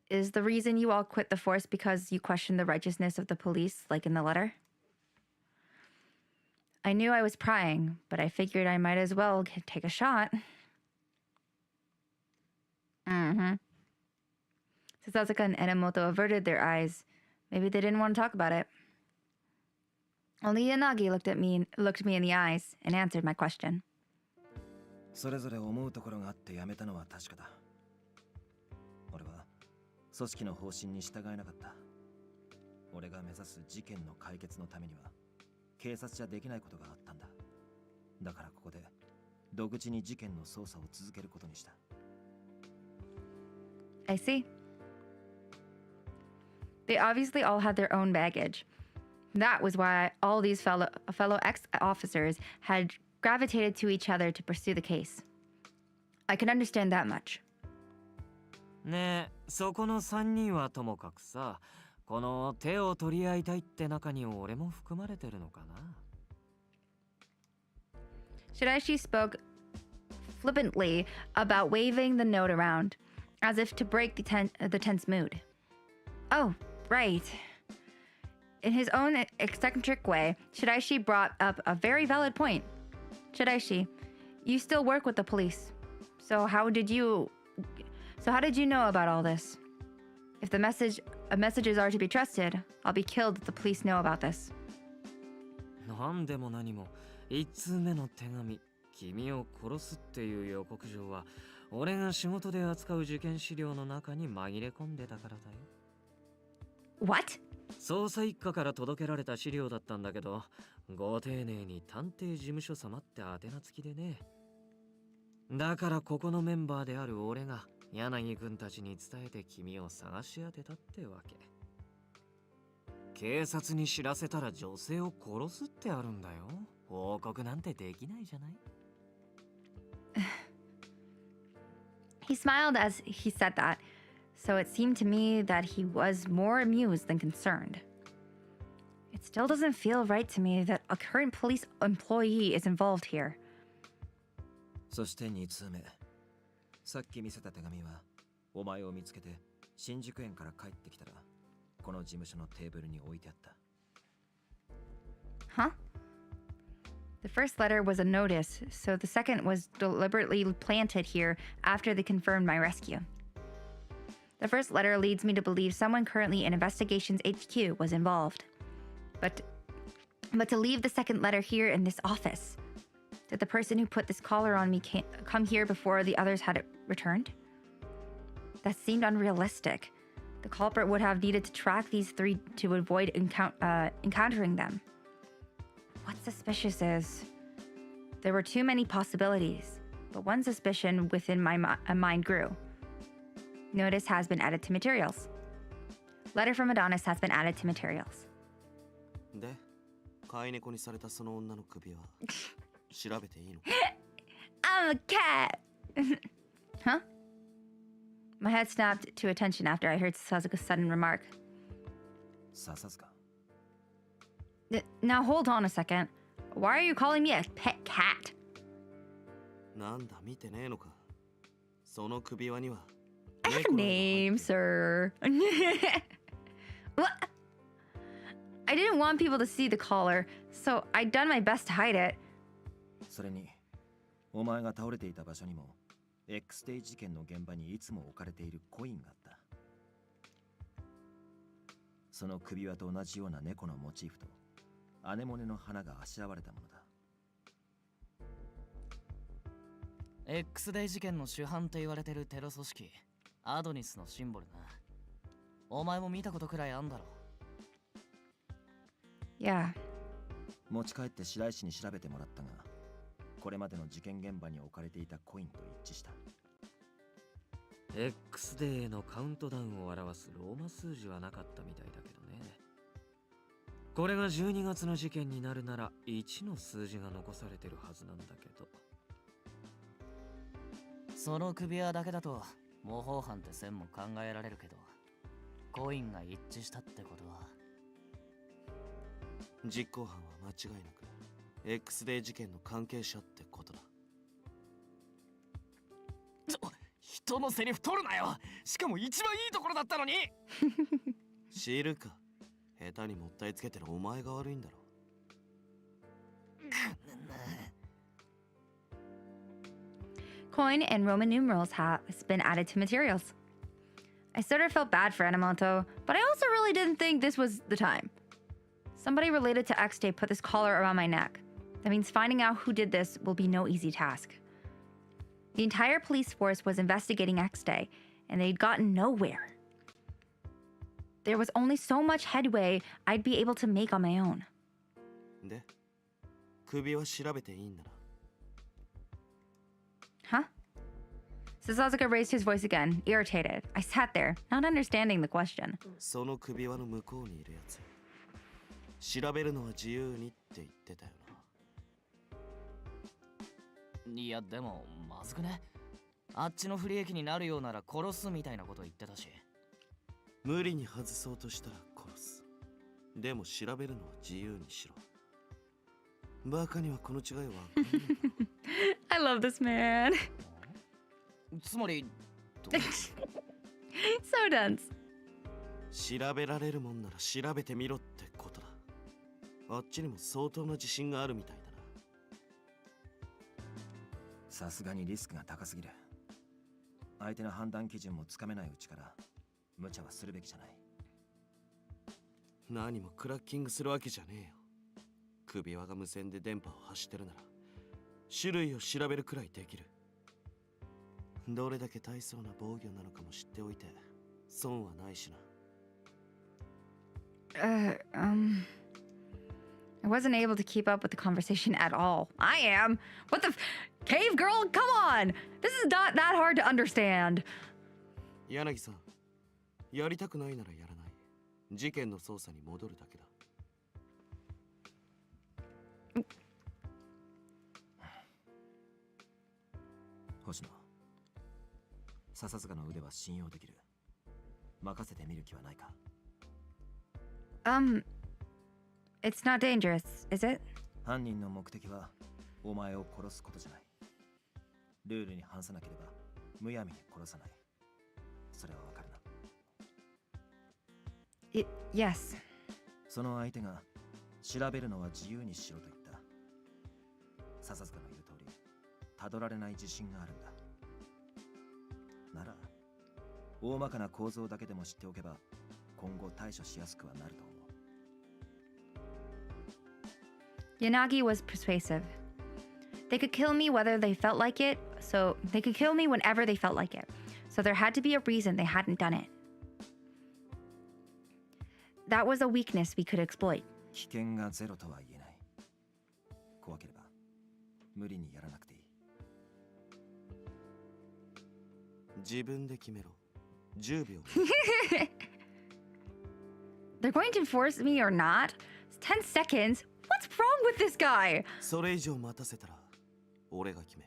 Is the reason you all quit the force because you questioned the righteousness of the police, like in the letter? I knew I was prying, but I figured I might as well take a shot. Sasaka and Enomoto averted their eyes. Maybe they didn't want to talk about it. Only Yanagi looked me in the eyes and answered my question. それぞれ思うところがあってやめたのは確かだ。俺は組織の方針に従えなかった。俺が目指す事件の解決のためには警察じゃできないことがあったんだ。だからここで独自に事件の捜査を続けることにした。I see. They obviously all had their own baggage. That was why all these fellow ex-officers had gravitated to each other to pursue the case. I can understand that much. ねえ、そこの3人はともかくさ、この手を取り合いたいって中に俺も含まれてるのかな。Shiraishi spoke flippantly about waving the note around, as if to break the tense mood. Oh, right. In his own eccentric way, Shiraishi brought up a very valid point. Shiraishi, you still work with the police. So how did you know about all this? If the messages are to be trusted, I'll be killed if the police know about this. なんでも何も1通目の手紙、君を殺すっていう予告状は俺が仕事で扱う受験資料の中に紛れ込んでたからだよ。What? 捜査一課から届けられた資料だったんだけど、ご丁寧に探偵事務所様って宛名付きでね。だからここのメンバーである俺が柳くんたちに伝えて君を探し当てたってわけ。警察に知らせたら女性を殺すってあるんだよ。報告なんてできないじゃない。He smiled as he said that, so it seemed to me that he was more amused than concerned. It still doesn't feel right to me that a current police employee is involved here. そして2通目。さっき見せた手紙は、お前を見つけて新宿園から帰ってきたら、この事務所のテーブルに置いてあった。Huh? The first letter was a notice, so the second was deliberately planted here after they confirmed my rescue. The first letter leads me to believe someone currently in Investigations HQ was involved. But to leave the second letter here in this office. Did the person who put this collar on me come here before the others had it returned? That seemed unrealistic. The culprit would have needed to track these three to avoid encountering them. What's suspicious is there were too many possibilities, but one suspicion within my mind grew. Notice has been added to materials. Letter from Adonis has been added to materials. で、飼い猫にされたその女の首は調べていいの？ I'm a cat! Huh? My head snapped to attention after I heard Sasuke's sudden remark. 笹塚。Now hold on a second. Why are you calling me a pet cat? なんだ見てねえのか。その首輪には I have a name, sir. What? I didn't want people to see the collar, so I'd done my best to hide it. それに、お前が倒れていた場所にも X デイ事件の現場にいつも置かれているコインがあった。その首輪と同じような猫のモチーフとアネモネの花があしらわれたものだ。X デイ事件の主犯と言われてるテロ組織アドニスのシンボルな。お前も見たことくらいあんだろ。Yeah. 持ち帰って白石に調べてもらったが、これまでの事件現場に置かれていたコインと一致した。X デーのカウントダウンを表すローマ数字はなかったみたいだけどね。これが12月の事件になるなら1の数字が残されてるはずなんだけど。その首輪だけだと模倣犯って線も考えられるけど、コインが一致したってことは実行犯は間違いなく X デー事件の関係者ってことだ。人のセリフ取るなよ。しかも一番いいところだったのに。知るか。下手にもったいつけてるお前が悪いんだろ。Coin and Roman numerals has been added to materials. I sort of felt bad for Enomoto, but I also really didn't think this was the time. Somebody related to X Day put this collar around my neck. That means finding out who did this will be no easy task. The entire police force was investigating X Day, and they'd gotten nowhere. There was only so much headway I'd be able to make on my own. で、首は調べていいんだな。Huh? Sasasuke raised his voice again, irritated. I sat there, not understanding the question. その首輪の向こうにいるやつ。調べるのは自由にって言ってたよな。いやでもまずくね。あっちの不利益になるようなら殺すみたいなこと言ってたし。無理に外そうとしたら殺す。でも調べるのは自由にしろ。バカにはこの違いは分かんないだろ。I love this man. つまり So dense. 調べられるもんなら調べてみろってことだ。あっちにも相当な自信があるみたいだな。さすがにリスクが高すぎる。相手の判断基準もつかめないうちから無茶はするべきじゃない。何もクラッキングするわけじゃねえよ。首輪が無線で電波を発してるなら種類を調べるくらいできる。どれだけ大層な防御なのかも知っておいて損はないしな。I wasn't able to keep up with the conversation at all. I am. What the cave girl? Come on. This is not that hard to understand. 柳さん、やりたくないならやらない。事件の捜査に戻るだけだ。星野、笹塚の腕は信用できる。任せてみる気はないか。It's not dangerous, is it? 犯人の目的はお前を殺すことじゃない。ルールに反さなければむやみに殺さない。それはわかるな。Yes. その相手が調べるのは自由にしろと言った。笹塚の言う通り、たどられない自信があるんだ。なら、大まかな構造だけでも知っておけば、今後対処しやすくはなると思う。Yanagi was persuasive. They could kill me whether they felt like it, so they could kill me whenever they felt like it. So there had to be a reason they hadn't done it. That was a weakness we could exploit. 危険がゼロとは言えない。怖ければ無理にやらなくていい。自分で決めろ。10秒。They're going to force me or not? 10 seconds? What's wrong with this guy? それ以上待たせたら俺が決め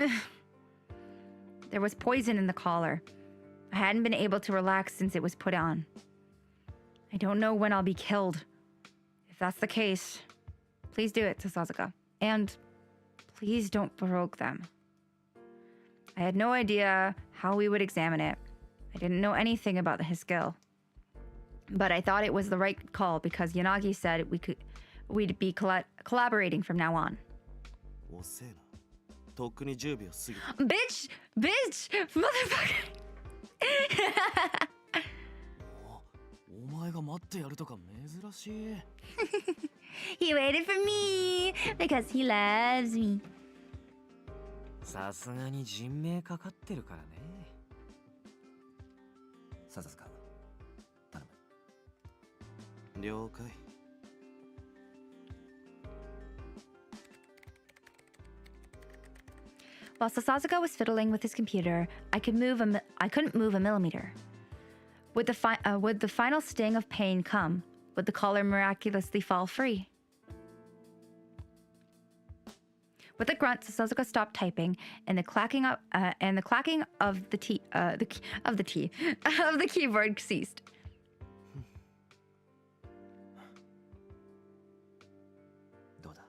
る。There was poison in the collar. I hadn't been able to relax since it was put on. I don't know when I'll be killed. If that's the case, please do it to Sasuke. And please don't provoke them. I had no idea how we would examine it. I didn't know anything about his skill. But I thought it was the right call because Yanagi said we'd be collaborating from now on. 遅えな。とっくに10秒過ぎた。 Bitch! Motherfucker! お前が待ってやるとか珍しい。He waited for me because he loves me. さすがに人命かかってるからね。笹塚、頼む。了解。While Sasasuke was fiddling with his computer, I couldn't move a millimeter. Would the final sting of pain come? Would the collar miraculously fall free? With a grunt, Sasasuke stopped typing, and the clacking of the keyboard ceased. どうだ？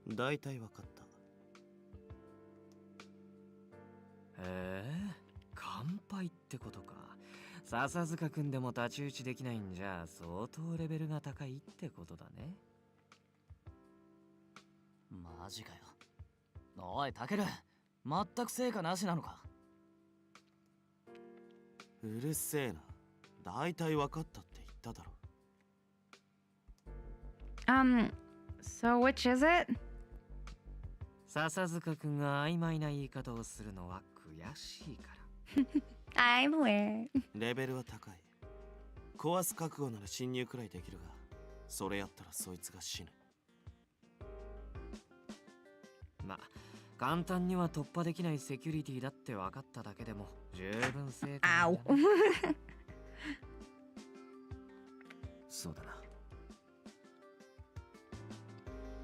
大体わかった。乾杯ってことか。笹塚くんでも太刀打ちできないんじゃ相当レベルが高いってことだね。マジかよ。おいタケル、全く成果なしなのか。うるせえな。大体わかったって言っただろ。So which is it? 笹塚くんが曖昧な言い方をするのは悔しいから。I'm aware. レベルは高い。壊す覚悟なら侵入くらいできるが、それやったらそいつが死ぬ。まあ、簡単には突破できないセキュリティだって分かっただけでも十分成功なんじゃない？そうだな。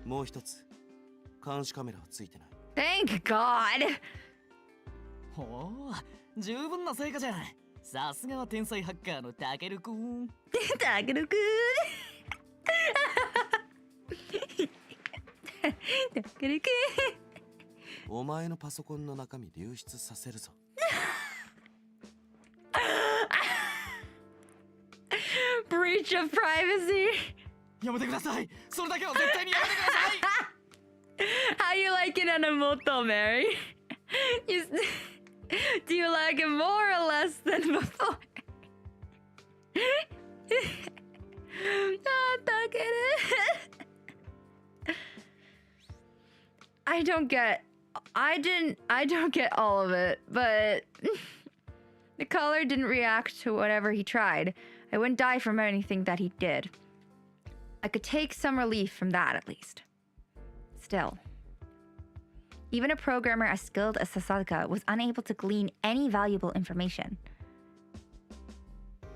もう一つ、監視カメラはついてない。 Thank God! ほう、十分な成果じゃん。さすがは天才ハッカーのタケルくん。タケルくん。タケルくん。お前のパソコンの中身流出させるぞ。Breach of privacy. やめてください。それだけは絶対にやめてください。 How you like it on a moto, Mary? Do you like it more or less than before? Oh, I don't get all of it, but the collar didn't react to whatever he tried. I wouldn't die from anything that he did. I could take some relief from that at least. Still, even a programmer as skilled as Sasaka was unable to glean any valuable information.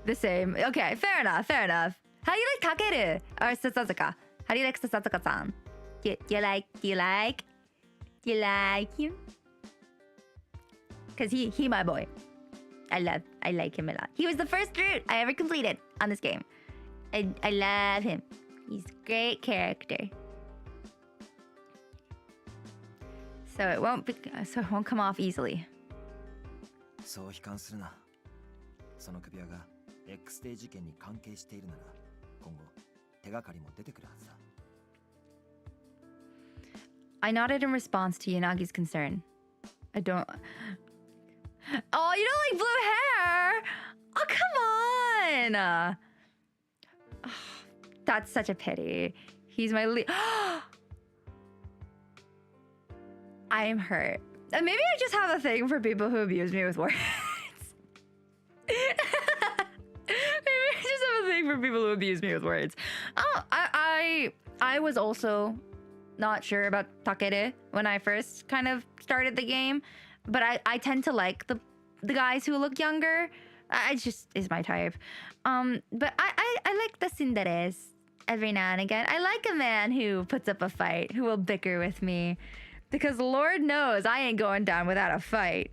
The same. Okay, fair enough, fair enough. How do you like Takeru or Sasaka? How do you like Sasaka-san? Do you like him? Cause he my boy. I like him a lot. He was the first route I ever completed on this game. I love him. He's a great character. So it won't come off easily. そう悲観するな。その首輪が X デー事件に関係しているなら、今後手がかりも出てくるはずだ。I nodded in response to Yanagi's concern. I don't. Oh, you don't like blue hair? Oh, come on! Oh, that's such a pity. He's my I am hurt. Maybe I just have a thing for people who abuse me with words. Maybe I just have a thing for people who abuse me with words. Oh, I was also not sure about Takeru when I first kind of started the game, but I tend to like the guys who look younger I just is my type. But I like the tsunderes every now and again. I like a man who puts up a fight, who will bicker with me. Because Lord knows I ain't going down without a fight.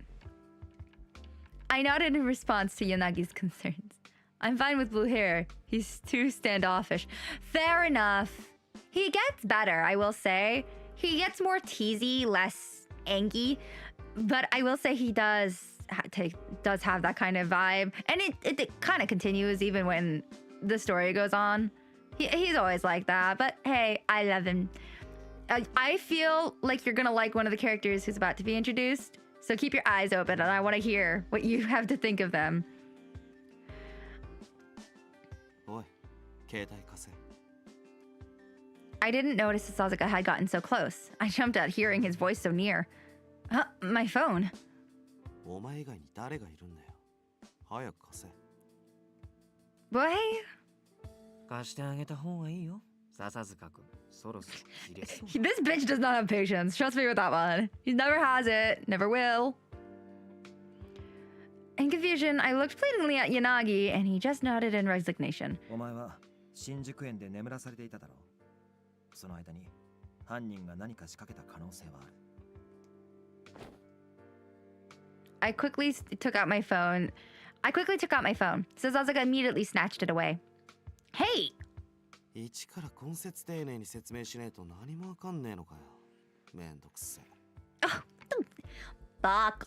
I nodded in response to Yanagi's concerns. I'm fine with blue hair. He's too standoffish. Fair enough. He gets better, I will say. He gets more teasy, less angy. But I will say he does have that kind of vibe. And it kind of continues even when the story goes on. He's always like that. But hey, I love him. I feel like you're gonna like one of the characters who's about to be introduced. So keep your eyes open and I want to hear what you have to think of them. I didn't notice Sasuke had gotten so close. I jumped out hearing his voice so near. My phone. Boy? 貸してあげた方がいいよ。笹塚君、そろそろ切れそう。This bitch does not have patience. Trust me with that one. He never has it, never will. In confusion, I looked pleadingly at Yanagi, and he just nodded in resignation. お前は新宿園で眠らされていただろう。その間に犯人が何か仕掛けた可能性はある。I quickly took out my phone. Sasuke immediately snatched it away. Hey! 一から根節丁寧に説明しねえと何もわかんねえのかよ。めんどくせえ。Fuck.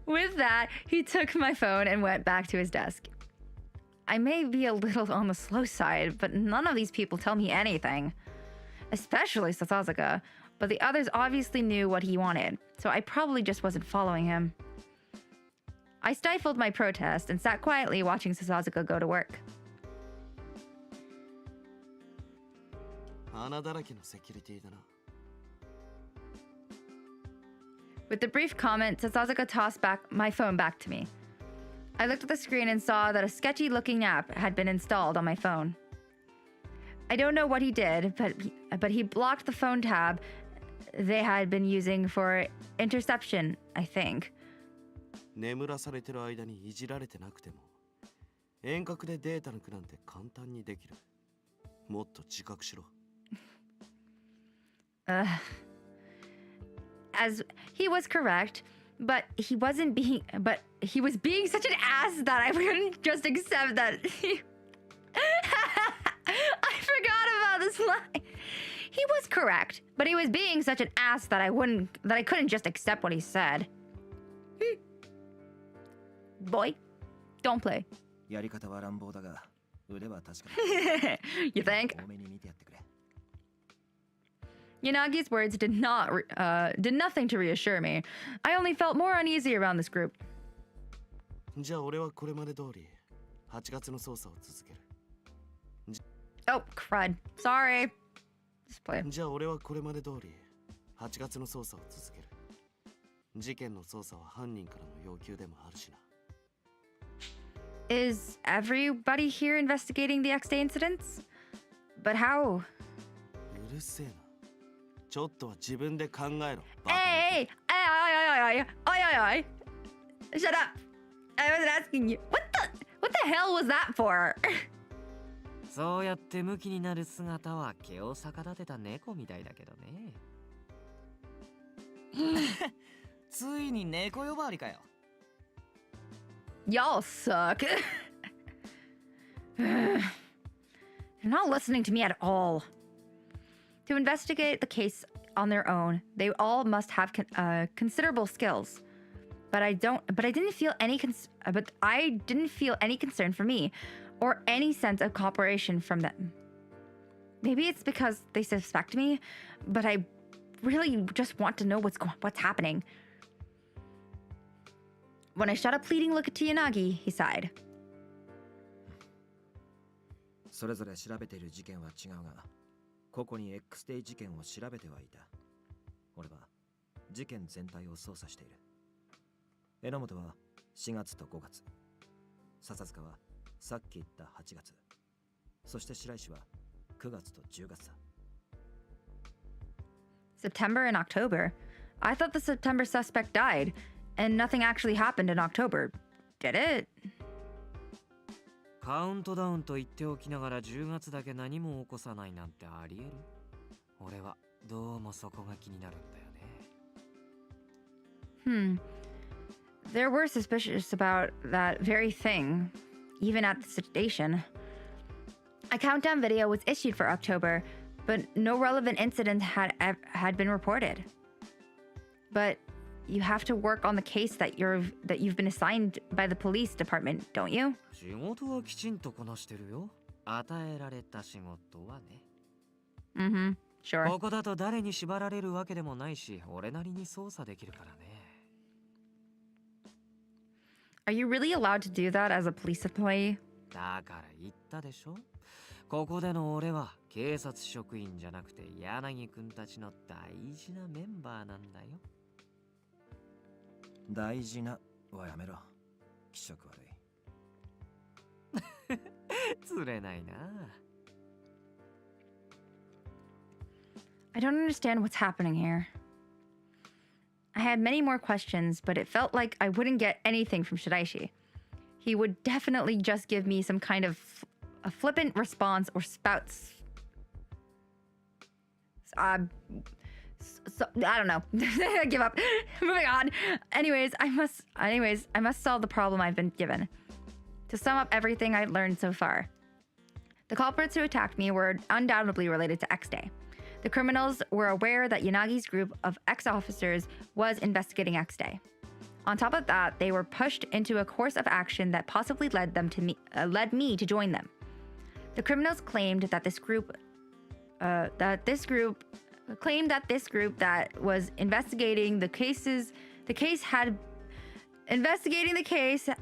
With that, he took my phone and went back to his desk. I may be a little on the slow side, but none of these people tell me anything. Especially Sasuke. But the others obviously knew what he wanted, so I probably just wasn't following him. I stifled my protest and sat quietly watching Sasuke go to work. With the brief comment, Sasuke tossed my phone back to me. I looked at the screen and saw that a sketchy-looking app had been installed on my phone. I don't know what he did, but he blocked the phone tab they had been using for interception, I think. 眠らされてる間にいじられてなくても遠隔でデータ抜くなんて簡単にできる。もっと自覚しろ。As he was correct, but he was being such an ass that I wouldn't just accept that. I forgot about this line. He was correct, but he was being such an ass that I couldn't just accept what he said. Boy, don't play. やり方は乱暴だが、腕は確かに。You think? 多めに見てやってくれ。Yanagi's words did nothing to reassure me. I only felt more uneasy around this group. じゃあ俺はこれまで通り8月の捜査を続ける。Oh, crud. Sorry. Just play. じゃあ俺はこれまで通り8月の捜査を続ける。事件の捜査は犯人からの要求でもあるしな。Is everybody here investigating the X-Day incidents? But how? うるせえな。ちょっとは自分で考えろ。Hey! Shut up! I wasn't asking you. What the hell was that for? そうやってムキになる姿は毛を逆立てた猫みたいだけどね。ついに猫呼ばわりかよ。Y'all suck. They're not listening to me at all. To investigate the case on their own, they all must have considerable skills. But I didn't feel any concern for me, or any sense of cooperation from them. Maybe it's because they suspect me, but I really just want to know what's happening. When I shot a pleading look at Yanagi, he sighed. それぞれ調べている事件は違うが、個々に X デイ事件を調べてはいた。俺は事件全体を捜査している。榎本は4月と5月、笹塚はさっき言った8月、そして白石は9月と10月だ。September and October? I thought the September suspect died. And nothing actually happened in October, did it? カウントダウンと言っておきながら10月だけ何も起こさないなんてありえる？俺はどうもそこが気になるんだよね。There were suspicious about that very thing, even at the station. A countdown video was issued for October, but no relevant incident had been reported. But you have to work on the case that you've been assigned by the police department, don't you? 仕事はきちんとこなしてるよ。与えられた仕事はね。Sure. ここだと誰に縛られるわけでもないし、俺なりに操作できるからね。Are you really allowed to do that as a police employee? だから言ったでしょ。ここでの俺は警察職員じゃなくて柳くんたちの大事なメンバーなんだよ。大事なはやめろ。気色悪い。釣れないな。I don't understand what's happening here. I had many more questions, but it felt like I wouldn't get anything from Shiraishi. He would definitely just give me some kind of a flippant response or spouts. I don't know. I give up. Moving on. Anyways, I must solve the problem I've been given. To sum up everything I've learned so far, the culprits who attacked me were undoubtedly related to X Day. The criminals were aware that Yanagi's group of ex-officers was investigating X Day. On top of that, they were pushed into a course of action that possibly led me to join them. The criminals claimed that this group that was investigating the case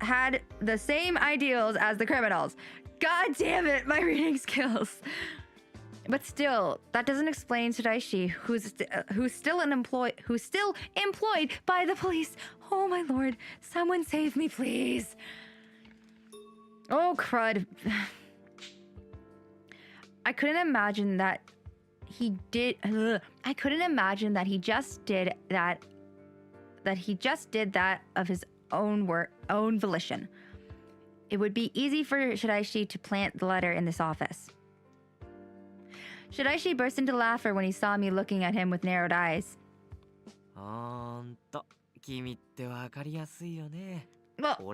had the same ideals as the criminals. God damn it, my reading skills. But still, that doesn't explain Shiraishi, who's still employed by the police. Oh my lord, someone save me, please. Oh crud. I couldn't imagine that he just did that of his own volition. It would be easy for Shiraishi to plant the letter in this office. Shiraishi burst into laughter when he saw me looking at him with narrowed eyes. Well,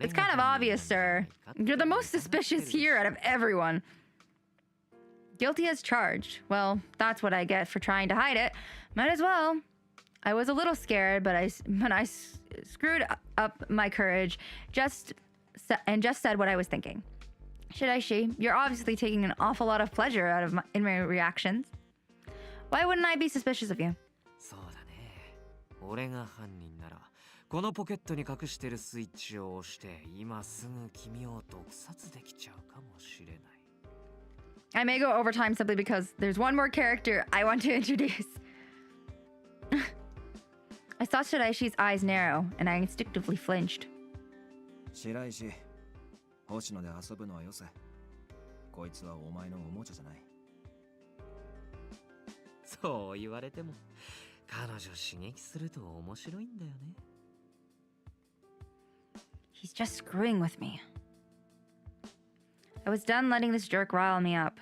it's kind of obvious, sir. You're the most suspicious here out of everyone. Guilty as charged. Well, that's what I get for trying to hide it. Might as well. I was a little scared, but I screwed up my courage and just said what I was thinking. Shiraishi, you're obviously taking an awful lot of pleasure in my reactions. Why wouldn't I be suspicious of you? そうだね。俺が犯人なら、このポケットに隠してるスイッチを押して、今すぐ君を毒殺できちゃうかもしれない。I may go over time simply because there's one more character I want to introduce. I saw Shiraishi's eyes narrow, and I instinctively flinched. Shiraishi, 星野で遊ぶのはよせ。こいつはお前のおもちゃじゃない。そう言われても、彼女刺激すると面白いんだよね。He's just screwing with me. I was done letting this jerk rile me up.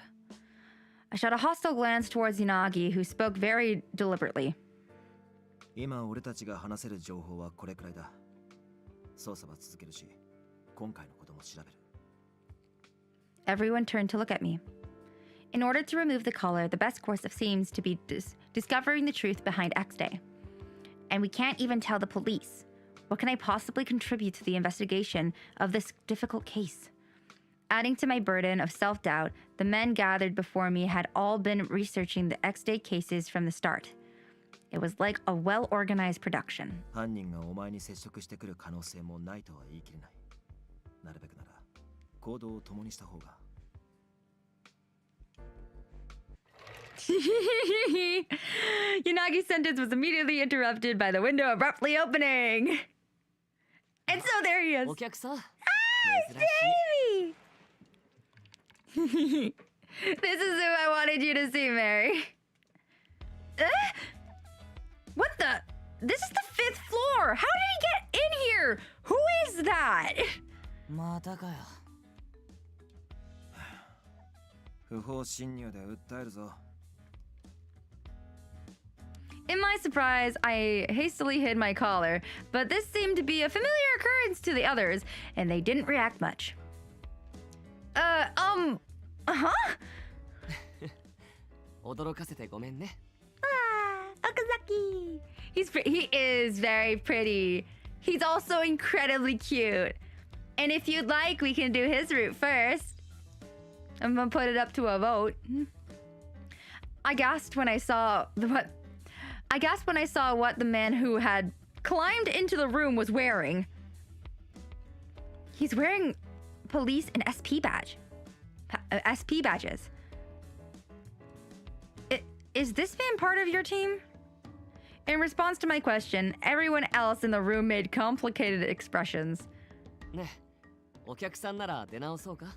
I shot a hostile glance towards Yanagi, who spoke very deliberately. 今俺たちが話せる情報はこれくらいだ。捜査は続けるし、今回のことも調べる。Everyone turned to look at me. In order to remove the collar, the best course seems to be discovering the truth behind X Day. And we can't even tell the police. What can I possibly contribute to the investigation of this difficult case? Adding to my burden of self-doubt, the men gathered before me had all been researching the X Day cases from the start. It was like a well-organized production. 犯人がお前に接触してくる可能性もないとは言い切れない。なるべくなら行動を共にした方が。Yanagi's sentence was immediately interrupted by the window abruptly opening. And so there he is. Jamie! This is who I wanted you to see, Mary. What the? This is the 5th floor. How did he get in here! Who is that? またかよ。不法侵入で訴えるぞ。 In my surprise, I hastily hid my collar, but this seemed to be a familiar occurrence to the others, and they didn't react much. Huh? 驚かせてごめんね。 Okazaki. He is very pretty. He's also incredibly cute. And if you'd like, we can do his route first. I'm gonna put it up to a vote. I gasped when I saw what the man who had climbed into the room was wearing. He's wearing police and SP badge. SP badges. Is this man part of your team? In response to my question, everyone else in the room made complicated expressions. ね、お客さんなら出直そうか。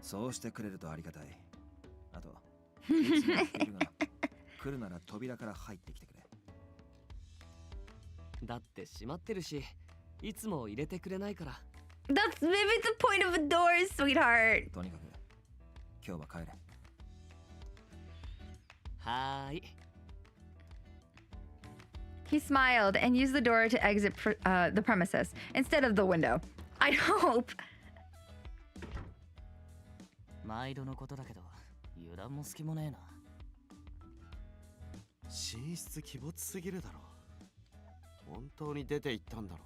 そうしてくれるとありがたい。あと、いつも言っているが、来るなら扉から入ってきてくれ。だって閉まってるし、いつも入れてくれないから。That's maybe the point of a door, sweetheart. とにかく、今日は帰れ。はーい。 He smiled and used the door to exit the premises instead of the window. I hope. 毎度のことだけど、油断も隙もねえな。寝室鬼没すぎるだろ。本当に出て行ったんだろ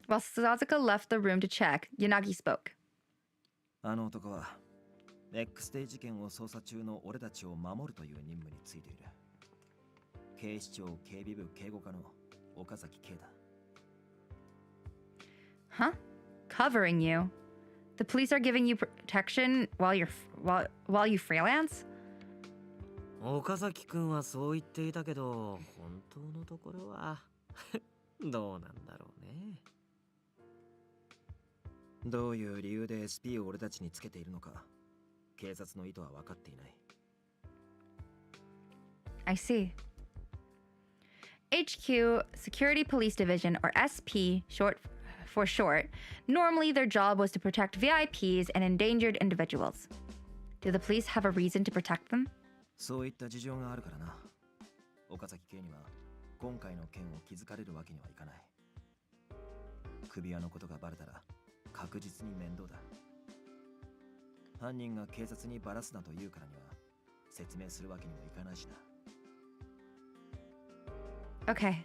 うな。 While Sasuke left the room to check, Yanagi spoke. あの男は X デイ事件を捜査中の俺たちを守るという任務についている。警視庁警備部警護課の岡崎圭だ。Huh? Covering you? The police are giving you protection while you freelance? 岡崎くんはそう言っていたけど、本当のところはどうなんだろうね。どういう理由で SP を俺たちにつけているのか、警察の意図は分かっていない。I see. HQ, Security Police Division, or SP for short, normally their job was to protect VIPs and endangered individuals. Do the police have a reason to protect them? そういった事情があるからな。岡崎圭には今回の件を気づかれるわけにはいかない。首輪のことがバレたら確実に面倒だ。犯人が警察にバラすなと言うからには説明するわけにもいかないしな。Okay.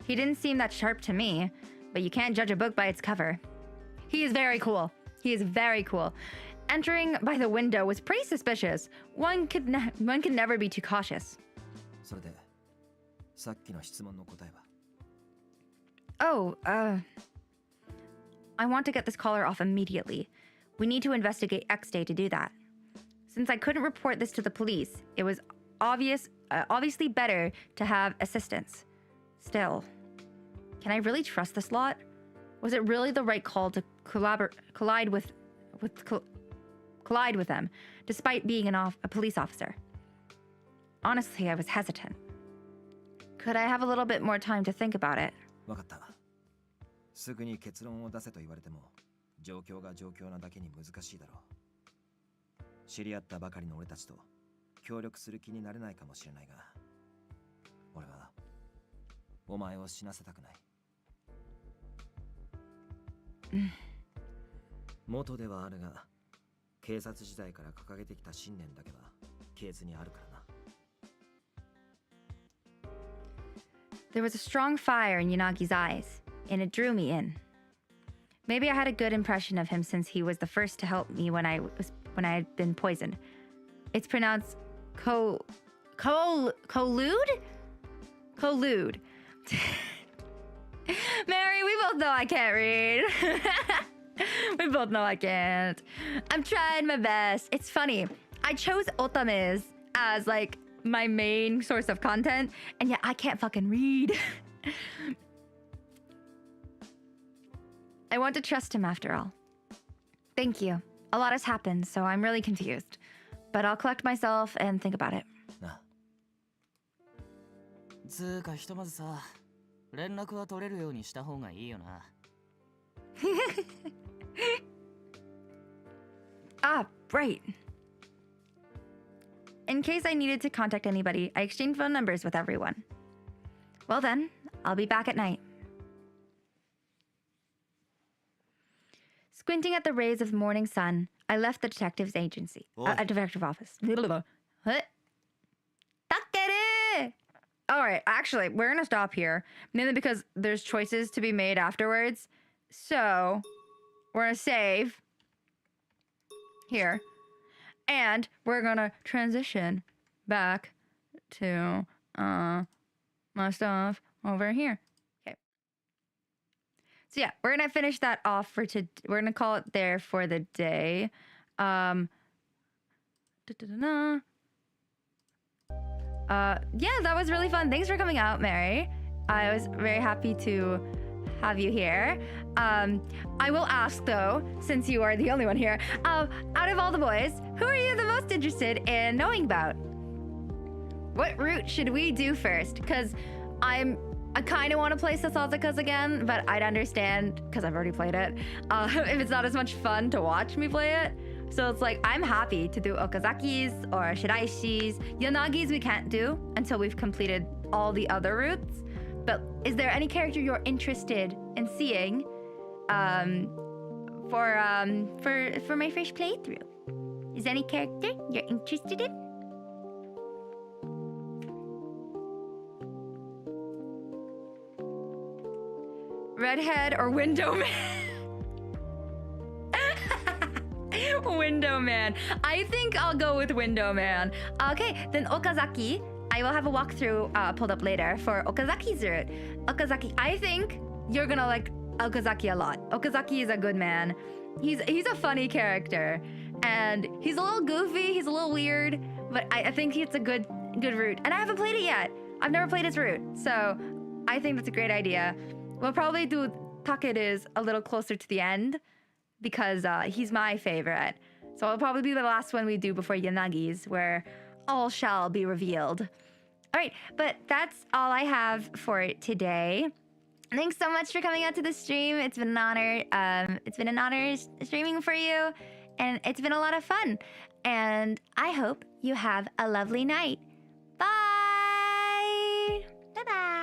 He didn't seem that sharp to me, but you can't judge a book by its cover. He is very cool. He is very cool. Entering by the window was pretty suspicious. One can never be too cautious. それで、さっきの質問の答えは Oh, I want to get this collar off immediately. We need to investigate X Day to do that. Since I couldn't report this to the police, it was obviously better to have assistance. Still, can I really trust this lot? Was it really the right call to collide with them, despite being a police officer? Honestly, I was hesitant. Could I have a little bit more time to think about it? わかった。すぐに結論を出せと言われても、状況が状況なだけに難しいだろう。知り合ったばかりの俺たちと協力する気になれないかもしれないが、俺はお前を死なせたくない。元ではあるが、警察時代から掲げてきた信念だけは消えずにあるからな。There was a strong fire in Yanagi's eyes, and it drew me in. Maybe I had a good impression of him since he was the first to help me when I had been poisoned. It's pronounced collude? Collude. Mary, we both know I can't read. We both know I can't. I'm trying my best. It's funny. I chose Otomes as like my main source of content, and yet I can't fucking read. I want to trust him after all. Thank you. A lot has happened, so I'm really confused. But I'll collect myself and think about it. なあ、つうかひとまずさ、連絡は取れるようにした方がいいよな。Ah, right. In case I needed to contact anybody, I exchanged phone numbers with everyone. Well then, I'll be back at night. Squinting at the rays of morning sun, I left the detective's agency. A detective office. What? Takeru! Alright, actually, we're gonna stop here. Mainly because there's choices to be made afterwards. So, we're gonna save. Here. And we're gonna transition back to my stuff over here. Okay. So yeah, we're gonna finish that off for we're gonna call it there for the day. Yeah, that was really fun. Thanks for coming out, Mary. I was very happy to have you here. I will ask though, since you are the only one here, out of all the boys, who are you the most interested in knowing about? What route should we do first? Because I kind of want to play Sasazuka's again, but I'd understand, because I've already played it, if it's not as much fun to watch me play it. So it's like, I'm happy to do Okazaki's or Shiraishi's. Yanagi's we can't do until we've completed all the other routes. But is there any character you're interested in seeing for my first playthrough? Is there any character you're interested in? Redhead or Window Man? Window Man. I think I'll go with Window Man. Okay, then Okazaki. I will have a walkthrough pulled up later for Okazaki's route. Okazaki, I think you're gonna like Okazaki a lot. Okazaki is a good man. He's a funny character, and he's a little goofy. He's a little weird, but I think it's a good route. And I haven't played it yet. I've never played his route, so I think that's a great idea. We'll probably do Takeru's a little closer to the end because he's my favorite. So it'll probably be the last one we do before Yanagi's, where all shall be revealed. All right, but that's all I have for today. Thanks so much for coming out to the stream. It's been an honor. It's been an honor streaming for you, and it's been a lot of fun. And I hope you have a lovely night. Bye! Bye-bye!